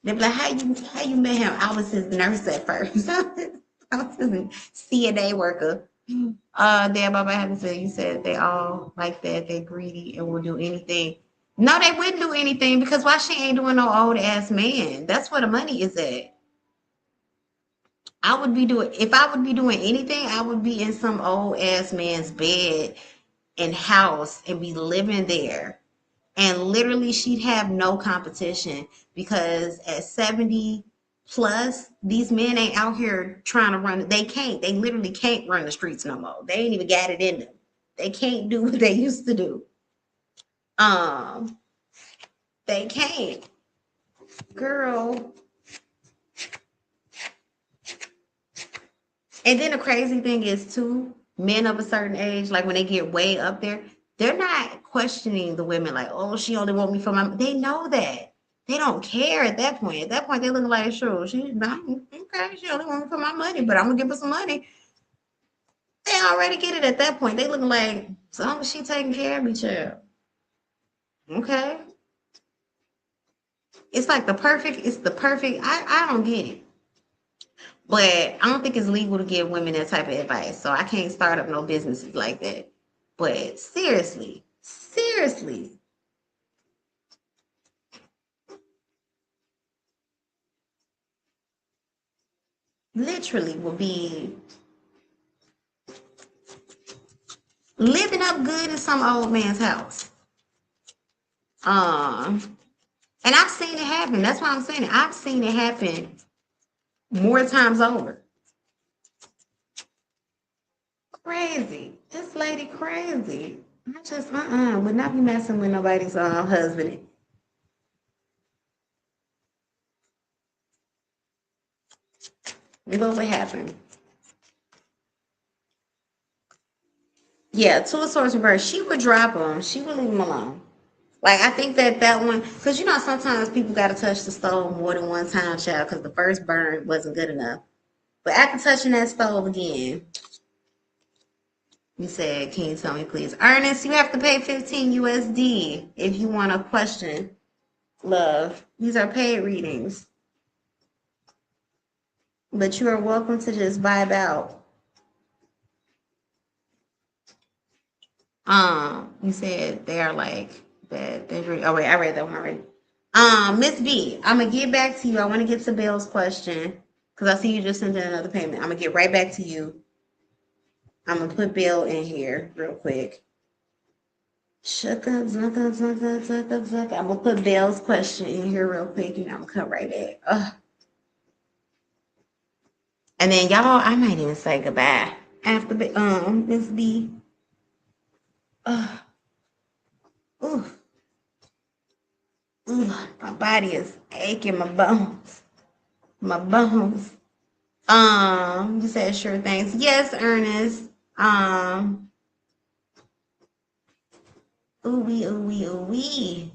They'd be like, how you met him? I was his nurse at first. I was his CNA worker. Dad, Baba, I have to say, you said they all like that. They greedy and will do anything. No, they wouldn't do anything because why she ain't doing no old ass man? That's where the money is at. If I would be doing anything, I would be in some old ass man's bed and house and be living there. And literally she'd have no competition because at 70 plus, these men ain't out here trying to run. They literally can't run the streets no more. They ain't even got it in them. They can't do what they used to do. They can't. Girl. And then the crazy thing is too, men of a certain age, like when they get way up there, they're not questioning the women like, oh, she only want me for my, they know that. They don't care at that point. At that point, they look like, sure, she's not, okay, she only want me for my money, but I'm gonna give her some money. They already get it at that point. They looking like, as long as she taking care of me, child. Okay. It's like the perfect, I don't get it. But I don't think it's legal to give women that type of advice. So I can't start up no businesses like that. But seriously, literally will be living up good in some old man's house. And I've seen it happen. That's why I'm saying it. I've seen it happen more times over. Crazy. This lady crazy. I just, would not be messing with nobody's husband. What would happen? Yeah, Two of Swords reverse. She would drop him. She would leave him alone. Like, I think that one, because you know, sometimes people got to touch the stove more than one time, child, because the first burn wasn't good enough. But after touching that stove again, you said, can you tell me, please? Ernest, you have to pay 15 USD if you want a question. Love. These are paid readings. But you are welcome to just vibe out. You said they are like that. Oh wait, I read that one already. Miss B, I'm gonna get back to you. I want to get to Bill's question because I see you just sent in another payment. I'm gonna get right back to you. I'm gonna put Bill in here real quick. I'm gonna put Bill's question in here real quick, and I'm gonna come right back. And then y'all, I might even say goodbye after Miss B. Ooh, my body is aching, my bones. You said sure things. Yes, Ernest. Ooh wee.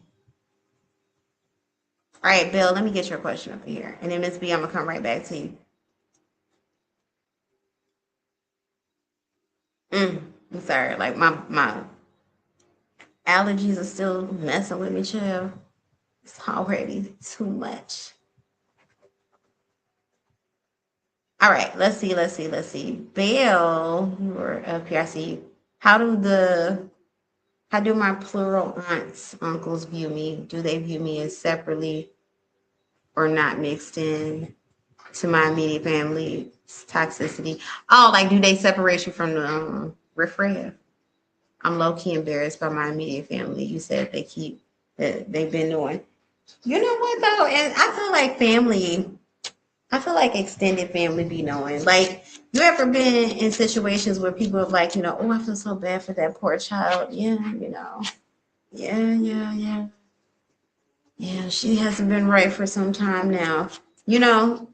All right, Bill, let me get your question up here. And then Miss B, I'm gonna come right back to you. I'm sorry, like my allergies are still messing with me, chill. It's already too much. All right, let's see. Bill, you were up here. I see you. How do my plural aunts, uncles view me? Do they view me as separately or not mixed in to my immediate family toxicity? Oh, like do they separate you from the riffraff? I'm low-key embarrassed by my immediate family. You said they've been doing. You know what though? And I feel like extended family be knowing. Like, you ever been in situations where people are like, you know, oh, I feel so bad for that poor child. Yeah, you know. Yeah. Yeah, she hasn't been right for some time now. You know,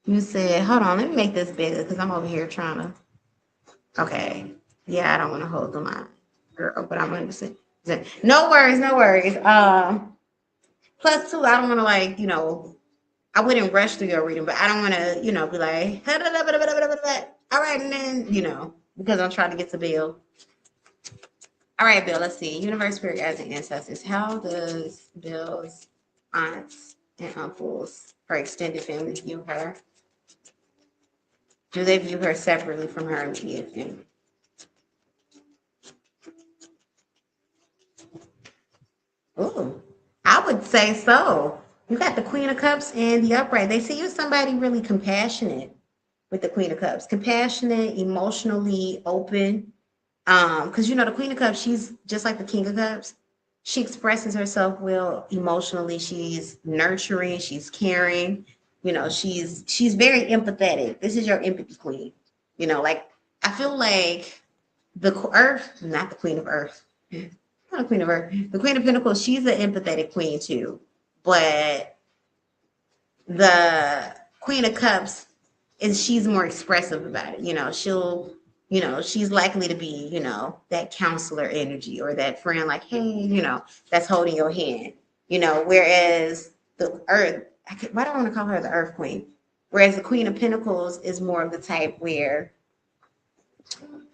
you said, hold on, let me make this bigger because I'm over here trying to. Okay. Yeah, I don't want to hold the line, girl, but I'm understand. No worries. Plus, two, I don't want to, like, you know, I wouldn't rush through your reading, but I don't want to, you know, be like, all right, and then, you know, because I'm trying to get to Bill. All right, Bill, let's see. Universe, spirit, guides, and ancestors. How does Bill's aunts and uncles, her extended family, view her? Do they view her separately from her immediate family? Ooh, I would say so. You got the Queen of Cups and the Upright. They see you as somebody really compassionate with the Queen of Cups. Compassionate, emotionally open. Because you know the Queen of Cups, she's just like the King of Cups. She expresses herself well emotionally. She's nurturing, she's caring. You know, she's very empathetic. This is your empathy queen. You know, like I feel like the Earth, not the Queen of Earth, not the Queen of Earth, the Queen of Pentacles. She's an empathetic queen too, but the Queen of Cups is she's more expressive about it. You know, she's likely to be, you know, that counselor energy or that friend, like, hey, you know, that's holding your hand. You know, whereas the Earth, why do I want to call her the Earth Queen? Whereas the Queen of Pentacles is more of the type where,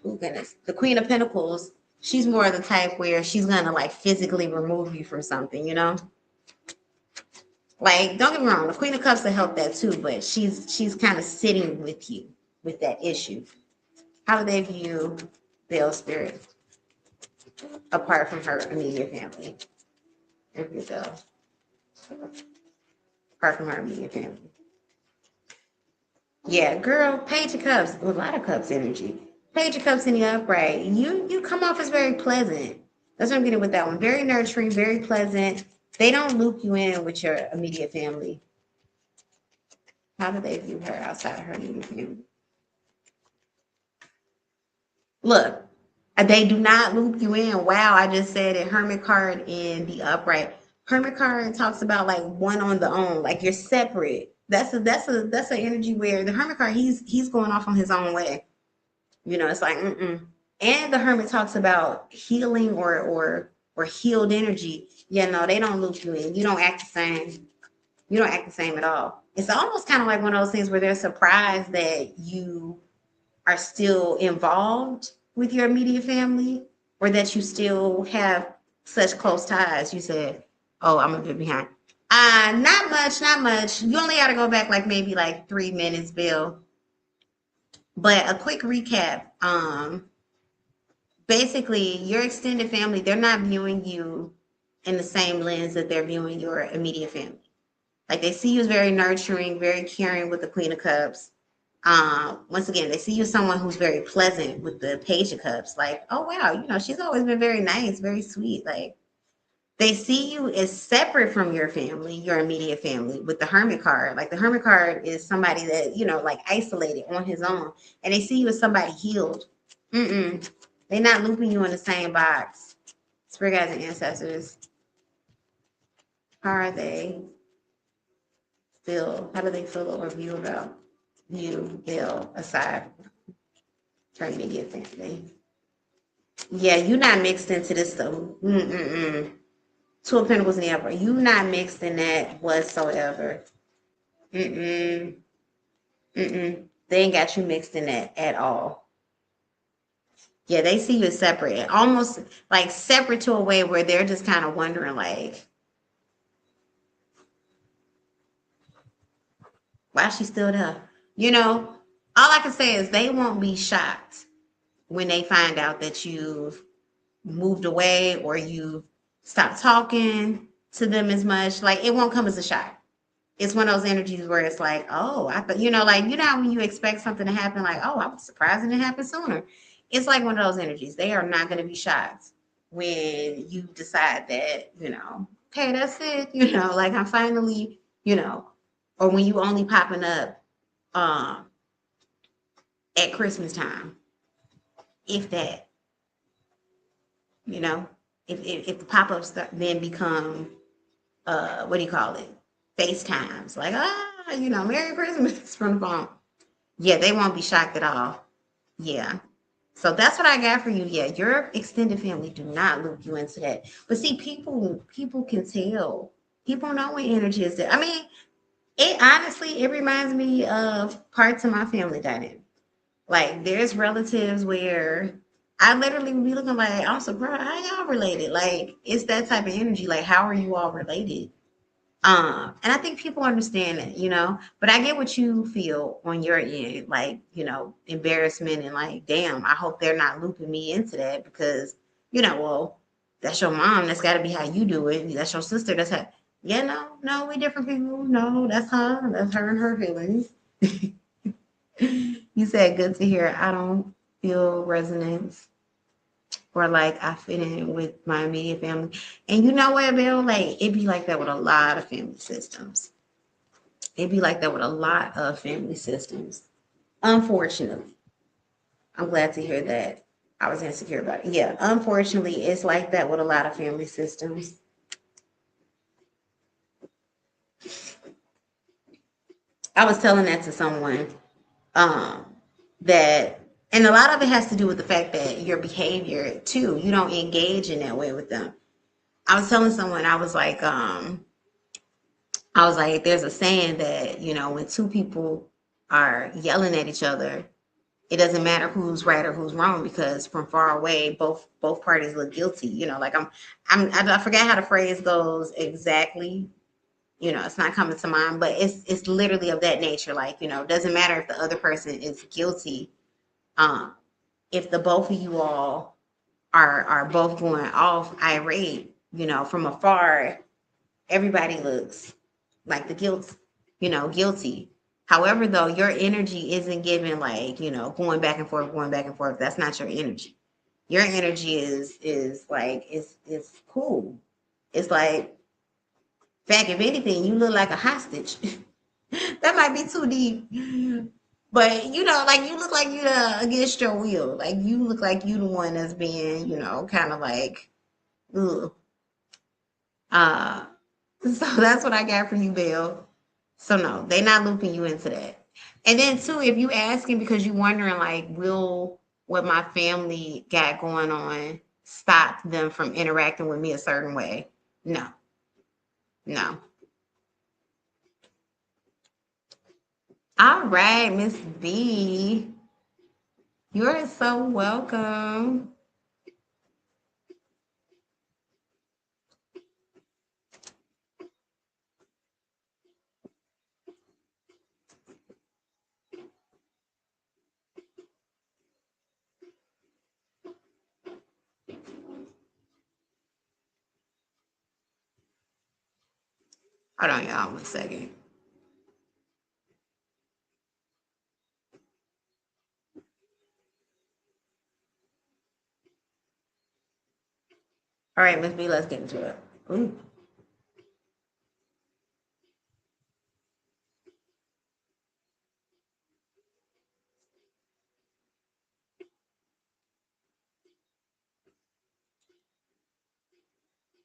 oh goodness, the Queen of Pentacles, she's more of the type where she's gonna like physically remove you from something, you know. Like, don't get me wrong, the Queen of Cups will help that too, but she's kind of sitting with you with that issue. How do they view Bill's spirit apart from her immediate family? There you go. Apart from her immediate family. Yeah, girl, Page of Cups, a lot of Cups energy. Page of Cups in the upright. You come off as very pleasant. That's what I'm getting with that one. Very nurturing, very pleasant. They don't loop you in with your immediate family. How do they view her outside of her immediate family? Look, they do not loop you in. Wow, I just said it. Hermit card in the upright. Hermit card talks about like one on the own, like you're separate. That's an energy where the hermit card he's going off on his own way. You know, it's like mm-mm. And the hermit talks about healing or healed energy. Yeah, no, they don't loop you in. You don't act the same. You don't act the same at all. It's almost kind of like one of those things where they're surprised that you are still involved with your immediate family or that you still have such close ties. You said, oh, I'm a bit behind. Not much, not much. You only got to go back like maybe like 3 minutes, Bill. But a quick recap. Basically, your extended family, they're not viewing you in the same lens that they're viewing your immediate family. Like they see you as very nurturing, very caring with the Queen of Cups. Once again, they see you as someone who's very pleasant with the Page of Cups. Like, oh wow, you know, she's always been very nice, very sweet. Like they see you as separate from your family, your immediate family, with the Hermit card. Like the Hermit card is somebody that, you know, like isolated on his own. And they see you as somebody healed. Mm-mm. They're not looping you in the same box. Spirit guides and ancestors. How are they feel? How do they feel or view about you, Bill, aside from immediate family? Yeah, you're not mixed into this stuff. Mm-mm-mm. Two of Pentacles in the upper. You not mixed in that whatsoever. Mm-mm. Mm-mm. They ain't got you mixed in that at all. Yeah, they see you as separate. Almost like separate to a way where they're just kind of wondering like, why is she still there? You know, all I can say is they won't be shocked when they find out that you've moved away or you stopped talking to them as much. Like it won't come as a shock. It's one of those energies where it's like, oh, I thought, you know, like, you know, how when you expect something to happen, like, oh, I was surprised it didn't happen sooner. It's like one of those energies. They are not going to be shocked when you decide that, you know, okay, that's it. You know, like I'm finally, you know, or when you only popping up um, at Christmas time, if that, you know, if the pop-ups then become, what do you call it? FaceTimes, like, you know, Merry Christmas from the phone. Yeah, they won't be shocked at all. Yeah. So that's what I got for you. Yeah, your extended family do not loop you into that. But see, people can tell. People know when energy is there. I mean, it honestly, it reminds me of parts of my family dynamic. Like there's relatives where I literally be looking like, I'm surprised how y'all related. Like it's that type of energy. Like, how are you all related? And I think people understand that, you know, but I get what you feel on your end, like, you know, embarrassment and like, damn, I hope they're not looping me into that because, you know, well, that's your mom. That's got to be how you do it. That's your sister. That's how, yeah, no, we different people. No, that's her. That's her and her feelings. You said good to hear. I don't feel resonance or like I fit in with my immediate family. And you know what, Bill? Like it be like that with a lot of family systems. It be like that with a lot of family systems. Unfortunately, I'm glad to hear that. I was insecure about it. Yeah, unfortunately, it's like that with a lot of family systems. I was telling that to someone um, that, and a lot of it has to do with the fact that your behavior too, you don't engage in that way with them. I was telling someone, I was like, there's a saying that, you know, when two people are yelling at each other, it doesn't matter who's right or who's wrong because from far away, both parties look guilty. You know, like I forget how the phrase goes exactly. You know, it's not coming to mind, but it's literally of that nature. Like, you know, it doesn't matter if the other person is guilty. Um, if the both of you all are both going off irate, you know, from afar, everybody looks like the guilt, you know, guilty. However, though, your energy isn't given like, you know, going back and forth, going back and forth. That's not your energy. Your energy is like it's cool. It's like, in fact, if anything, you look like a hostage. That might be too deep. But you know, like you look like you against your will. Like you look like you the one that's being, you know, kind of like, ugh. Uh, so that's what I got for you, Bill. So no, they not looping you into that. And then too, if you asking because you wondering like, will what my family got going on stop them from interacting with me a certain way? No, no. All right, Miss B, you're so welcome. Hold on, y'all, 1 second. All right, Miss B, let's get into it. Ooh.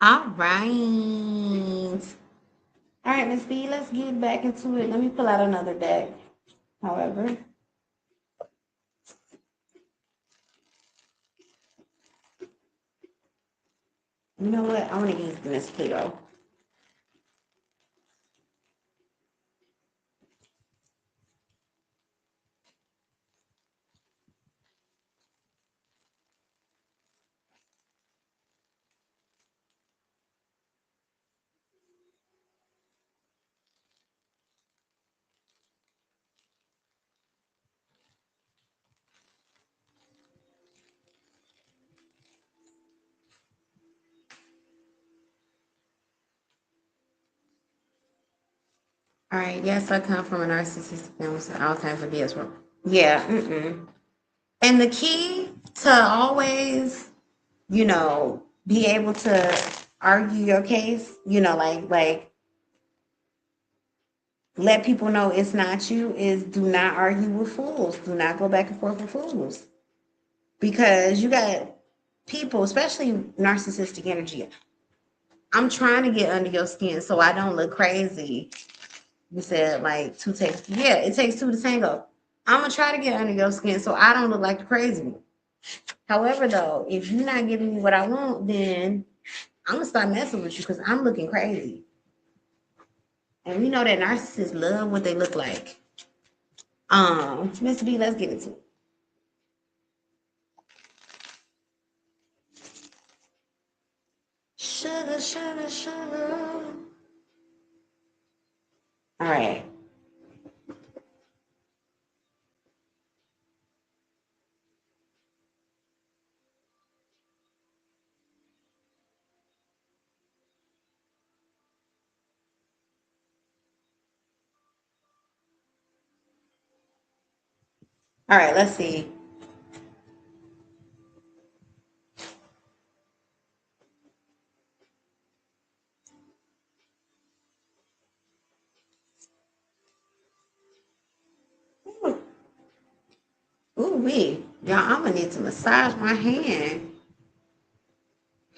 All right. All right, Miss B, let's get back into it. Let me pull out another deck. However, you know what? I want to use Miss Pluto. All right. Yes, I come from a narcissistic family, so all time for BS work. Yeah. Mm-mm. And the key to always, you know, be able to argue your case, you know, like let people know it's not you is do not argue with fools. Do not go back and forth with fools. Because you got people, especially narcissistic energy. I'm trying to get under your skin so I don't look crazy. You said like two takes. Yeah, it takes two to tango. I'm gonna try to get under your skin so I don't look like the crazy one. However, though, if you're not giving me what I want, then I'm gonna start messing with you because I'm looking crazy. And we know that narcissists love what they look like. Mr. B, let's get into it. Sugar, sugar, sugar. All right. All right, let's see. Ooh, wee. Y'all, I'm gonna need to massage my hand.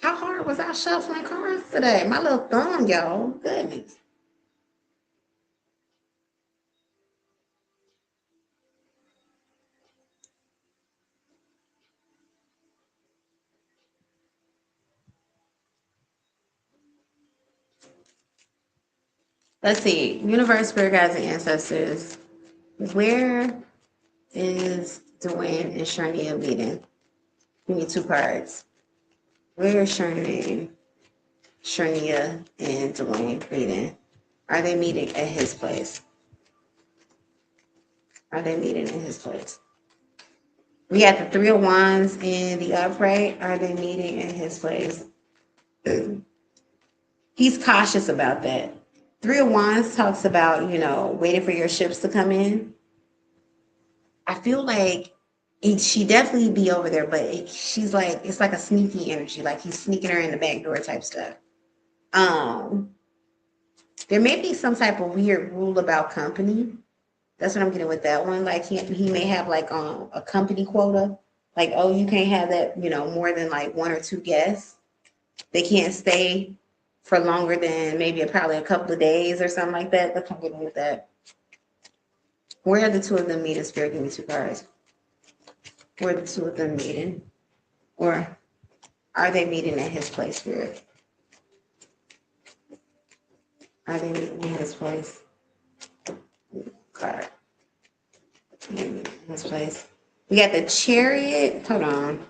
How hard was I shuffling cards today? My little thumb, y'all. Goodness. Let's see. Universe, spirit guides, and ancestors. Where is Dwayne and Sharnia meeting? Give me two cards. Where is Sharnia and Dwayne meeting? Are they meeting at his place? Are they meeting in his place? We got the Three of Wands in the upright. Are they meeting in his place? He's cautious about that. Three of Wands talks about, you know, waiting for your ships to come in. I feel like she definitely be over there, but she's like, it's like a sneaky energy, like he's sneaking her in the back door type stuff. Um, There may be some type of weird rule about company. That's what I'm getting with that one. Like he may have like a company quota. Like, oh, you can't have that, more than like one or two guests. They can't stay for longer than maybe probably a couple of days or something like that. That's what I'm getting with that. Where are the two of them meeting? Spirit, give me two cards. Where are the two of them meeting? Or are they meeting at his place, Spirit? Are they meeting at his place? Card. His place. We got the Chariot. Hold on.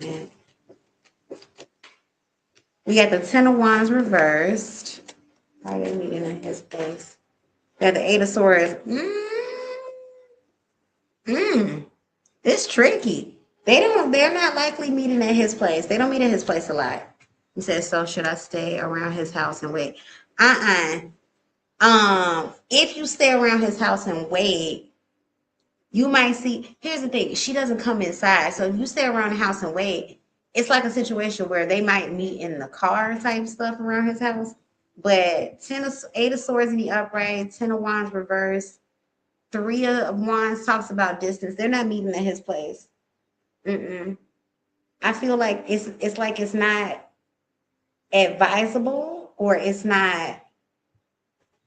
Man. We got the Ten of Wands reversed. Are they meeting at his place? We got the Eight of Swords. It's tricky. They're not likely meeting at his place. They don't meet at his place a lot. He says, so should I stay around his house and wait? If you stay around his house and wait, you might see, here's the thing, she doesn't come inside. So if you stay around the house and wait, it's like a situation where they might meet in the car type stuff around his house. But Eight of Swords in the upright, Ten of Wands reversed, Three of Wands talks about distance. They're not meeting at his place. I feel like it's not advisable, or it's not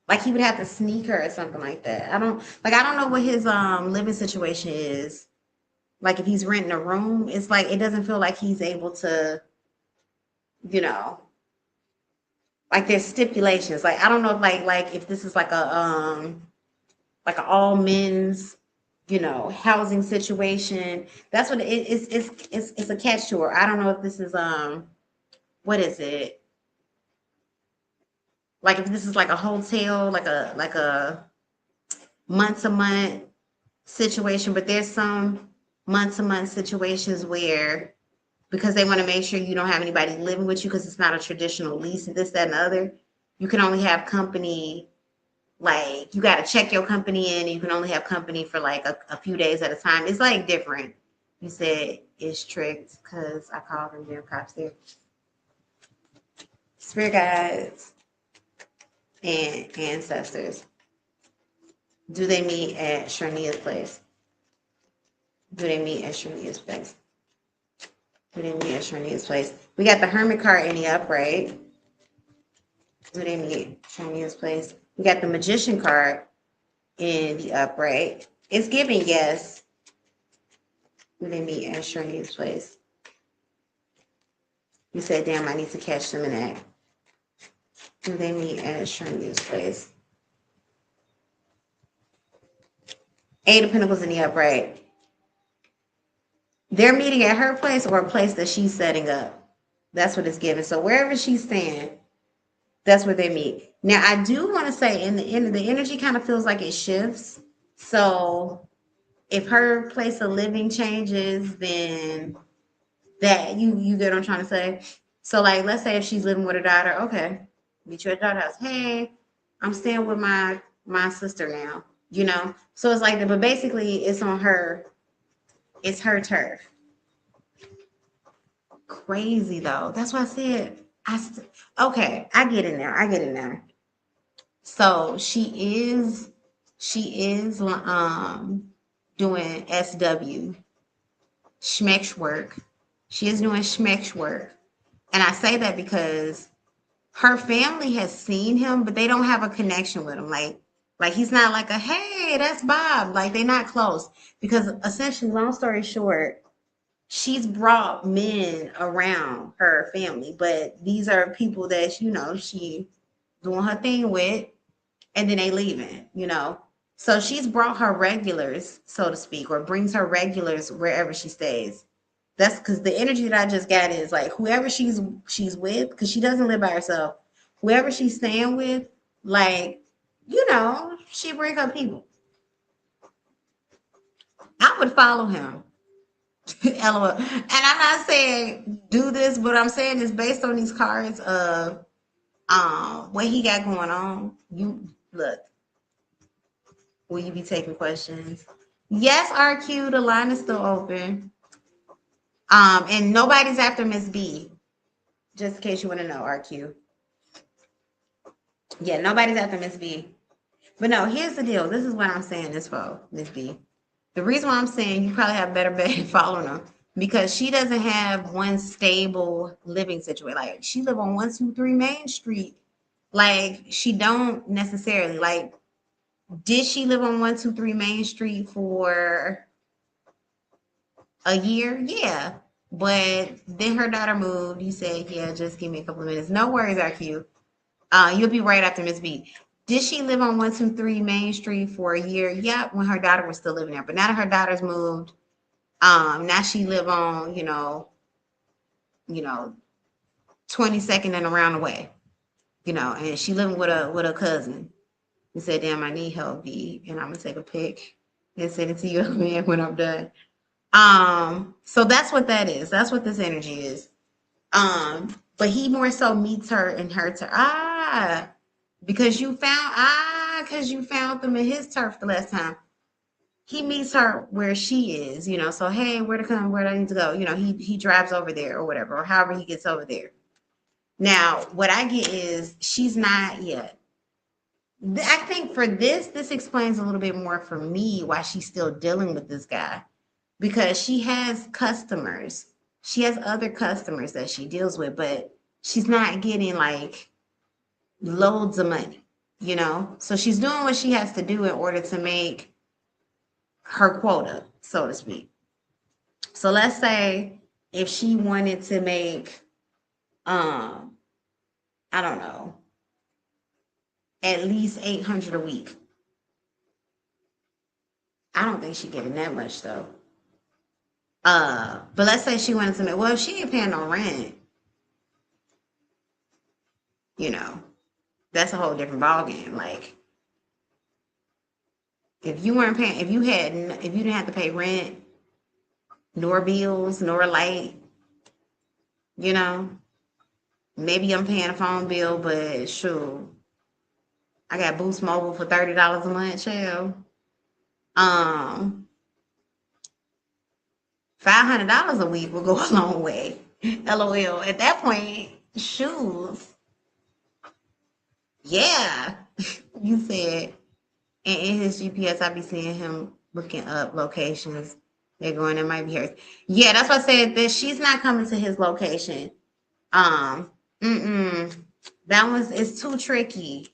like he would have to sneak her or something like that. I don't know what his living situation is. Like if he's renting a room, it's like it doesn't feel like he's able to, like there's stipulations. Like I don't know if like if this is like a all men's, housing situation. That's what it's a catch to her. I don't know if this is what is it? Like if this is like a hotel, like a month to month situation, but there's some month to month situations where, because they want to make sure you don't have anybody living with you, because it's not a traditional lease and this, that, and the other, you can only have company. Like you got to check your company in. You can only have company for like a few days at a time. It's like different. You said it's tricked because I called them damn cops there. Spirit guides and ancestors. Do they meet at Sharnia's place? Do they meet at Sharnia's place? Do they meet at Sharnia's place? We got the Hermit card in the upright. Do they meet at Sharnia's place? We got the Magician card in the upright. It's giving yes. Do they meet at Sharnia's place? You said, damn, I need to catch them in that. Do they meet at Sharnia's place? Eight of Pentacles in the upright. They're meeting at her place or a place that she's setting up. That's what it's giving. So wherever she's staying, that's where they meet. Now, I do want to say in the end, the energy kind of feels like it shifts. So if her place of living changes, then that you get what I'm trying to say. So like, let's say if she's living with her daughter, okay, meet you at daughter's house. Hey, I'm staying with my sister now, So it's like that, but basically it's on her. It's her turf. Crazy though. That's why I said okay, I get in there. So she is doing SW schmeck work. She is doing schmeck work. And I say that because her family has seen him, but they don't have a connection with him. Like he's not like a, hey, that's Bob. Like they're not close. Because essentially, long story short, she's brought men around her family, but these are people that, she doing her thing with, and then they leaving, So she's brought her regulars, so to speak, or brings her regulars wherever she stays. That's because the energy that I just got is like whoever she's with, because she doesn't live by herself. Whoever she's staying with, like, she bring her people. I would follow him. LOL. And I'm not saying do this, but I'm saying it's based on these cards of what he got going on. You look. Will you be taking questions? Yes, RQ, the line is still open. And nobody's after Miss B. Just in case you want to know, RQ. Yeah, nobody's after Miss B. But no, here's the deal. This is what I'm saying this for, Miss B. The reason why I'm saying you probably have better bet following her because she doesn't have one stable living situation. Like she live on 123 Main Street. Like she don't necessarily like. Did she live on 123 Main Street for a year? Yeah. But then her daughter moved. You said, yeah, just give me a couple of minutes. No worries, RQ. You'll be right after Miss B. Did she live on 123 Main Street for a year? Yep, when her daughter was still living there. But now that her daughter's moved, now she live on, 22nd and around the way, and she living with a cousin. He said, damn, I need help, B. And I'm gonna take a pic and send it to you, man, when I'm done. So that's what that is. That's what this energy is. But he more so meets her in her turf. Because you found them in his turf the last time. He meets her where she is, so hey, where do I need to go? He drives over there or whatever, or however he gets over there. Now, what I get is she's not yet. I think for this explains a little bit more for me why she's still dealing with this guy. Because she has customers. She has other customers that she deals with, but she's not getting like loads of money, So she's doing what she has to do in order to make her quota, so to speak. So let's say if she wanted to make, I don't know, at least 800 a week. I don't think she's getting that much though. But let's say she wanted to make, well, if she ain't paying no rent, that's a whole different ballgame. Like, if you weren't paying, if you didn't have to pay rent, nor bills, nor light, maybe I'm paying a phone bill, but sure, I got Boost Mobile for $30 a month, chill. $500 a week will go a long way. LOL. At that point, shoes. Yeah. You said, and in his GPS, I be seeing him looking up locations. They're going, it might be hers. Yeah, that's why I said that she's not coming to his location. That one's, it's too tricky.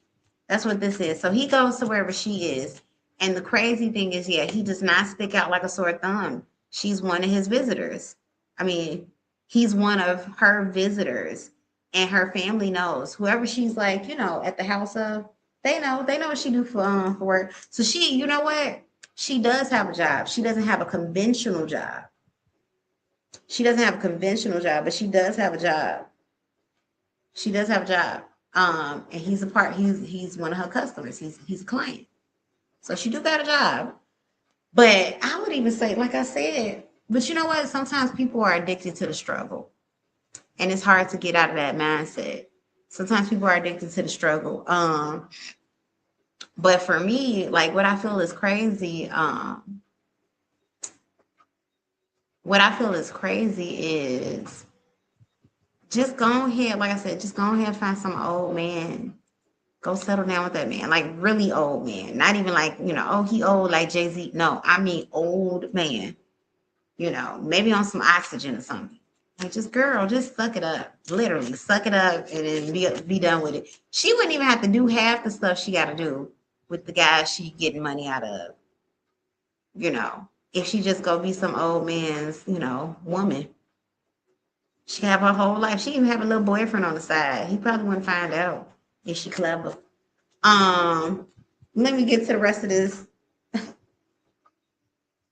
That's what this is. So he goes to wherever she is. And the crazy thing is, yeah, he does not stick out like a sore thumb. She's one of his visitors. I mean, he's one of her visitors. And her family knows. Whoever she's like, at the house of, they know what she do for work. So she, you know what? She does have a job. She doesn't have a conventional job. But she does have a job. She does have a job. And he's one of her customers. He's a client. So she do got a job. But I would even say, like I said, but you know what? Sometimes people are addicted to the struggle. And it's hard to get out of that mindset. Sometimes people are addicted to the struggle. But for me, like what I feel is crazy is just go ahead, like I said, just go ahead and find some old man. Go settle down with that man, like really old man. Not even like, oh, he old like Jay-Z. No, I mean old man. Maybe on some oxygen or something. Like just suck it up. Literally, suck it up and then be done with it. She wouldn't even have to do half the stuff she got to do with the guys she getting money out of. If she just go be some old man's, woman. She have her whole life. She even have a little boyfriend on the side. He probably wouldn't find out if she clever. Let me get to the rest of this.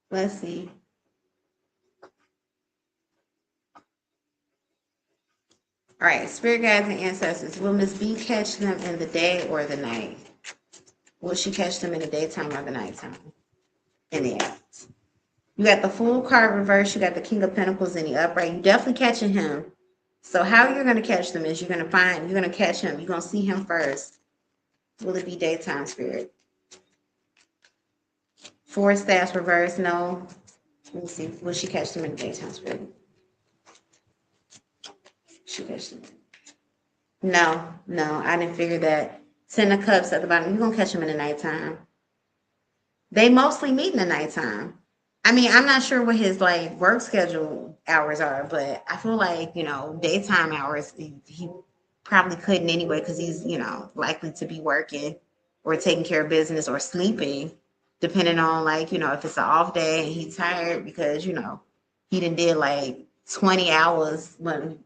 Let's see. All right, spirit guides and ancestors. Will Miss B catch them in the day or the night? Will she catch them in the daytime or the nighttime? In the act. You got the Fool card reverse. You got the King of Pentacles in the upright. You definitely catching him. So how you're going to catch them is you're going to catch him. You're going to see him first. Will it be daytime, spirit? Four staffs reverse. No. Let me see. Will she catch them in the daytime, spirit? She catch them. No, I didn't figure that. 10 of Cups at the bottom. You're going to catch them in the nighttime. They mostly meet in the nighttime. I mean, I'm not sure what his like work schedule hours are, but I feel like, daytime hours, he probably couldn't anyway because he's, likely to be working or taking care of business or sleeping, depending on like, if it's an off day and he's tired because, he done did like 20 hours. When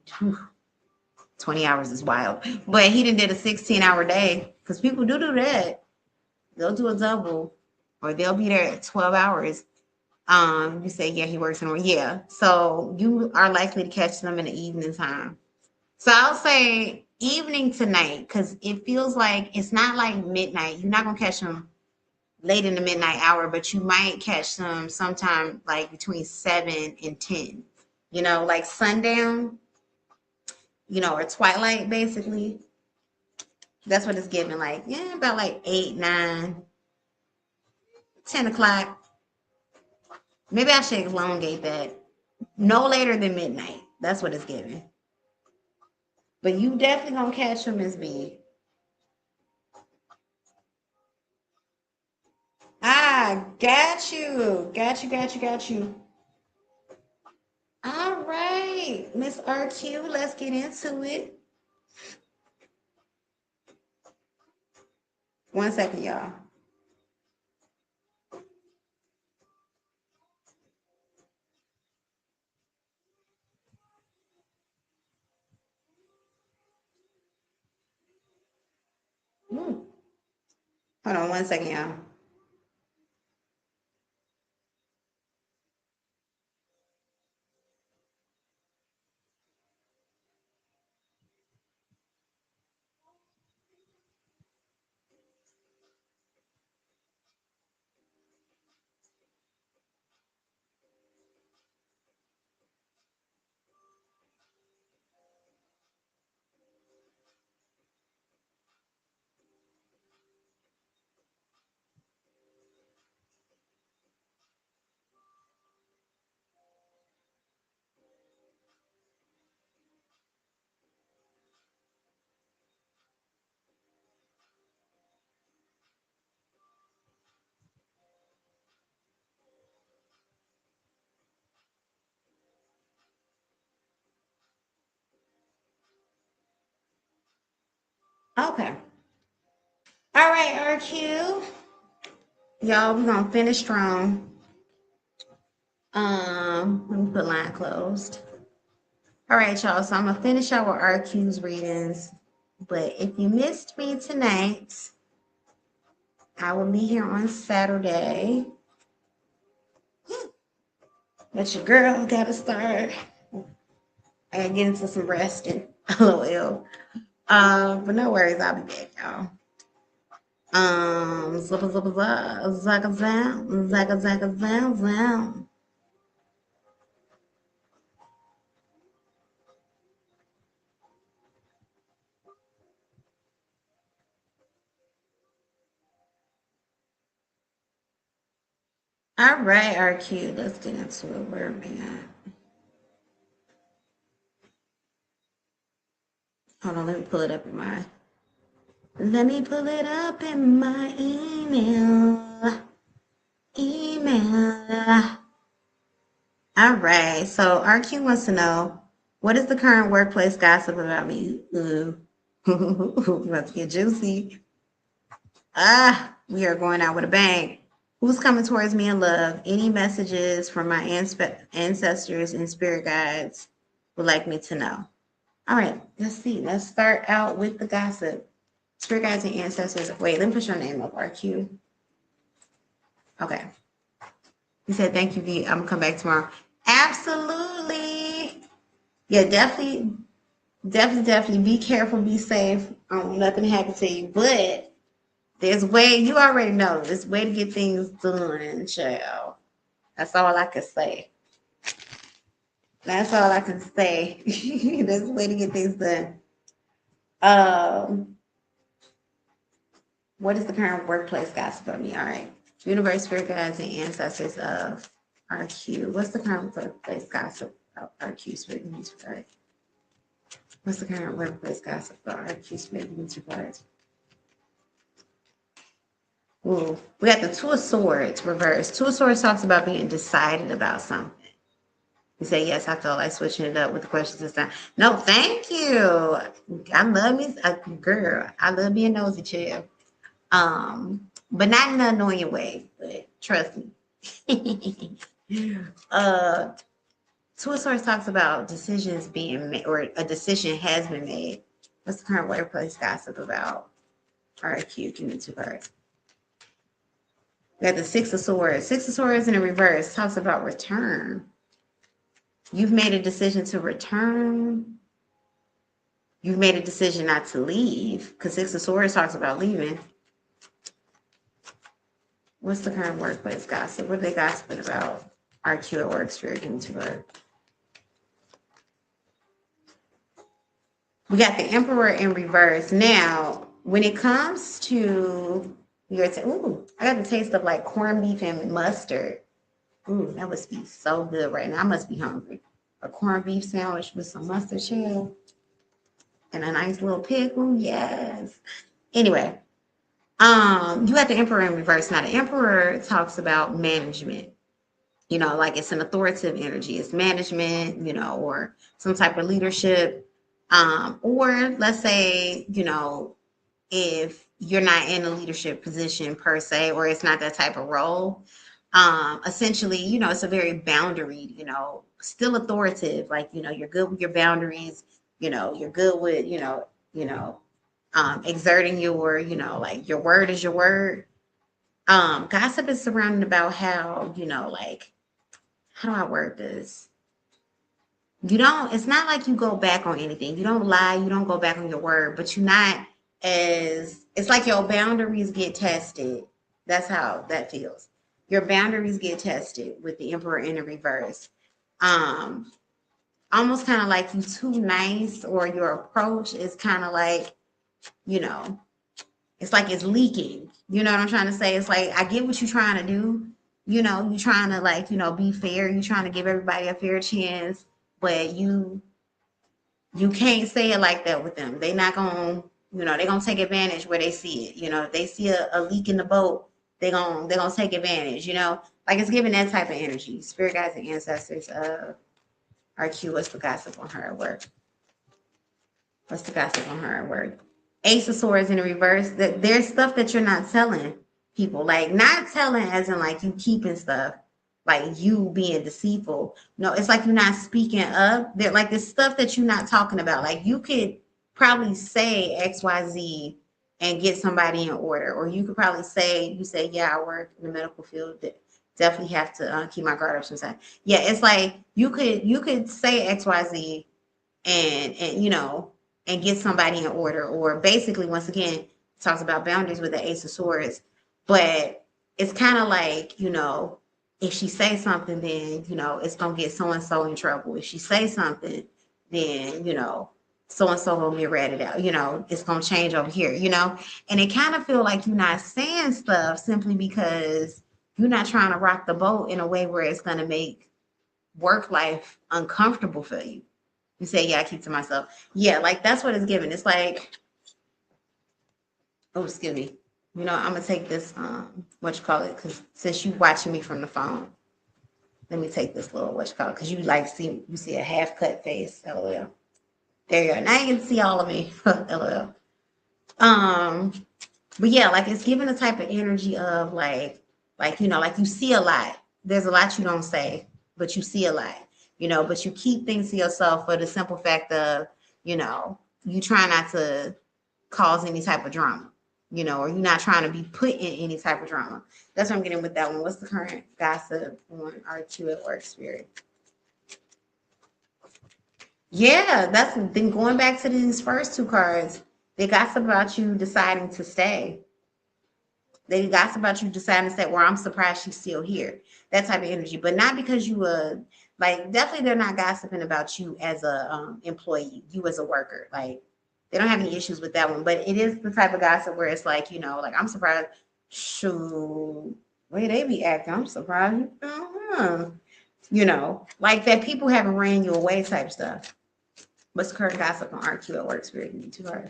20 hours is wild, but he done did a 16-hour day because people do that. They'll do a double or they'll be there at 12 hours. You say, yeah, he works in, yeah. So you are likely to catch them in the evening time. So I'll say evening to night because it feels like it's not like midnight. You're not going to catch them late in the midnight hour, but you might catch them sometime like between 7 and 10, like sundown, or twilight basically. That's what it's giving, like, yeah, about like 8, 9, 10 o'clock. Maybe I should elongate that. No later than midnight. That's what it's giving. But you definitely gonna catch them, Miss B. Got you. Got you. All right, Miss RQ, let's get into it. 1 second, y'all. Hold on 1 second, y'all. Okay. All right, RQ. Y'all, we're gonna finish strong. Let me put line closed. All right, y'all. So I'm gonna finish our RQ's readings. But if you missed me tonight, I will be here on Saturday. But your girl gotta start. I gotta get into some resting. LOL. But no worries, I'll be back, y'all. Zaka zam. All right, RQ, let's get into it. Where am I at? Hold on, let me pull it up in my. Let me pull it up in my email. All right, so RQ wants to know, what is the current workplace gossip about me? Ooh, about to get juicy. We are going out with a bang. Who's coming towards me in love? Any messages from my ancestors and spirit guides would like me to know. All right, let's see. Let's start out with the gossip. Spirit guides and ancestors. Wait, let me put your name up, RQ. Okay. He said, thank you, V. I'm going to come back tomorrow. Absolutely. Yeah, definitely be careful, be safe. Nothing happened to you, but there's way, you already know, there's way to get things done, child. That's all I can say. There's a way to get things done. What is the current workplace gossip about me? All right. Universe, spirit guides, and ancestors of RQ. What's the current workplace gossip about RQ, spirit guides? Right. What's the current workplace gossip for RQ maybe 2 cards? Ooh, we got the Two of Swords reversed. Two of Swords talks about being decided about something. You say, yes, I feel like switching it up with the questions this time. No, thank you. I love me, girl. I love being nosy, chill. But not in an annoying way, but trust me. Two of Swords talks about decisions being made, or a decision has been made. What's the current workplace gossip about? RQ, give me 2 cards. We got the Six of Swords. Six of Swords in the reverse talks about return. You've made a decision to return. You've made a decision not to leave, because Six of Swords talks about leaving. What's the current workplace gossip? What are they gossiping about? RQ at work, spirit, give me 2 cards. We got the Emperor in reverse. Now, when it comes to your, ooh, I got the taste of like corned beef and mustard. Ooh, that must be so good right now. I must be hungry. A corned beef sandwich with some mustard shell and a nice little pickle. Yes. Anyway, you got the Emperor in reverse. Now, the Emperor talks about management. You know, like it's an authoritative energy. It's management, you know, or some type of leadership. Or let's say, you know, if you're not in a leadership position per se, or it's not that type of role, essentially, you know, it's a very boundary, you know, still authoritative. Like, you know, you're good with your boundaries, you know, you're good with, exerting your, you know, like your word is your word. Gossip is surrounded about how, you know, like, how do I word this? You don't, it's not like you go back on anything. You don't lie, you don't go back on your word, but you're not as, it's like your boundaries get tested. That's how that feels. Your boundaries get tested with the Emperor in the reverse. Almost kind of like you too nice, or your approach is kind of like, you know, it's like it's leaking. You know what I'm trying to say? It's like, I get what you're trying to do. You know, you're trying to like, you know, be fair. You're trying to give everybody a fair chance, but you can't say it like that with them. They not gonna, you know, they're gonna take advantage where they see it. You know, if they see a leak in the boat, they're gonna take advantage, you know. Like it's giving that type of energy. Spirit guides and ancestors RQ, what's the gossip on her at work? What's the gossip on her at work? Ace of Swords in the reverse. That there's stuff that you're not telling people. Like not telling as in like you keeping stuff, like you being deceitful. No, it's like you're not speaking up. There, like this stuff that you're not talking about. Like you could probably say XYZ and get somebody in order, or you could probably say, you say, yeah, I work in the medical field. Definitely have to keep my guard up sometimes. Yeah, it's like you could say XYZ and you know, and get somebody in order, or basically once again talks about boundaries with the Ace of Swords. But it's kind of like, you know, if she say something, then, you know, it's gonna get so and so in trouble. If she say something, then, you know, so and so will get ratted out. You know, it's gonna change over here, you know. And it kind of feel like you're not saying stuff simply because you're not trying to rock the boat in a way where it's gonna make work life uncomfortable for you. You say, yeah, I keep to myself. Yeah, like that's what it's giving. It's like, oh, excuse me. You know, I'm gonna take this, what you call it, because since you watching me from the phone, let me take this little what you call it, because you like you see a half cut face. LOL. There you go. Now you can see all of me. LOL. But yeah, like it's giving a type of energy of like you know, like you see a lot. There's a lot you don't say, but you see a lot. You know, but you keep things to yourself for the simple fact of, you know, you try not to cause any type of drama, you know, or you're not trying to be put in any type of drama. That's what I'm getting with that one. What's the current gossip on RQ at work, spirit? Yeah, that's then going back to these first 2 cards. They gossip about you deciding to stay. They gossip about you deciding to stay. Well, I'm surprised she's still here. That type of energy, but not because you like definitely they're not gossiping about you as a employee, you as a worker. Like they don't have any issues with that one, but it is the type of gossip where it's like, you know, like I'm surprised. Shoot, way they be acting. I'm surprised. You know, like that people haven't ran you away type stuff. What's current gossip on RQ at work? Spirit, me too hard.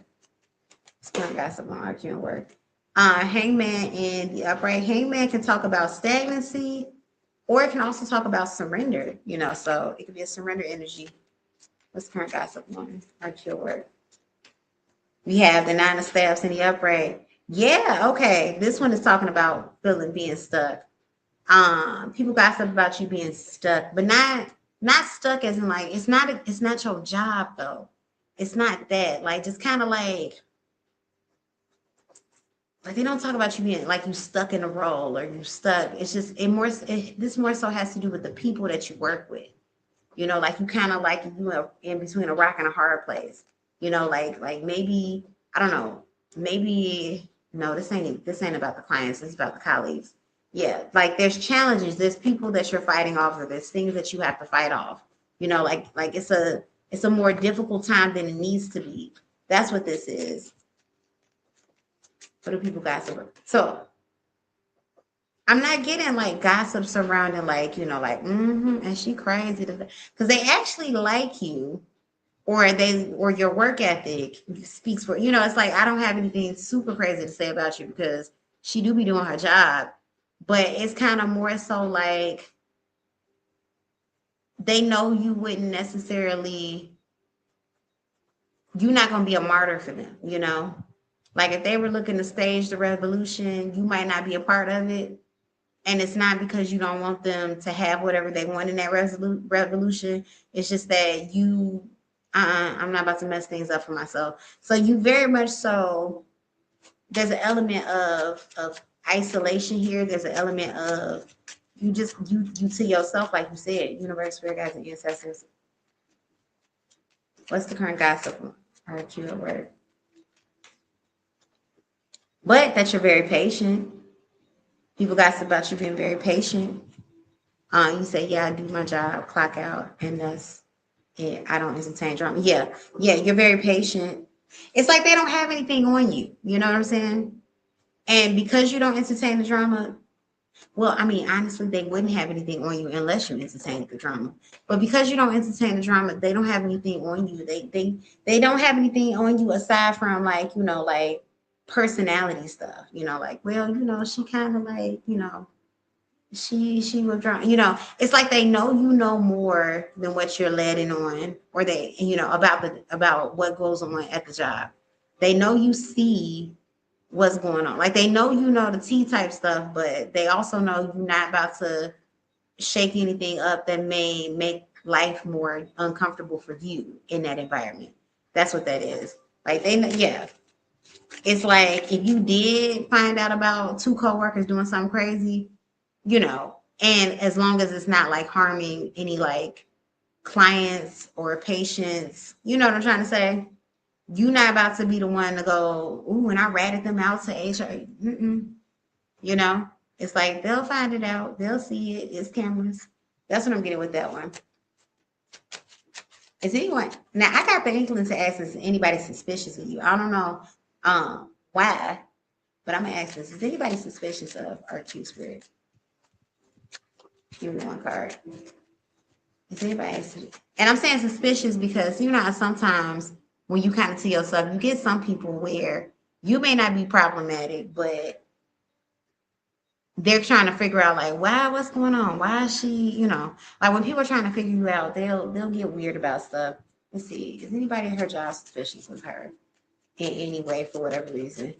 What's current gossip on RQ at work? Hangman and the upright. Hangman can talk about stagnancy, or it can also talk about surrender. You know, so it could be a surrender energy. What's current gossip on RQ at work? We have the nine of staffs in the upright. Yeah, okay. This one is talking about being stuck. People gossip about you being stuck, but not stuck as in like it's not your job though. It's not that. Like just kind of like they don't talk about you being like you stuck in a role or you stuck. It's just this more so has to do with the people that you work with. You know, like you kind of like you are in between a rock and a hard place. You know, like maybe I don't know, maybe no, this ain't about the clients. It's about the colleagues. Yeah, like there's challenges. There's people that you're fighting off, or there's things that you have to fight off. You know, like it's a more difficult time than it needs to be. That's what this is. What do people gossip? So I'm not getting like gossip surrounding like, you know, like, and she crazy. Because they actually like you or your work ethic speaks for, you know, it's like, I don't have anything super crazy to say about you because she do be doing her job. But it's kind of more so like they know you wouldn't necessarily, you're not going to be a martyr for them, you know? Like if they were looking to stage the revolution, you might not be a part of it. And it's not because you don't want them to have whatever they want in that revolution. It's just that I'm not about to mess things up for myself. So you very much so, there's an element of isolation here. There's an element of you to yourself, like you said, universe, spirit guides, and ancestors. What's the current gossip? RQ at work. But that you're very patient. People gossip about you being very patient. You say, yeah, I do my job, clock out, and that's it. I don't entertain drama. Yeah, you're very patient. It's like they don't have anything on you. You know what I'm saying? And because you don't entertain the drama, well, I mean, honestly, they wouldn't have anything on you unless you entertain the drama. But because you don't entertain the drama, they don't have anything on you. They don't have anything on you aside from like, you know, like personality stuff, you know, like, well, you know, she kind of like, you know, she was drunk, you know, it's like they know you know more than what you're letting on, or they, you know, about what goes on at the job. They know you see what's going on. Like they know you know the T type stuff, but they also know you're not about to shake anything up that may make life more uncomfortable for you in that environment. That's what that is. Like they know, yeah. It's like if you did find out about two coworkers doing something crazy, you know, and as long as it's not like harming any like clients or patients, you know what I'm trying to say? You're not about to be the one to go, ooh, and I ratted them out to HR. You know, it's like they'll find it out, they'll see it, it's cameras. That's what I'm getting with that one. Is anyone now? I got the inkling to ask, is anybody suspicious of you? I don't know why, but I'm gonna ask this: is anybody suspicious of RQ spirit? Give me one card. Is anybody? And I'm saying suspicious because you know sometimes when you kind of to yourself, you get some people where you may not be problematic, but they're trying to figure out like, why, what's going on? Why is she, you know, like when people are trying to figure you out, they'll get weird about stuff. Let's see, is anybody at her job suspicious of her in any way for whatever reason?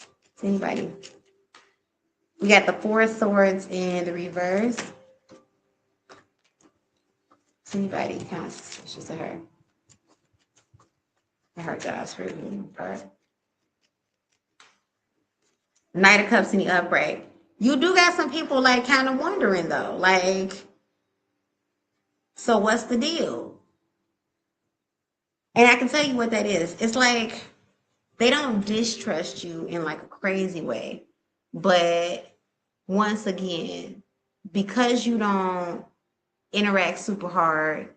Is anybody? We got the Four of Swords in the reverse. Is anybody kind of suspicious of her? At her job for the part. Knight of Cups in the upright. You do got some people like kind of wondering though, like, so what's the deal? And I can tell you what that is. It's like they don't distrust you in like a crazy way, but once again, because you don't interact super hard,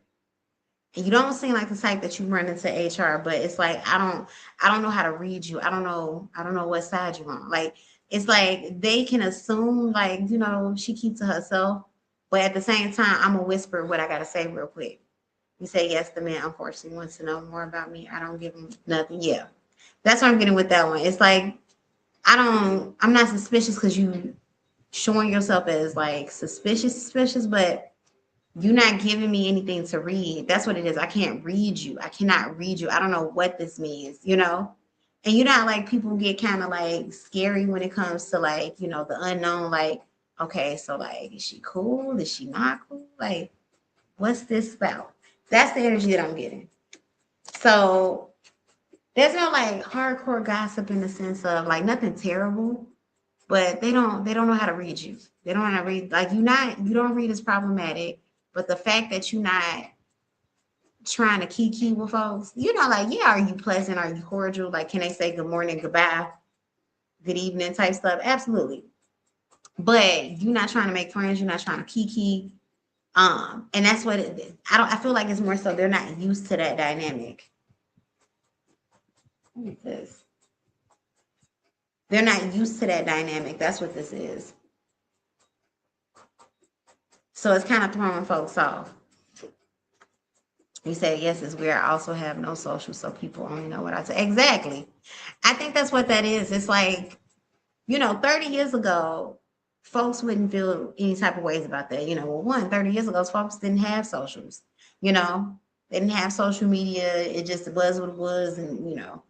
and you don't seem like the type that you run into HR, but it's like I don't know how to read you. I don't know what side you're on. Like it's like they can assume like, you know, she keeps to herself, but at the same time, I'm gonna whisper what I gotta say real quick. You say, yes, the man unfortunately wants to know more about me. I don't give him nothing. Yeah. That's what I'm getting with that one. It's like, I'm not suspicious because you showing yourself as like suspicious, but you're not giving me anything to read. That's what it is. I can't read you. I cannot read you. I don't know what this means, you know? And you know, like people get kind of like scary when it comes to like, you know, the unknown. Like, okay, so like, is she cool? Is she not cool? Like, what's this about? That's the energy that I'm getting. So there's no like hardcore gossip in the sense of like nothing terrible, but they don't know how to read you. They don't know how to read, like you don't read as problematic, but the fact that you're not trying to kiki with folks, you know, like, yeah, are you pleasant? Are you cordial? Like, can they say good morning, goodbye, good evening type stuff? Absolutely. But you're not trying to make friends, you're not trying to kiki. And that's what I feel like it's more so they're not used to that dynamic. What is this? They're not used to that dynamic. That's what this is. So it's kind of throwing folks off. You say, yes, it's weird. I also have no social, so people only know what I say. Exactly. I think that's what that is. It's like, you know, 30 years ago, folks wouldn't feel any type of ways about that. You know, well, 30 years ago, folks didn't have socials. You know, they didn't have social media. It just was what it was. And, you know,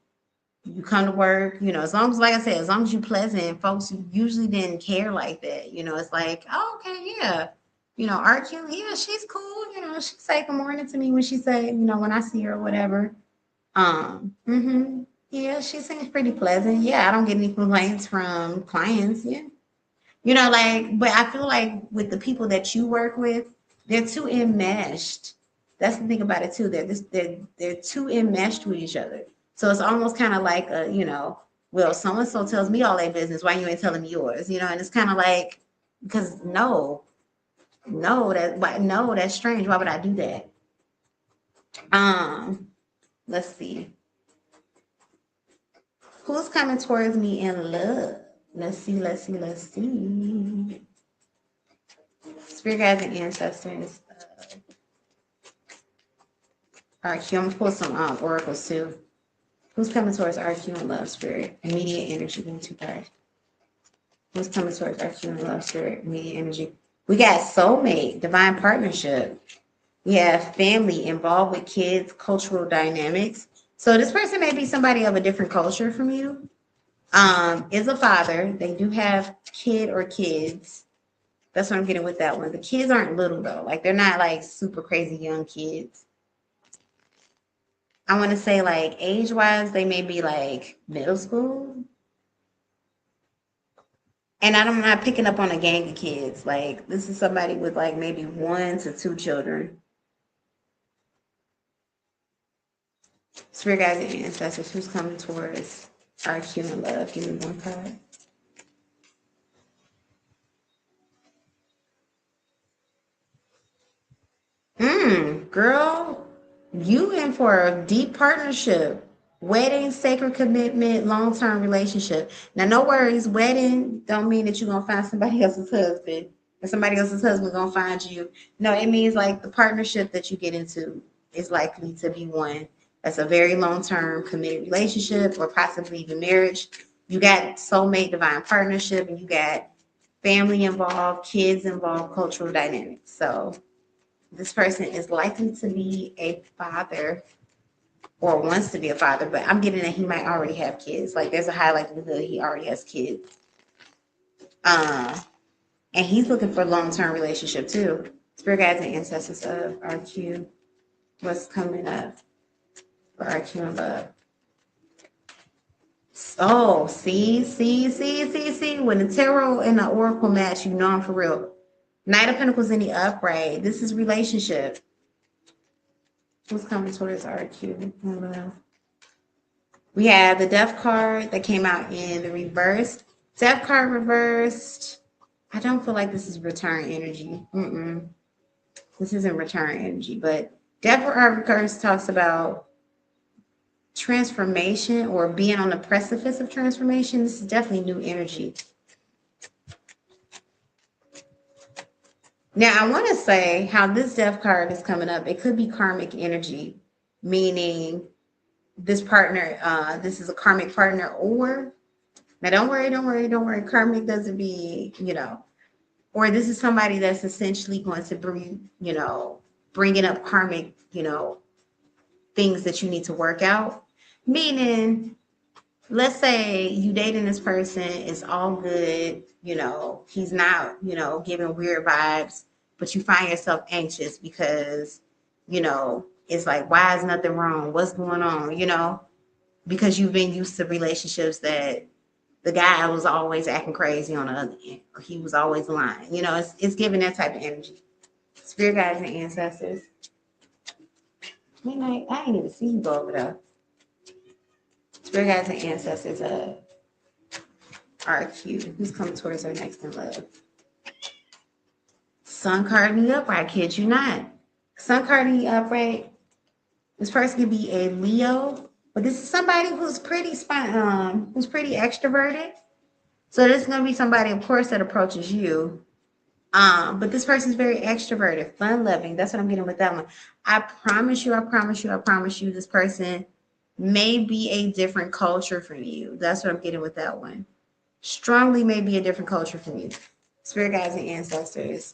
you come to work, you know, as long as, like I said, as long as you're pleasant, folks usually didn't care like that. You know, it's like, oh, okay, yeah. You know, RQ, yeah, she's cool. You know, she say good morning to me when she say, you know, when I see her or whatever. Yeah, she seems pretty pleasant. Yeah, I don't get any complaints from clients. Yeah. You know, like, but I feel like with the people that you work with, they're too enmeshed. That's the thing about it too. They're too enmeshed with each other. So it's almost kind of like a, you know, well, so and so tells me all their business. Why you ain't telling me yours? You know, and it's kind of like, because no, that's strange. Why would I do that? Let's see. Who's coming towards me in love? Let's see. Spirit guides and ancestors. RQ. I'm gonna pull some oracles too. Who's coming towards RQ and love spirit? Immediate energy. Give me two cards. Who's coming towards RQ and love spirit? Immediate energy. We got soulmate, divine partnership. We have family involved with kids, cultural dynamics. So this person may be somebody of a different culture from you. Is a father. They do have kid or kids. That's what I'm getting with that one. The kids aren't little though. Like they're not like super crazy young kids. I want to say like age-wise, they may be like middle school. And I'm not picking up on a gang of kids. Like this is somebody with like maybe 1 to 2 children. Spirit guides and ancestors, who's coming towards our human love? Give me one card. Girl, you in for a deep partnership. Wedding, sacred commitment, long-term relationship. Now, no worries, wedding don't mean that you're gonna find somebody else's husband and somebody else's husband gonna find you. No, it means like the partnership that you get into is likely to be one that's a very long-term committed relationship or possibly even marriage. You got soulmate, divine partnership, and you got family involved, kids involved, cultural dynamics. So this person is likely to be a father or wants to be a father, but I'm getting that he might already have kids. Like there's a high likelihood he already has kids. And he's looking for a long-term relationship too. Spirit guides and ancestors of RQ. What's coming up for RQ and love? Oh, see. When the tarot and the oracle match, you know I'm for real. Knight of Pentacles in the upright. This is relationship. Who's coming towards RQ? We have the Death card that came out in the reverse. Death card reversed. I don't feel like this is return energy. This isn't return energy, but Death card reverse talks about transformation or being on the precipice of transformation. This is definitely new energy. Now, I want to say how this death card is coming up. It could be karmic energy, meaning this partner, this is a karmic partner, or now don't worry. Karmic doesn't be, or this is somebody that's essentially going to bring, bringing up karmic, things that you need to work out. Meaning, let's say you dating this person, it's all good, he's not, giving weird vibes, but you find yourself anxious because, it's like, why is nothing wrong? What's going on? Because you've been used to relationships that the guy was always acting crazy on the other end, or he was always lying. It's giving that type of energy. Spirit guides and ancestors. Midnight, I ain't even see you go over there. Spirit guides and ancestors are cute. Who's coming towards her next in love? Sun card in the upright, kid you not. Sun card in the upright. This person could be a Leo, but this is somebody who's pretty extroverted. So this is gonna be somebody, of course, that approaches you. But this person's very extroverted, fun loving. That's what I'm getting with that one. I promise you, this person may be a different culture from you. That's what I'm getting with that one. Strongly may be a different culture from you. Spirit guides and ancestors.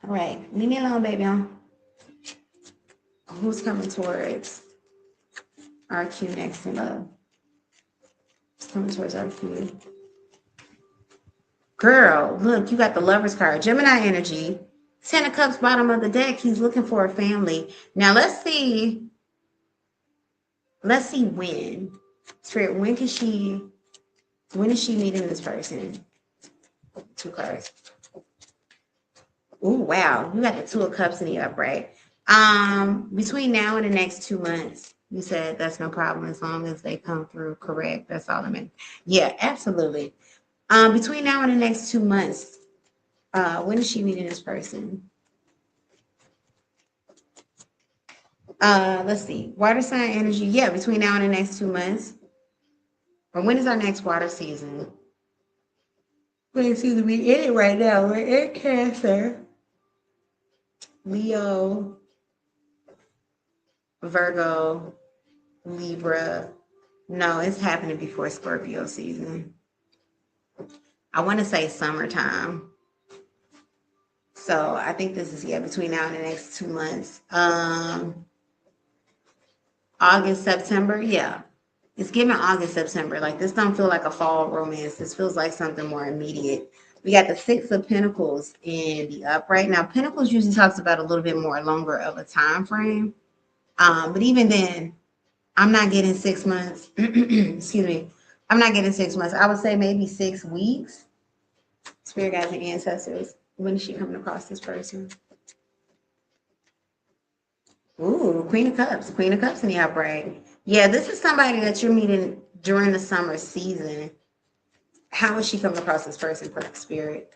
All right, leave me alone, baby. Who's coming towards RQ next in love? Who's coming towards RQ? Girl, look, you got the Lover's card. Gemini energy. 10 of Cups, bottom of the deck. He's looking for a family. Now, let's see when. Spirit, when is she meeting this person? 2 cards. Oh, wow. You got the 2 of Cups in the upright. Between now and the next 2 months, you said that's no problem as long as they come through correct. That's all I meant. Yeah, absolutely. Between now and the next 2 months, when is she meeting this person? Let's see. Water sign energy. Yeah, between now and the next 2 months. Or when is our next water season? We're in it right now. We're in Cancer. Leo, Virgo, Libra. No, it's happening before Scorpio season. I want to say summertime. So I think this is, between now and the next 2 months. August, September. Yeah. It's giving August, September. Like, this don't feel like a fall romance. This feels like something more immediate. We got the 6 of Pentacles in the upright. Now, Pentacles usually talks about a little bit more longer of a time frame. But even then, I'm not getting 6 months. Excuse me. I'm not getting 6 months. I would say maybe 6 weeks. Spirit guides and ancestors. When is she coming across this person? Ooh, Queen of Cups. Queen of Cups in the upright. Yeah, this is somebody that you're meeting during the summer season. How is she coming across this person for Spirit?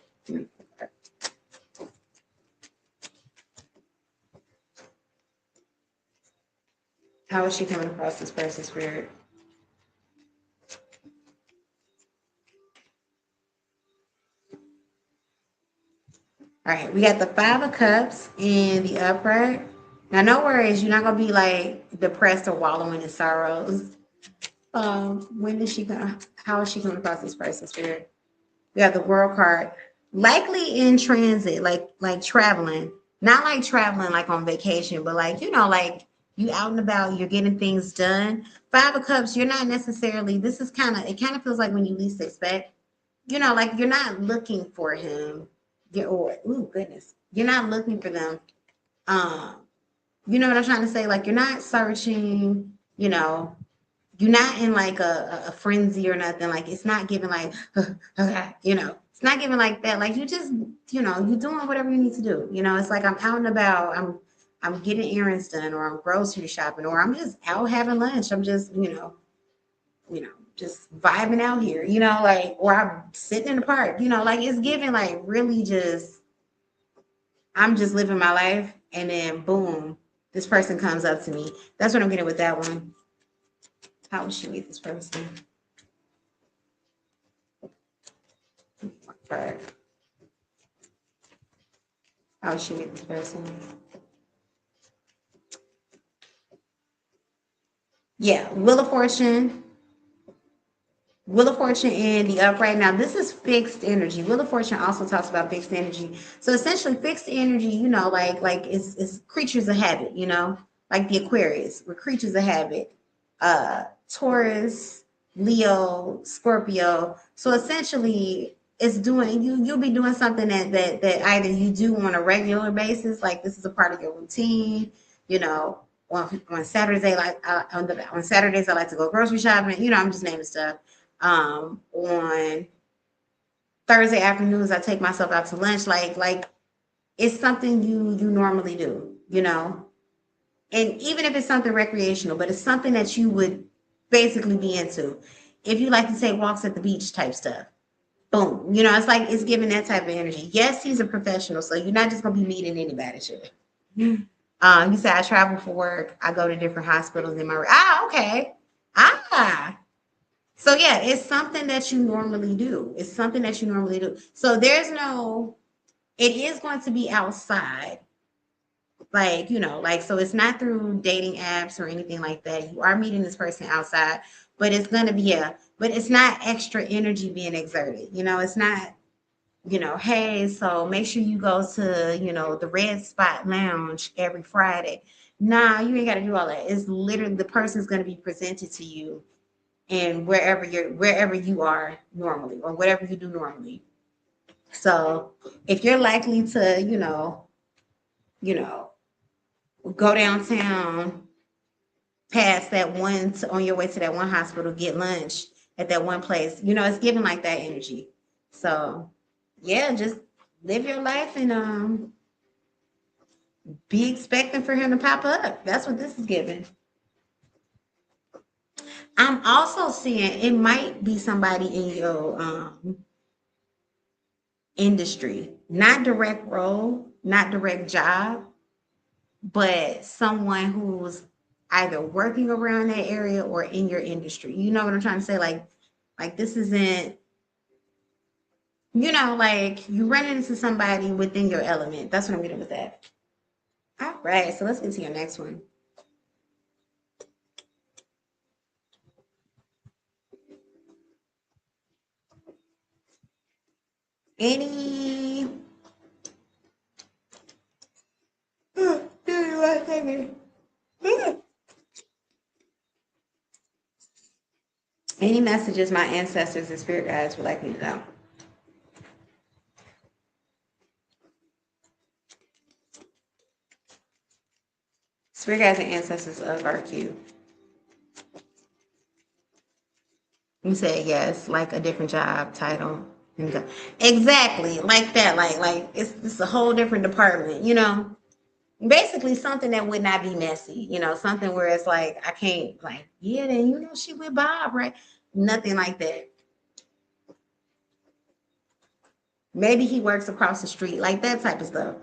How is she coming across this person, Spirit? All right, we got the 5 of Cups in the upright. Now, no worries, you're not gonna be like depressed or wallowing in sorrows. When is she gonna? How is she coming across this person, Spirit? We got the World card. Likely in transit, like traveling, not like traveling like on vacation, but like like you out and about, you're getting things done. 5 of Cups, you're not necessarily. This is it kind of feels like when you least expect. Like you're not looking for him. Goodness, you're not looking for them. You know what I'm trying to say? Like you're not searching. You're not in like a frenzy or nothing. Like it's not giving like, it's not giving like that. Like you just, you're doing whatever you need to do. It's like I'm out and about. I'm getting errands done, or I'm grocery shopping, or I'm just out having lunch. I'm just, just vibing out here, or I'm sitting in the park, like it's giving like really just, I'm just living my life. And then boom, this person comes up to me. That's what I'm getting with that one. How would she meet this person? Right. Oh, she with this person. Yeah, Wheel of Fortune. Wheel of Fortune and the upright. Now, this is fixed energy. Wheel of Fortune also talks about fixed energy. So essentially, fixed energy, you know, like it's creatures of habit, you know, like the Aquarius, we're creatures of habit. Taurus, Leo, Scorpio. So essentially, it's doing you'll be doing something that either you do on a regular basis, like this is a part of your routine, you know. On Saturday, like on Saturdays, I like to go grocery shopping. You know, I'm just naming stuff on Thursday afternoons, I take myself out to lunch. Like it's something you normally do, you know. And even if it's something recreational, but it's something that you would basically be into. If you like to take walks at the beach type stuff, boom. You know, it's like it's giving that type of energy. Yes, he's a professional, so you're not just gonna be meeting anybody. Shit. You said I travel for work. I go to different hospitals in my okay. So yeah, it's something that you normally do. It's something that you normally do. So there's no, it is going to be outside. Like, you know, like, so it's not through dating apps or anything like that. You are meeting this person outside, but it's going to be but it's not extra energy being exerted. You know, it's not, you know, hey, so make sure you go to, you know, the Red Spot Lounge every Friday. Nah, you ain't got to do all that. It's literally the person's going to be presented to you and wherever you are normally or whatever you do normally. So if you're likely to, you know, go downtown past that one on your way to that one hospital, get lunch at that one place, you know, it's giving like that energy. So yeah, just live your life and be expecting for him to pop up. That's what this is giving. I'm also seeing it might be somebody in your industry, not direct role, not direct job, but someone who's either working around that area or in your industry. You know what I'm trying to say? Like this isn't, you know, like you run into somebody within your element. That's what I'm getting with that. All right, so let's get to your next one. Any any messages my ancestors and spirit guides would like me to know? Spirit guides and ancestors of RQ. You said yes, like a different job title. Exactly, like that. Like it's a whole different department, you know. Basically something that would not be messy, you know, something where it's like I can't like, yeah, then you know she with Bob, right? Nothing like that. Maybe he works across the street, like that type of stuff.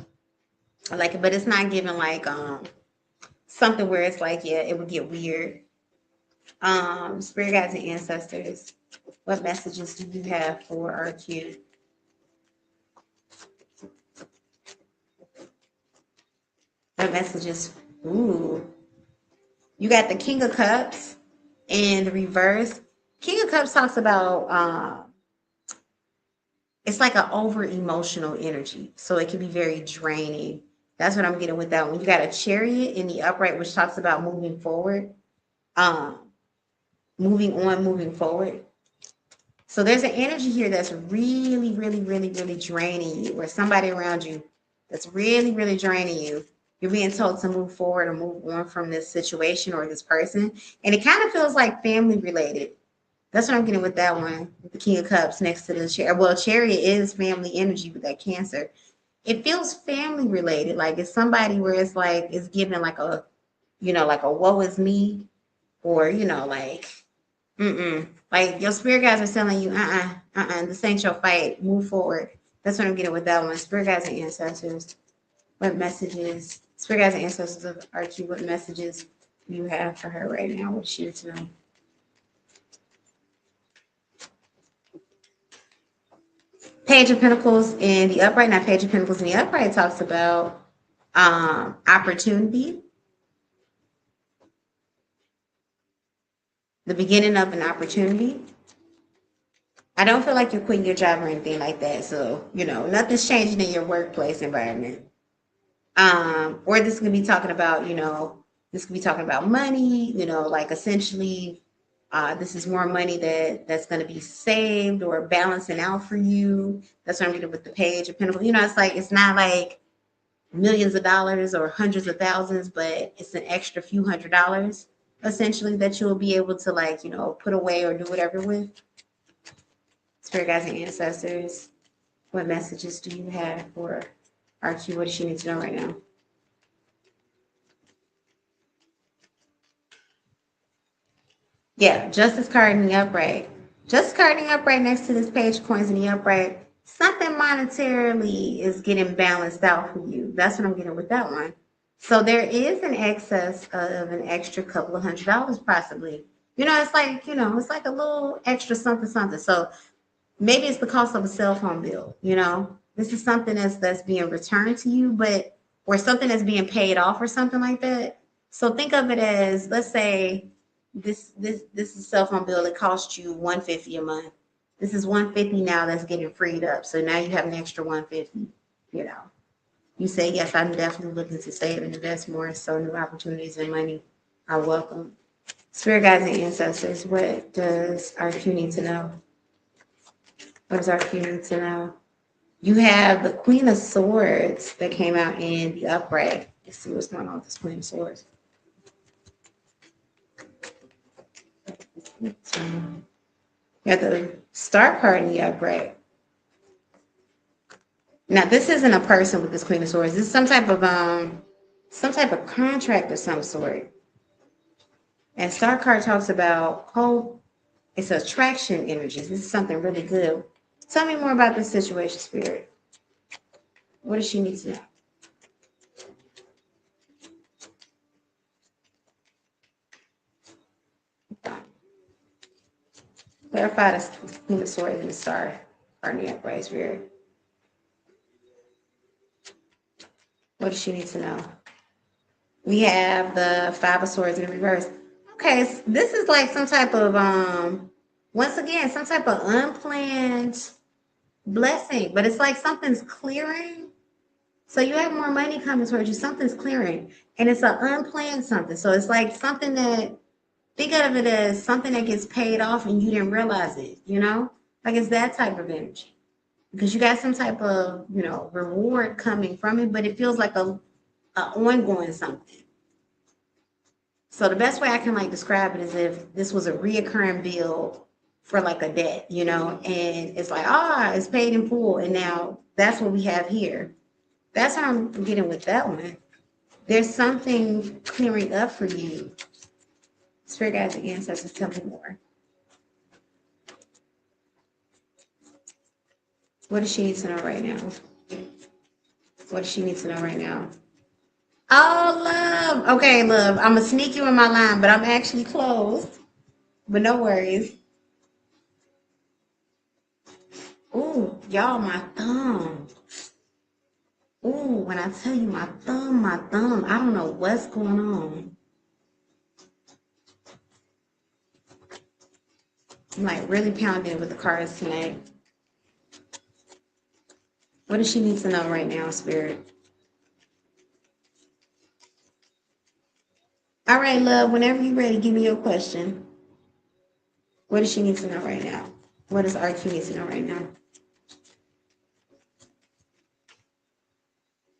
Like, but it's not giving like something where it's like, yeah, it would get weird. Spirit guides and ancestors, what messages do you have for RQ? What messages? Ooh, you got the King of Cups in the reverse. King of Cups talks about it's like an over emotional energy, so it can be very draining. That's what I'm getting with that one. You got a Chariot in the upright, which talks about moving forward, um, moving on, moving forward. So there's an energy here that's really, really, really, really draining you, or somebody around you that's really, really draining you. You're being told to move forward or move on from this situation or this person. And it kind of feels like family related. That's what I'm getting with that one, with the King of Cups next to the Chariot. Well, Chariot is family energy with that Cancer. It feels family related. Like it's somebody where it's like, it's giving like a, you know, like a woe is me, or, you know, like, like your spirit guides are telling you, this ain't your fight. Move forward. That's what I'm getting with that one. Spirit guides and ancestors. What messages? Spirit guides and ancestors of Archie. What messages do you have for her right now? What she to know? Page of Pentacles in the upright. Now, Page of Pentacles in the upright talks about opportunity, the beginning of an opportunity. I don't feel like you're quitting your job or anything like that. So, you know, nothing's changing in your workplace environment. Or this could be talking about, you know, this could be talking about money, you know, like essentially this is more money that's going to be saved or balancing out for you. That's what I'm getting with the Page of Pentacles. You know, it's like, it's not like millions of dollars or hundreds of thousands, but it's an extra few $100 essentially that you'll be able to, like, you know, put away or do whatever with. Spirit guides and ancestors, what messages do you have for Archie? What does she need to know right now? Yeah, Justice card in the upright. Justice card in the upright next to this Page of Coins in the upright. Something monetarily is getting balanced out for you. That's what I'm getting with that one. So there is an excess of an extra couple of $100 possibly. You know, it's like, you know, it's like a little extra something, something. So maybe it's the cost of a cell phone bill, you know. This is something that's being returned to you, but or something that's being paid off or something like that. So think of it as, let's say this is a cell phone bill that costs you $150 a month. This is $150 now that's getting freed up. So now you have an extra $150, you know. You say, yes, I'm definitely looking to save and invest more, so new opportunities and money are welcome. Spirit guides and ancestors, what does our Q need to know? What does our Q need to know? You have the Queen of Swords that came out in the upright. Let's see what's going on with this Queen of Swords. You have the Star card in the upright. Now, this isn't a person with this Queen of Swords. This is some type of contract of some sort. And Star card talks about hope. It's attraction energies. This is something really good. Tell me more about this situation, Spirit. What does she need to know? Clarify the Queen of Swords and the Star card in the upright, Spirit. What does she need to know? We have the Five of Swords in reverse. Okay, so this is like some type of once again, some type of unplanned blessing, but it's like something's clearing. So you have more money coming towards you, something's clearing, and it's an unplanned something. So it's like something that, think of it as something that gets paid off and you didn't realize it, you know? Like it's that type of energy. Because you got some type of, you know, reward coming from it, but it feels like a ongoing something. So the best way I can like describe it is if this was a reoccurring bill for like a debt, you know, and it's like, it's paid in full. And now that's what we have here. That's how I'm getting with that one. There's something clearing up for you. Spirit guides and ancestors, tell me more. What does she need to know right now? What does she need to know right now? Oh, love. Okay, love. I'm going to sneak you in my line, but I'm actually closed. But no worries. Ooh, y'all, my thumb. Ooh, when I tell you my thumb, I don't know what's going on. I'm like really pounding with the cards tonight. What does she need to know right now, Spirit? All right, love, whenever you're ready, give me your question. What does she need to know right now? What does RQ need to know right now?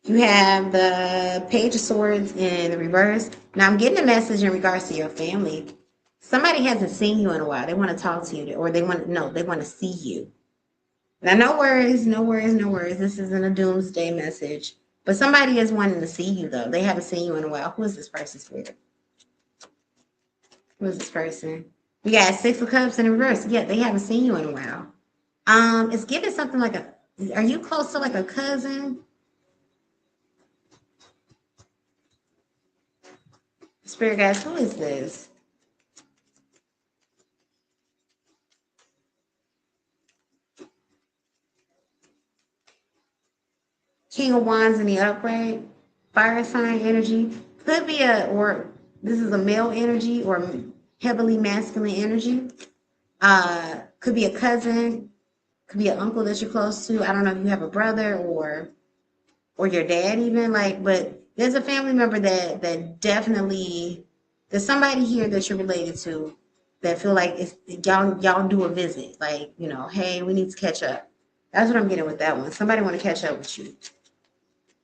You have the Page of Swords in the reverse. Now I'm getting a message in regards to your family. Somebody hasn't seen you in a while. They want to talk to you, or they want to see you. Now, no worries, no worries, no worries. This isn't a doomsday message. But somebody is wanting to see you, though. They haven't seen you in a while. Who is this person, Spirit? Who is this person? We got Six of Cups in reverse. Yeah, they haven't seen you in a while. It's giving something like are you close to like a cousin? Spirit guys, who is this? King of Wands in the upright, fire sign energy. Could be or this is a male energy or heavily masculine energy. Could be a cousin, could be an uncle that you're close to. I don't know if you have a brother or your dad even, like, but there's a family member that definitely, there's somebody here that you're related to that feel like it's y'all do a visit, like, you know, hey, we need to catch up. That's what I'm getting with that one. Somebody want to catch up with you.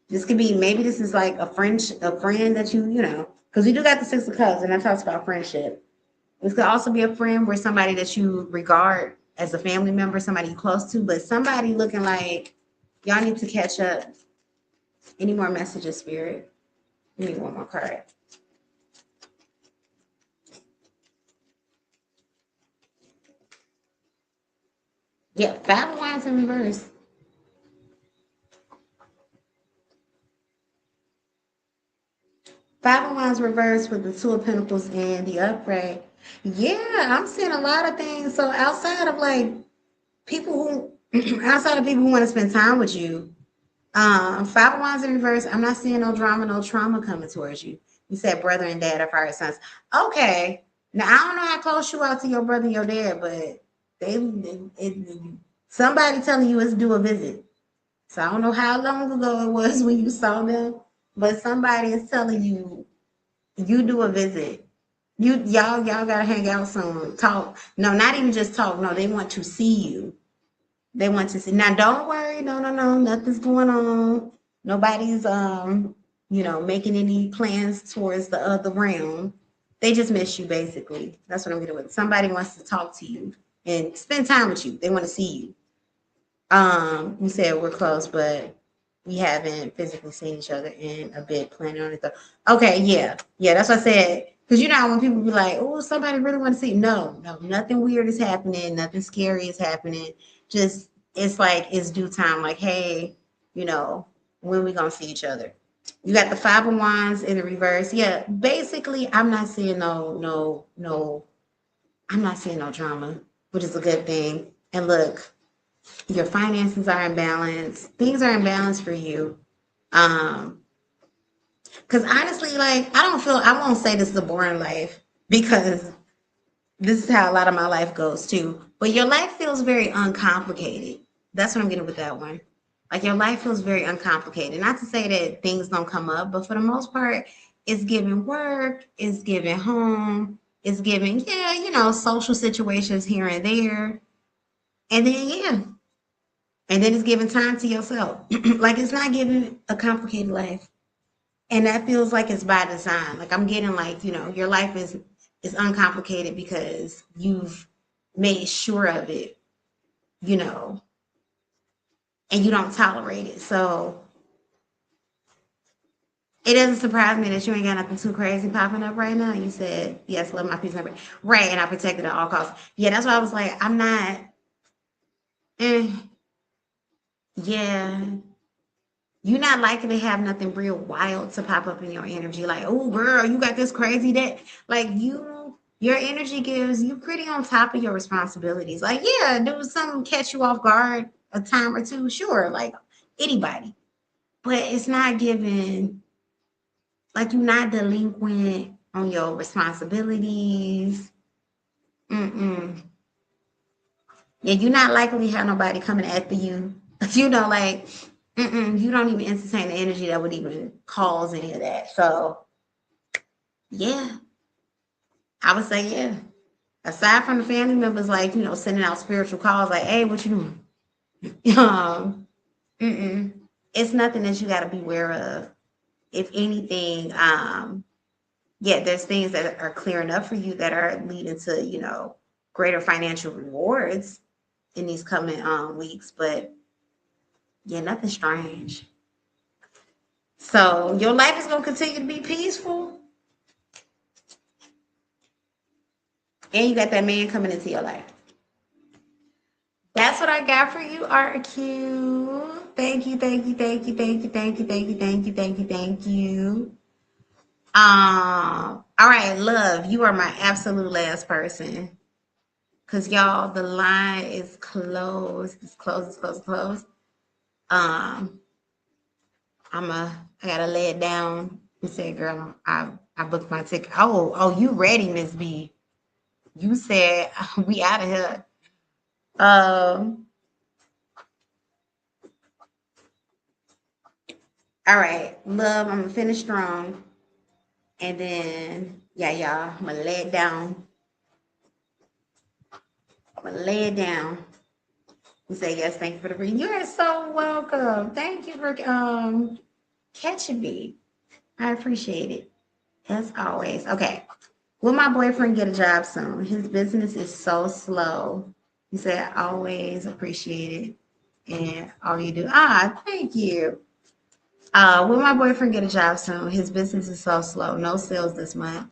This could be, maybe this is like a friend that you know, because we do got the Six of Cups and that talks about friendship. This could also be a friend where somebody that you regard as a family member, somebody you close to, but somebody looking like y'all need to catch up. Any more messages, Spirit? Give me one more card. Yeah, Five of Wands in reverse. Five of Wands reverse with the Two of Pentacles and the upright. Yeah, I'm seeing a lot of things. So outside of like people who, outside of people who want to spend time with you, Five of Wands in reverse. I'm not seeing no drama, no trauma coming towards you. You said brother and dad are fire signs. Okay. Now I don't know how close you are to your brother and your dad, but somebody telling you it's due a visit. So I don't know how long ago it was when you saw them, but somebody is telling you you do a visit. Y'all gotta hang out soon. Talk. No, not even just talk. No, they want to see you. They want to see. Now don't worry, no, nothing's going on. Nobody's making any plans towards the other realm. They just miss you basically. That's what I'm getting with. Somebody wants to talk to you and spend time with you. They want to see you. We said we're close, but we haven't physically seen each other in a bit, planning on it though. Okay, yeah. That's what I said. Because you know when people be like, oh, somebody really want to see. No, nothing weird is happening, nothing scary is happening. Just it's like it's due time. Like, hey, when we gonna see each other? You got the Five of Wands in the reverse. Yeah, basically, I'm not seeing no. I'm not seeing no drama, which is a good thing. And look, your finances are in balance. Things are in balance for you. Because honestly, like I won't say this is a boring life because this is how a lot of my life goes too. But your life feels very uncomplicated. That's what I'm getting with that one. Like your life feels very uncomplicated. Not to say that things don't come up, but for the most part, it's giving work, it's giving home, it's giving, social situations here and there. And then, and then it's giving time to yourself. Like it's not giving a complicated life. And that feels like it's by design. Like I'm getting like, your life is uncomplicated because you've made sure of it, and you don't tolerate it. So it doesn't surprise me that you ain't got nothing too crazy popping up right now. You said, yes, love my peace and right, and I protect it at all costs. Yeah, that's why I was like, I'm not yeah. You're not likely to have nothing real wild to pop up in your energy. Like, oh girl, you got this crazy that like your energy gives you pretty on top of your responsibilities. Like, yeah, do something catch you off guard a time or two, sure, like anybody. But it's not giving like you're not delinquent on your responsibilities. Mm-mm. Yeah, you're not likely to have nobody coming after you. Like you don't even entertain the energy that would even cause any of that. So, yeah, I would say, yeah. Aside from the family members, like, sending out spiritual calls, like, hey, what you doing? It's nothing that you got to be aware of. If anything, there's things that are clearing up for you that are leading to, greater financial rewards in these coming weeks. But, yeah, nothing strange. So your life is going to continue to be peaceful. And you got that man coming into your life. That's what I got for you, RQ. Thank you, thank you, thank you, thank you, thank you, thank you, thank you, thank you, thank you. All right, love, you are my absolute last person. Cause y'all, the line is closed. It's closed, it's closed, it's closed. Um, I gotta lay it down and say, girl, I booked my ticket. Oh, you ready, Miss B? You said we out of here. All right, love, I'm gonna finish strong. And then, yeah, y'all, I'm gonna lay it down. I'm gonna lay it down. You say yes, thank you for the reading. You are so welcome. Thank you for catching me. I appreciate it. As always. Okay. Will my boyfriend get a job soon? His business is so slow. He said, I always appreciate it. And all you do. Thank you. Will my boyfriend get a job soon? His business is so slow. No sales this month.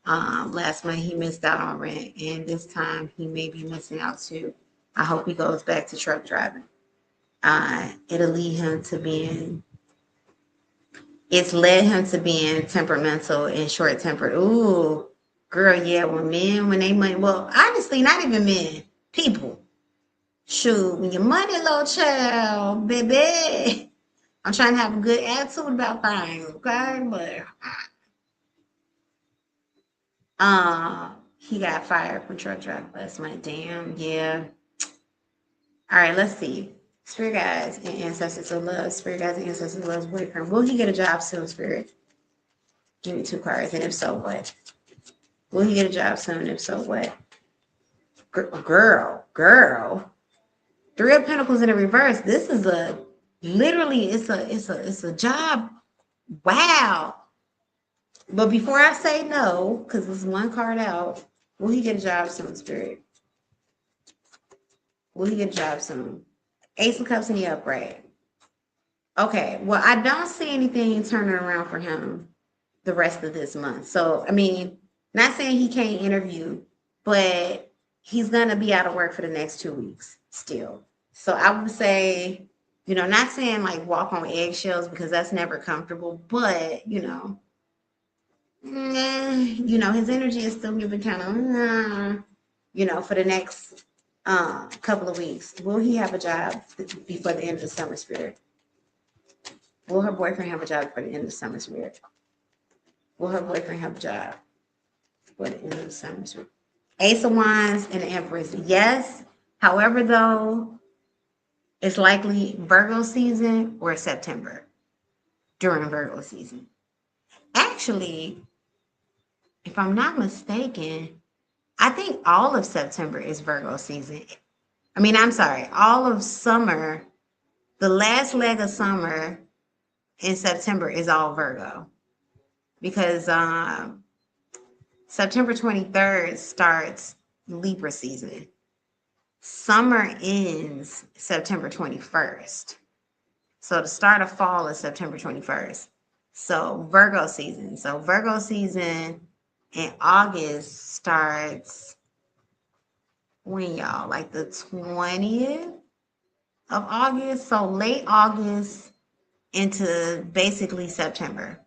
Last month he missed out on rent, and this time he may be missing out too. I hope he goes back to truck driving. It'll lead him to being. It's led him to being temperamental and short-tempered. Ooh, girl, yeah. When they money, well, honestly, not even men, people. Shoot, when your money low, child, baby. I'm trying to have a good attitude about things, okay? But he got fired from truck driving last month. Damn, yeah. All right, let's see. Spirit guides and ancestors of love. Spirit guides and ancestors of love's boyfriend. Will he get a job soon, Spirit? Give me 2 cards, and if so, what? Will he get a job soon? If so, what? Girl. 3 of Pentacles in the reverse. This is it's a job. Wow. But before I say no, because there's 1 card out, will he get a job soon, Spirit? Will he get a job soon? Ace of Cups in the upright. Okay, well, I don't see anything turning around for him the rest of this month. So, I mean, not saying he can't interview, but he's going to be out of work for the next 2 weeks still. So I would say, not saying like walk on eggshells because that's never comfortable, but, his energy is still giving kind of, for the next couple of weeks. Will he have a job before the end of the summer, Spirit? Will her boyfriend have a job before the end of the summer, Spirit? Will her boyfriend have a job before the end of the summer, Spirit? Ace of Wands and the Empress. Yes. However, though, it's likely Virgo season or September during Virgo season. Actually, if I'm not mistaken, I think all of September is Virgo season. I mean, I'm sorry, all of summer, the last leg of summer in September is all Virgo because September 23rd starts Libra season. Summer ends September 21st. So the start of fall is September 21st. So Virgo season. So Virgo season in August starts when, y'all? Like the 20th of August. So late August into basically September.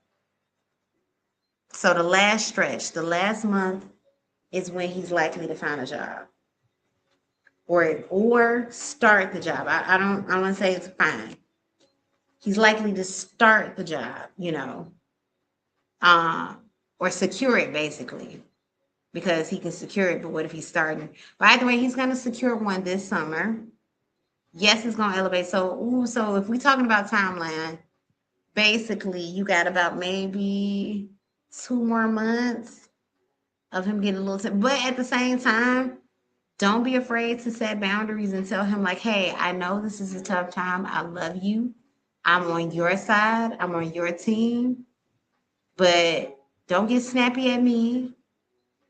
So the last stretch, the last month is when he's likely to find a job. Or start the job. I don't want to say it's fine. He's likely to start the job, or secure it basically, because he can secure it. But what if he's starting? By the way, he's going to secure one this summer. Yes, it's going to elevate. So if we're talking about timeline, basically you got about maybe 2 more months of him getting a little. But at the same time, don't be afraid to set boundaries and tell him like, hey, I know this is a tough time. I love you. I'm on your side. I'm on your team. But don't get snappy at me.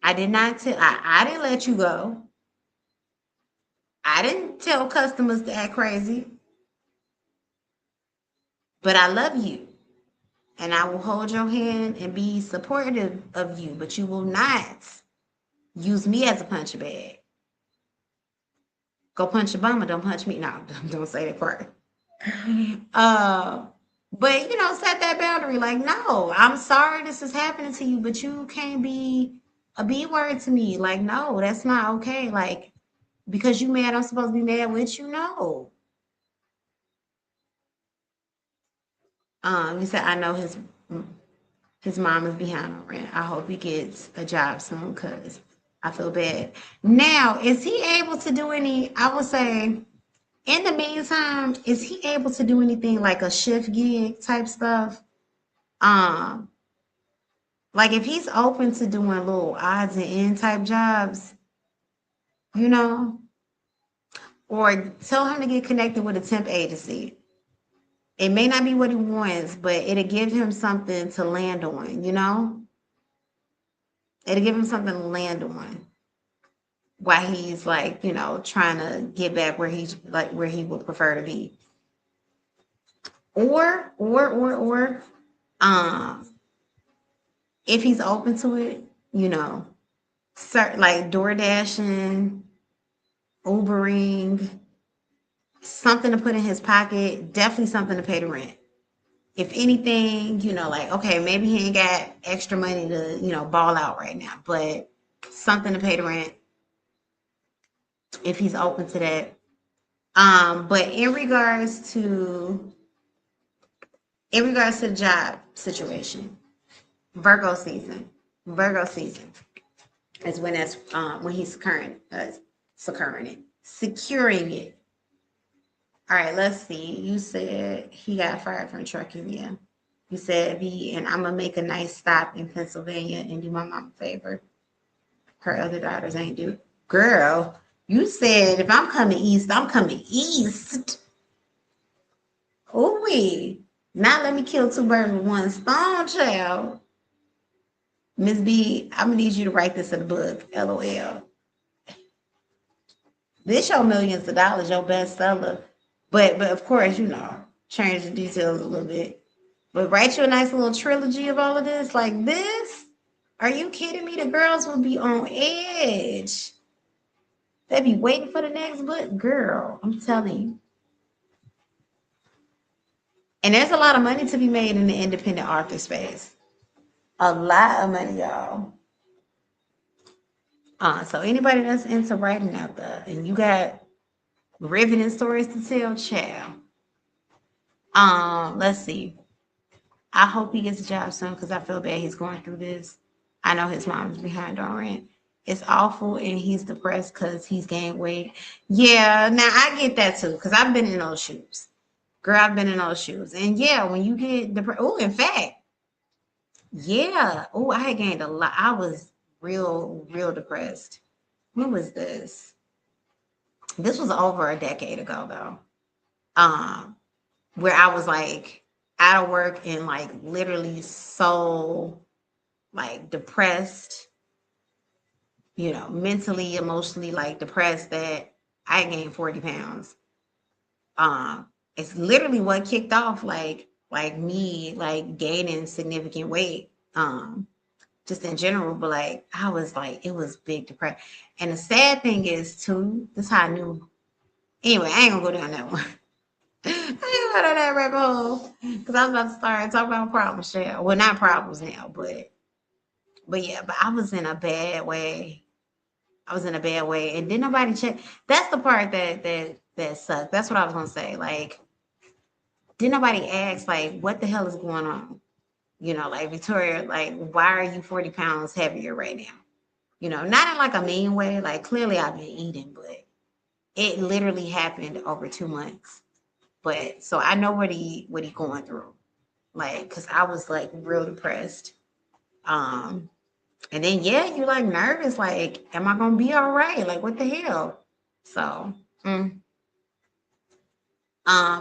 I didn't let you go. I didn't tell customers to act crazy. But I love you. And I will hold your hand and be supportive of you. But you will not use me as a punch bag. Go punch a bum, don't punch me. No, don't say that part. But set that boundary. Like, no, I'm sorry this is happening to you, but you can't be a B word to me. Like, no, that's not okay. Like, because you mad, I'm supposed to be mad with you. No. He said, I know his mom is behind on rent. I hope he gets a job soon because I feel bad. Now, is he able to do any, I would say, in the meantime, is he able to do anything like a shift gig type stuff? Um, like if he's open to doing little odds and end type jobs, you know, or tell him to get connected with a temp agency. It may not be what he wants, but it'll give him something to land on, you know? It'll give him something to land on while he's like, you know, trying to get back where he's like where he would prefer to be. Or um if he's open to it, you know, like door dashing, Ubering, something to put in his pocket, definitely something to pay the rent. If anything, you know, like, okay, maybe he ain't got extra money to, you know, ball out right now, but something to pay the rent if he's open to that. But in regards to the job situation, Virgo season is when he's securing it. All right, let's see. You said he got fired from trucking, yeah. You said and I'm gonna make a nice stop in Pennsylvania and do my mom a favor. Her other daughters ain't do. Girl, you said if I'm coming east, I'm coming east. Ooh-wee. Now let me kill two birds with one stone, child. Miss B, I'm gonna need you to write this in the book. LOL. This your millions of dollars, your bestseller. But of course, you know, change the details a little bit. But write you a nice little trilogy of all of this like this. Are you kidding me? The girls will be on edge. They'd be waiting for the next book. Girl, I'm telling you. And there's a lot of money to be made in the independent author space. A lot of money, y'all. So anybody that's into writing out there and you got riveting stories to tell, child. Let's see. I hope he gets a job soon because I feel bad he's going through this. I know his mom's behind on rent. It's awful and he's depressed because he's gained weight. Yeah, now I get that too because I've been in those shoes. Girl, I've been in those shoes. And yeah, when you get depressed, oh, in fact, yeah. Oh, I had gained a lot. I was real depressed. When was this? This was over a decade ago though. Where I was like out of work and like literally so like depressed, you know, mentally, emotionally like depressed that I gained 40 pounds. It's literally what kicked off like me like gaining significant weight. Just in general, but like I was like, it was big depression. And the sad thing is too, this is how I knew. Anyway, I ain't gonna go down that one. I ain't gonna go down that rabbit hole because I was about to start talking about problems. Well, not problems now, but yeah, but I was in a bad way. And then nobody checked. That's the part that sucked. That's what I was gonna say. Like, did nobody ask like what the hell is going on? You know, like Victoria, like, why are you 40 pounds heavier right now? You know, not in like a mean way. Like, clearly I've been eating, but it literally happened over 2 months. But so I know what he going through. Like, cause I was like real depressed. And then yeah, you're like nervous, like, am I gonna be all right? Like, what the hell? So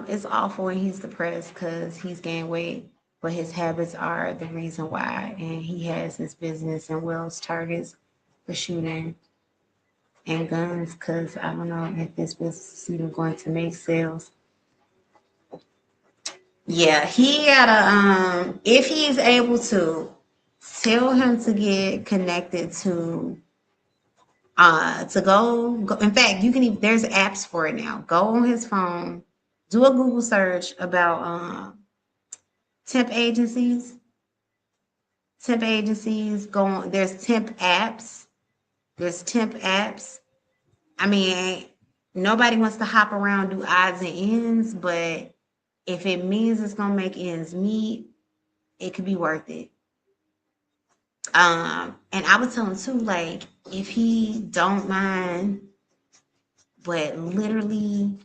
it's awful when he's depressed because he's gained weight, but his habits are the reason why. And he has his business and Will's targets for shooting and guns because I don't know if this business is even going to make sales. Yeah, he gotta if he's able to tell him to get connected to go. In fact, you can even there's apps for it now. Go on his phone, do a Google search about temp agencies. Go on. There's temp apps. I mean, nobody wants to hop around do odds and ends, but if it means it's gonna make ends meet, it could be worth it. And I would tell him too, like, if he don't mind, but literally,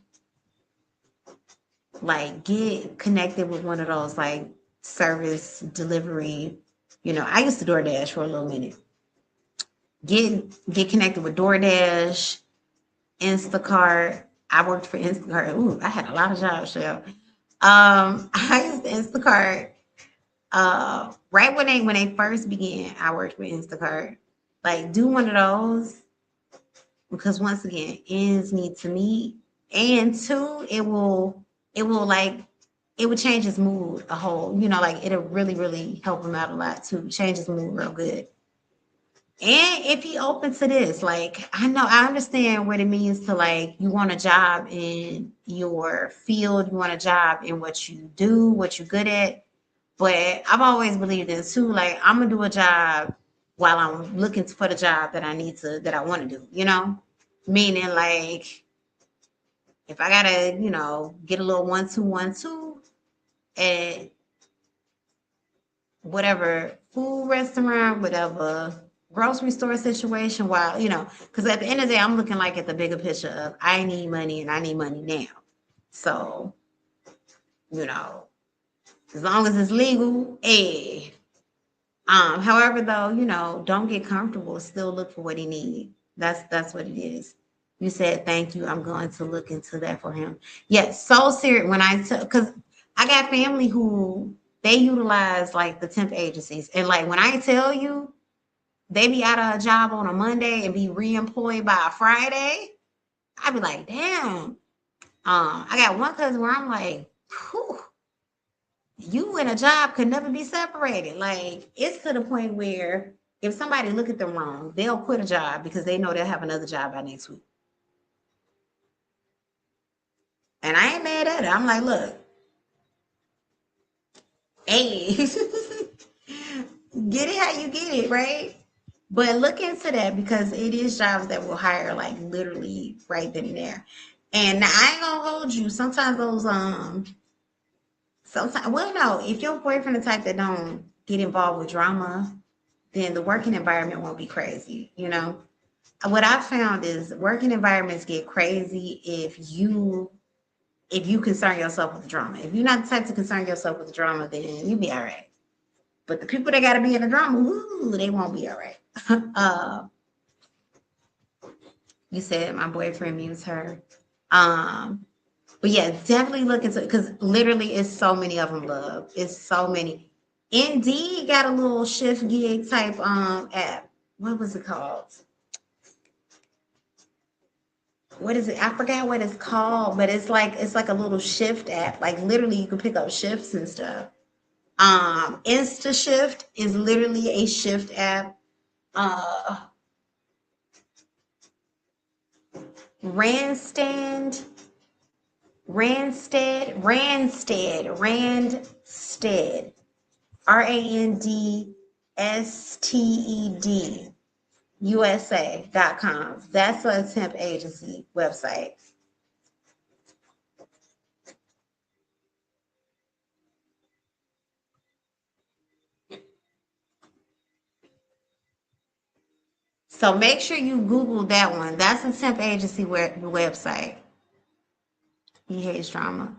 like, get connected with one of those like service delivery. You know, I used to DoorDash for a little minute. Get connected with DoorDash, Instacart. I worked for Instacart. Ooh, I had a lot of jobs, Shell. I used to Instacart. Right when they first began, I worked with Instacart. Like, do one of those, because once again, ends need to meet, and two, it will change his mood a whole. You know, like, it'll really help him out a lot too. Change his mood real good. And if he open to this, like, I understand what it means to, like, you want a job in your field, you want a job in what you do, what you're good at. But I've always believed in too, like, I'm gonna do a job while I'm looking for the job that I want to do, you know? Meaning, like, if I gotta, you know, get a little 1-2-1-2 at whatever food restaurant, whatever grocery store situation, while, you know, because at the end of the day, I'm looking like at the bigger picture of I need money and I need money now. So, you know, as long as it's legal, hey. However, though, you know, don't get comfortable. Still look for what he needs. That's what it is. You said thank you. I'm going to look into that for him. Yeah, so serious when I tell, because I got family who they utilize like the temp agencies, and like when I tell you they be out of a job on a Monday and be reemployed by a Friday, I be like, damn. I got one cousin where I'm like, whew, you and a job could never be separated. Like, it's to the point where if somebody look at them wrong, they'll quit a job because they know they'll have another job by next week. And I ain't mad at it. I'm like, look, hey, get it how you get it, right? But look into that, because it is jobs that will hire like literally right then and there. And I ain't gonna hold you. Sometimes those sometimes, well, no, if your boyfriend the type that don't get involved with drama, then the working environment won't be crazy, you know? What I've found is working environments get crazy if you concern yourself with the drama. If you're not the type to concern yourself with the drama, then you be all right. But the people that gotta be in the drama, ooh, they won't be all right. You said my boyfriend mutes her. But yeah, definitely look into it, because literally it's so many of them, love. It's so many. Indeed got a little shift gig type app. What was it called? What is it? I forgot what it's called, but it's like a little shift app. Like, literally you can pick up shifts and stuff. Insta Shift is literally a shift app. Uh Randstand, Randstead, RANDSTED, USA.com. That's a temp agency website. So make sure you Google that one. That's a temp agency website. He hates drama.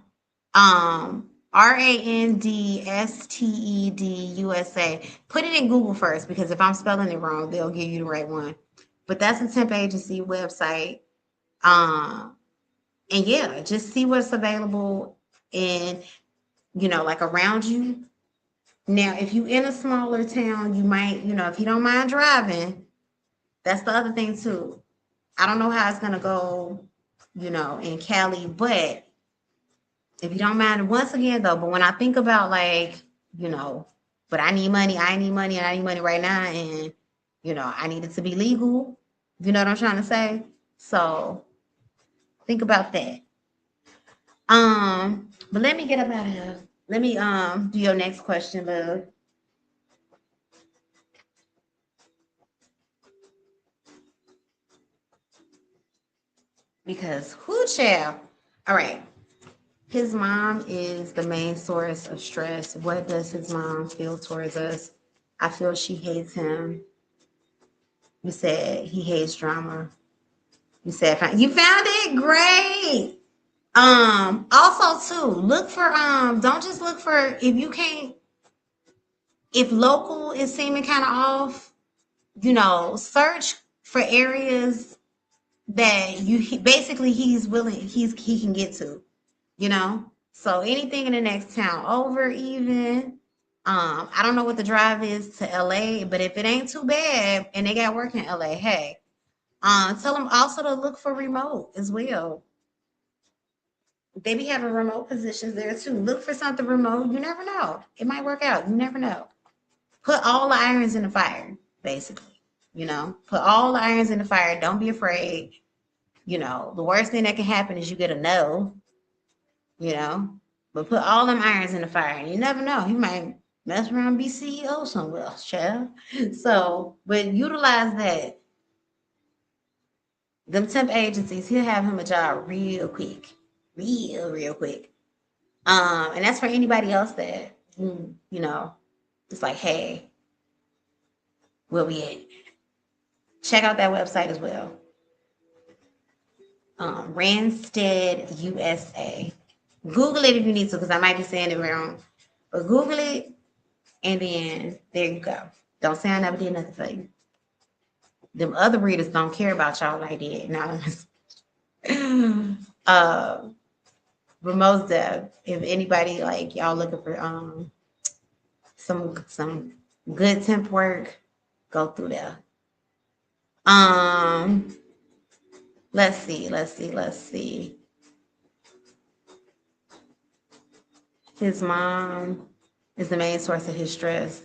RANDSTED USA. Put it in Google first, because if I'm spelling it wrong, they'll give you the right one. But that's a temp agency website. And yeah, just see what's available and, you know, like around you. Now, if you in a smaller town, you might, you know, if you don't mind driving, that's the other thing too. I don't know how it's gonna go, you know, in Cali, but if you don't mind, once again though, but when I think about, like, you know, but I need money, I need money, and I need money right now, and, you know, I need it to be legal. You know what I'm trying to say? So think about that. But let me get up out of here. Let me do your next question, love. Because who child? All right. His mom is the main source of stress. What does his mom feel towards us? I feel she hates him. You said he hates drama. You said you found it? Great. Also too, look for don't just look for if you can't, if local is seeming kind of off, you know, search for areas that basically he's willing, he can get to, you know. So anything in the next town over, even I don't know what the drive is to LA, but if it ain't too bad and they got work in LA, hey, tell them also to look for remote as well. They be having remote positions there too. Look for something remote. You never know. It might work out. You never know. Put all the irons in the fire, basically. You know, put all the irons in the fire. Don't be afraid. You know, the worst thing that can happen is you get a no, you know, but put all them irons in the fire and you never know. He might mess around and be CEO somewhere else, child. So, but utilize that. Them temp agencies, he'll have him a job real quick. Real quick. And that's for anybody else that, you know, it's like, hey, where we at? Check out that website as well. Randstad USA. Google it if you need to, because I might be saying it wrong. But Google it, and then there you go. Don't say I never did nothing for you. Them other readers don't care about y'all like that. No. Remote dev. If anybody like y'all looking for some good temp work, go through there. Let's see. His mom is the main source of his stress.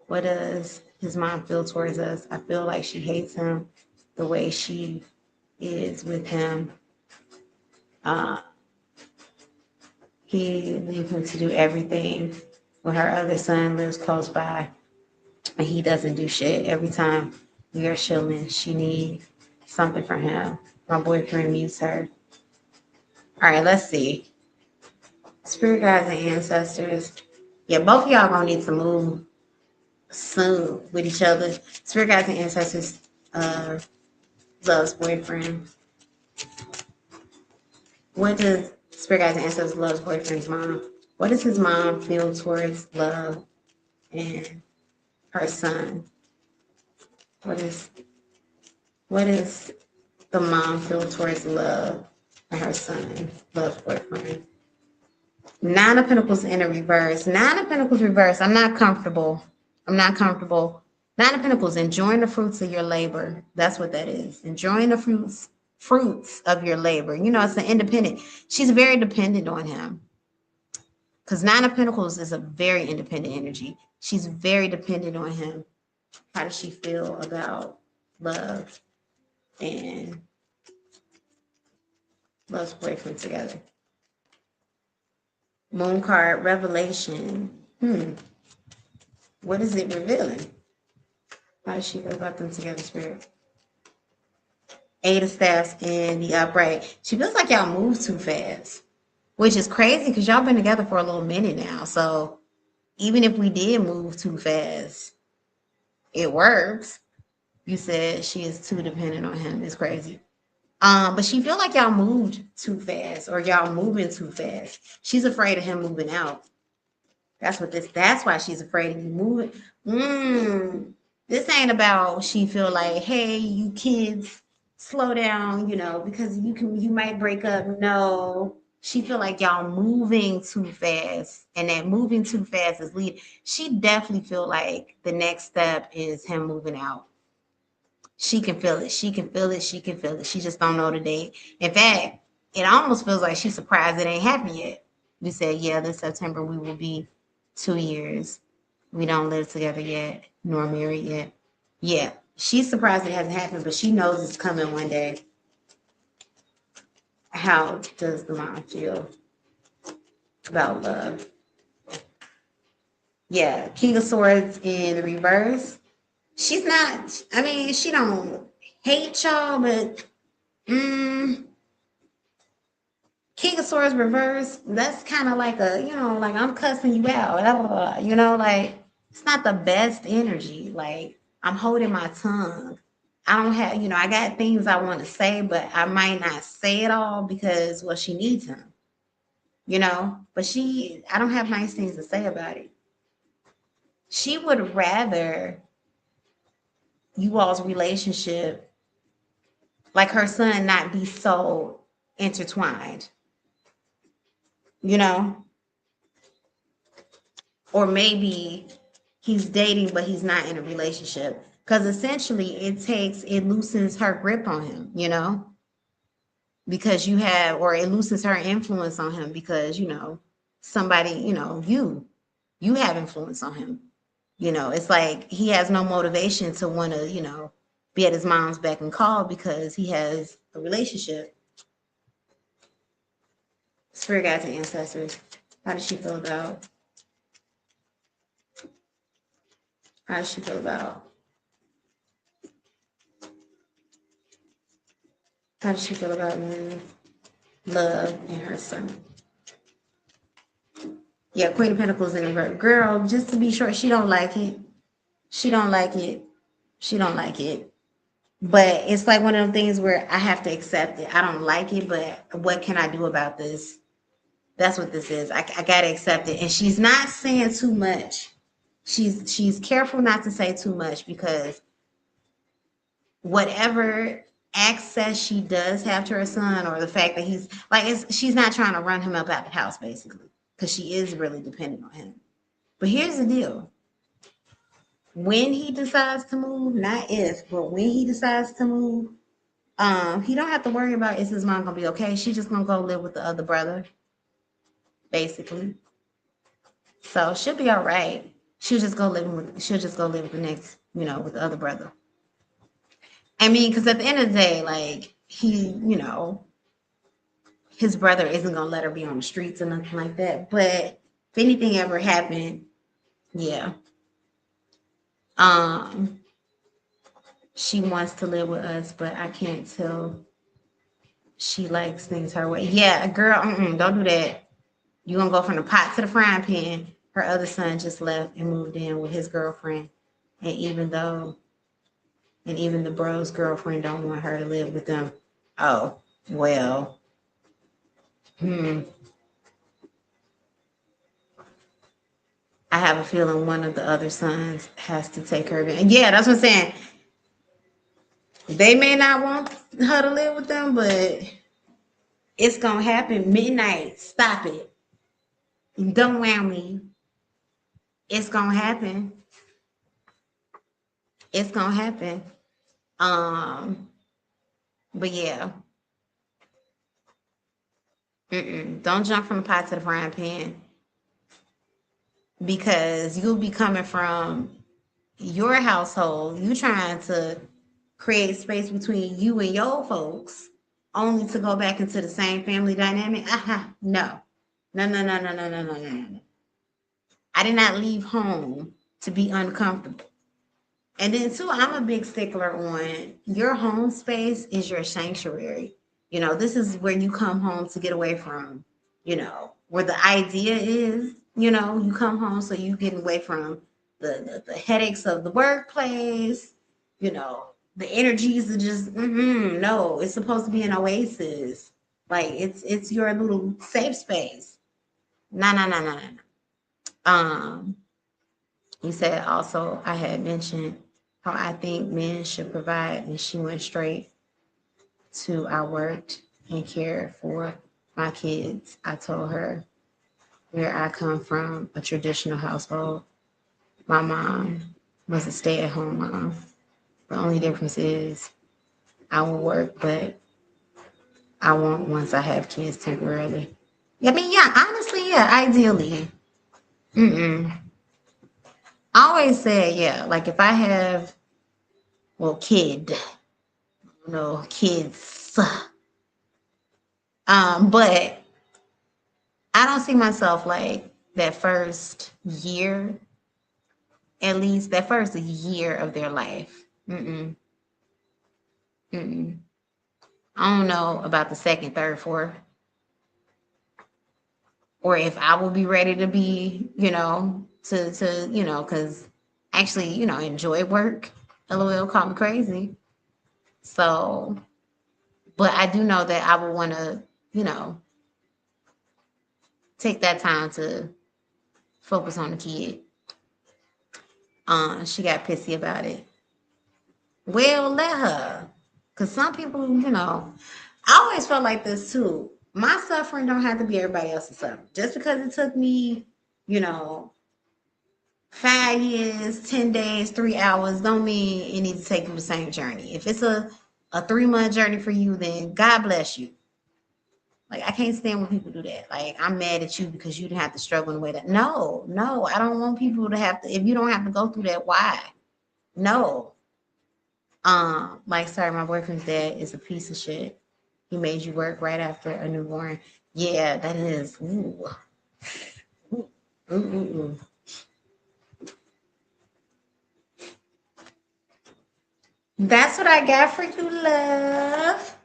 What does his mom feel towards us? I feel like she hates him the way she is with him. He leaves him to do everything when her other son lives close by and he doesn't do shit. Every time we are chilling, she needs something from him. My boyfriend mutes her. All right, let's see. Spirit guides and ancestors. Yeah, both of y'all gonna need to move soon with each other. Spirit guides and ancestors loves boyfriend. What does Spirit guides and ancestors loves boyfriend's mom? What does his mom feel towards love and her son? What is the mom feel towards love and her son? Love boyfriend. Nine of Pentacles in a reverse. Nine of Pentacles reverse. I'm not comfortable. Nine of Pentacles, enjoying the fruits of your labor. That's what that is. Enjoying the fruits of your labor. You know, it's an independent. She's very dependent on him. Because Nine of Pentacles is a very independent energy. She's very dependent on him. How does she feel about love and love's boyfriend together? Moon card, revelation. What is it revealing? How does she feel about them together, Spirit? Eight of Staffs and the upright. She feels like y'all move too fast, which is crazy because y'all been together for a little minute now. So even if we did move too fast, it works. You said she is too dependent on him. It's crazy. But she feel like y'all moved too fast or y'all moving too fast. She's afraid of him moving out. That's why she's afraid of you moving. This ain't about she feel like, hey, you kids, slow down, you know, because you might break up. No, she feel like y'all moving too fast, and that moving too fast is lead. She definitely feel like the next step is him moving out. She can feel it. She just don't know the date. In fact, it almost feels like she's surprised it ain't happened yet. We said, yeah, this September we will be 2 years. We don't live together yet, nor married yet. Yeah, she's surprised it hasn't happened, but she knows it's coming one day. How does the mom feel about love? Yeah, King of Swords in the reverse. She's not, I mean, she don't hate y'all, but King King of Swords reverse, that's kind of like a, like I'm cussing you out, blah, blah, blah, like it's not the best energy. Like I'm holding my tongue. I don't have, I got things I want to say, but I might not say it all because, well, she needs him, but I don't have nice things to say about it. She would rather you all's relationship, like her son, not be so intertwined, or maybe he's dating, but he's not in a relationship. Because essentially it loosens her grip on him, because it loosens her influence on him because, somebody, you have influence on him. It's like he has no motivation to want to, be at his mom's beck and call because he has a relationship. Spirit guides and ancestors. How does she feel about? How does she feel about? How does she feel about love and her son? Yeah, Queen of Pentacles in reverse. Girl, just to be short, she don't like it. She don't like it. She don't like it. But it's like one of them things where I have to accept it. I don't like it, but what can I do about this? That's what this is. I gotta accept it. And she's not saying too much. She's careful not to say too much because whatever access she does have to her son, or the fact that he's like, she's not trying to run him up out the house, basically, because she is really dependent on him. But here's the deal. When he decides to move, not if, but when he decides to move, he don't have to worry about is his mom gonna be okay. She's just gonna go live with the other brother, basically. So she'll be all right. She'll just go live with the next, with the other brother. I mean, because at the end of the day, like his brother isn't gonna let her be on the streets or nothing like that. But if anything ever happened, yeah. She wants to live with us, but I can't tell she likes things her way. Yeah, girl, don't do that. You're gonna go from the pot to the frying pan. Her other son just left and moved in with his girlfriend. And even the bro's girlfriend don't want her to live with them. Oh, well. I have a feeling one of the other sons has to take her. Yeah, that's what I'm saying. They may not want her to live with them, but it's gonna happen. Midnight, stop it. Don't whammy. It's gonna happen. It's gonna happen. But yeah. Don't jump from the pot to the frying pan, because you'll be coming from your household. You trying to create space between you and your folks, only to go back into the same family dynamic. No. No. I did not leave home to be uncomfortable. And then too, I'm a big stickler on your home space is your sanctuary. This is where you come home to get away from, where the idea is, you come home so you get away from the headaches of the workplace, the energies are just, no, it's supposed to be an oasis. Like it's your little safe space. No. You said also I had mentioned how I think men should provide, and she went straight to I worked and cared for my kids. I told her where I come from, a traditional household. My mom was a stay-at-home mom. The only difference is I will work, but I won't once I have kids temporarily. I mean, yeah, honestly, yeah, ideally. I always say, yeah, like if I have, well, kids. But I don't see myself like that first year, at least that first year of their life. I don't know about the second, third, fourth. or if I will be ready to be, because actually, enjoy work. LOL, call me crazy. So, but I do know that I would want to, take that time to focus on the kid. She got pissy about it. Well, let her. Because some people, I always felt like this too. My suffering don't have to be everybody else's suffering. Just because it took me, 5 years, 10 days, 3 hours, don't mean it needs to take you the same journey. If it's a 3-month journey for you, then God bless you. Like, I can't stand when people do that. Like, I'm mad at you because you didn't have to struggle in the way that. No, I don't want people to have to. If you don't have to go through that, why? No. Like, sorry, my boyfriend's dad is a piece of shit. He made you work right after a newborn. Yeah, that is. Ooh. Ooh, ooh, ooh. That's what I got for you, love.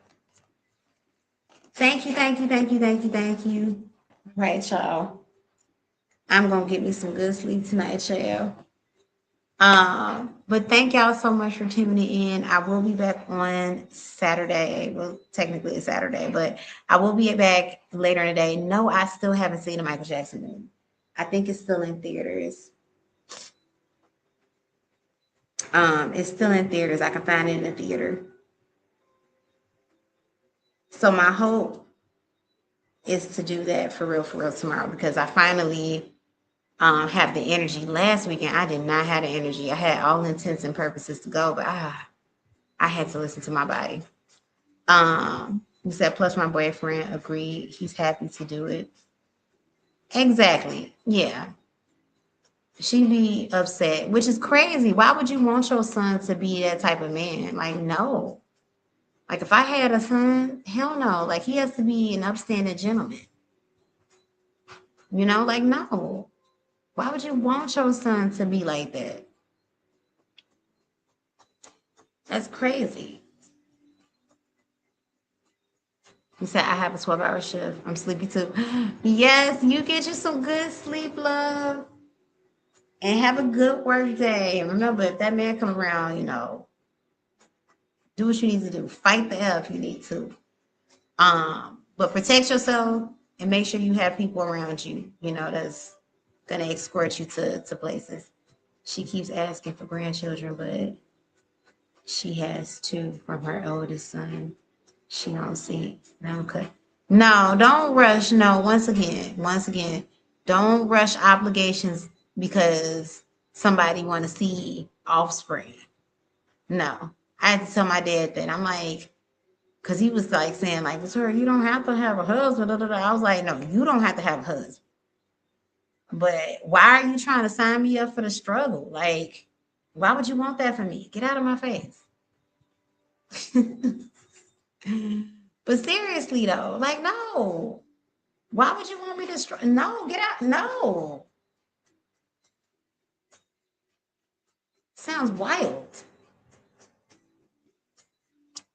Thank you, thank you, thank you, thank you, thank you. All right, y'all. I'm gonna get me some good sleep tonight, y'all. But thank y'all so much for tuning in. I will be back on Saturday. Well, technically it's Saturday, but I will be back later in the day. No, I still haven't seen a Michael Jackson movie. I think it's still in theaters. It's still in theaters. I can find it in the theater. So my hope is to do that for real tomorrow, because I finally have the energy. Last weekend I did not have the energy. I had all intents and purposes to go, but I had to listen to my body. He said, plus my boyfriend agreed. He's happy to do it. Exactly. Yeah. She'd be upset, which is crazy. Why would you want your son to be that type of man? Like, no. Like, if I had a son, hell no. Like, he has to be an upstanding gentleman. Like, no. Why would you want your son to be like that? That's crazy. He said, I have a 12-hour shift. I'm sleepy too. Yes, you get you some good sleep, love. And have a good work day. And remember, if that man come around, do what you need to do. Fight the F you need to. But protect yourself and make sure you have people around you, that's gonna escort you to places. She keeps asking for grandchildren, but she has 2 from her oldest son. She don't see. Okay. No, don't rush. No, once again, don't rush obligations because somebody want to see offspring. No. I had to tell my dad that. I'm like, because he was like saying, like, sir, you don't have to have a husband. I was like, no, you don't have to have a husband. But why are you trying to sign me up for the struggle? Like, why would you want that from me? Get out of my face. But seriously, though, like, no. Why would you want me to struggle? No, get out. No. Sounds wild.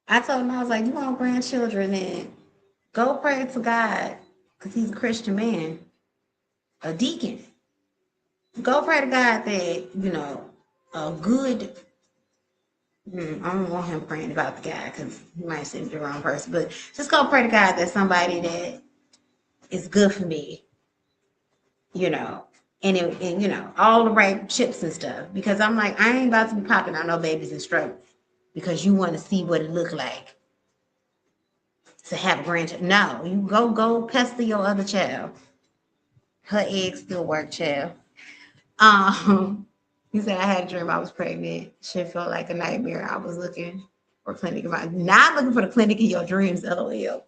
I told him, I was like, you want grandchildren, then go pray to God, because he's a Christian man, a deacon. Go pray to God that, a good, I don't want him praying about the guy because he might send the wrong person, but just go pray to God that somebody that is good for me, and all the right chips and stuff. Because I'm like, I ain't about to be popping out no babies and struggle because you want to see what it look like to have a grandchild. No, you go pester your other child. Her eggs still work, child. He said, I had a dream I was pregnant. Shit felt like a nightmare. I was looking for a clinic. Not looking for the clinic in your dreams, LOL.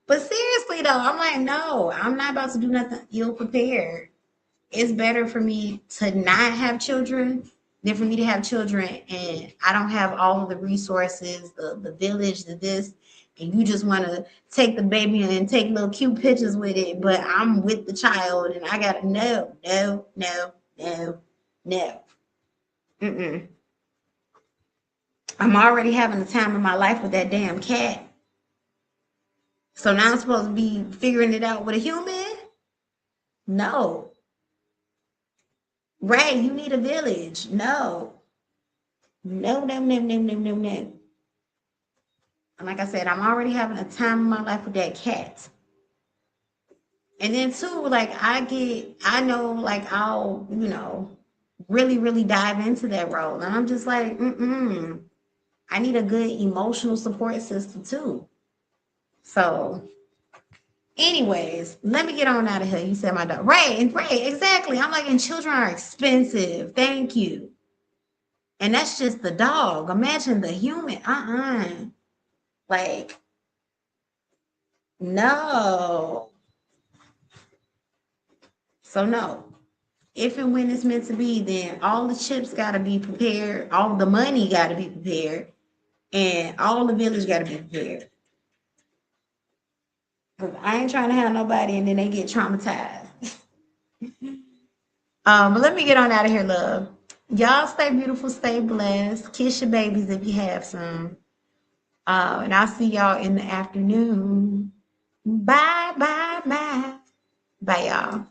But seriously, though, I'm like, no, I'm not about to do nothing ill prepared. It's better for me to not have children than for me to have children and I don't have all of the resources, the village, the this, and you just want to take the baby and take little cute pictures with it, but I'm with the child and I got to no. Mm-mm. I'm already having the time of my life with that damn cat. So now I'm supposed to be figuring it out with a human? No. Ray, you need a village. No. No, no, no, no, no, no, no. And like I said, I'm already having a time in my life with that cat. And then too, like I know, like I'll, really, really dive into that role. And I'm just like, I need a good emotional support system too. So, anyways, let me get on out of here. You said my dog. Right, exactly. I'm like, and children are expensive. Thank you. And that's just the dog. Imagine the human. Like, no. So no. If and when it's meant to be, then all the chips gotta be prepared, all the money gotta be prepared, and all the village gotta be prepared. Cause I ain't trying to have nobody and then they get traumatized. But let me get on out of here, love. Y'all stay beautiful, stay blessed. Kiss your babies if you have some. And I'll see y'all in the afternoon. Bye, bye, bye. Bye, y'all.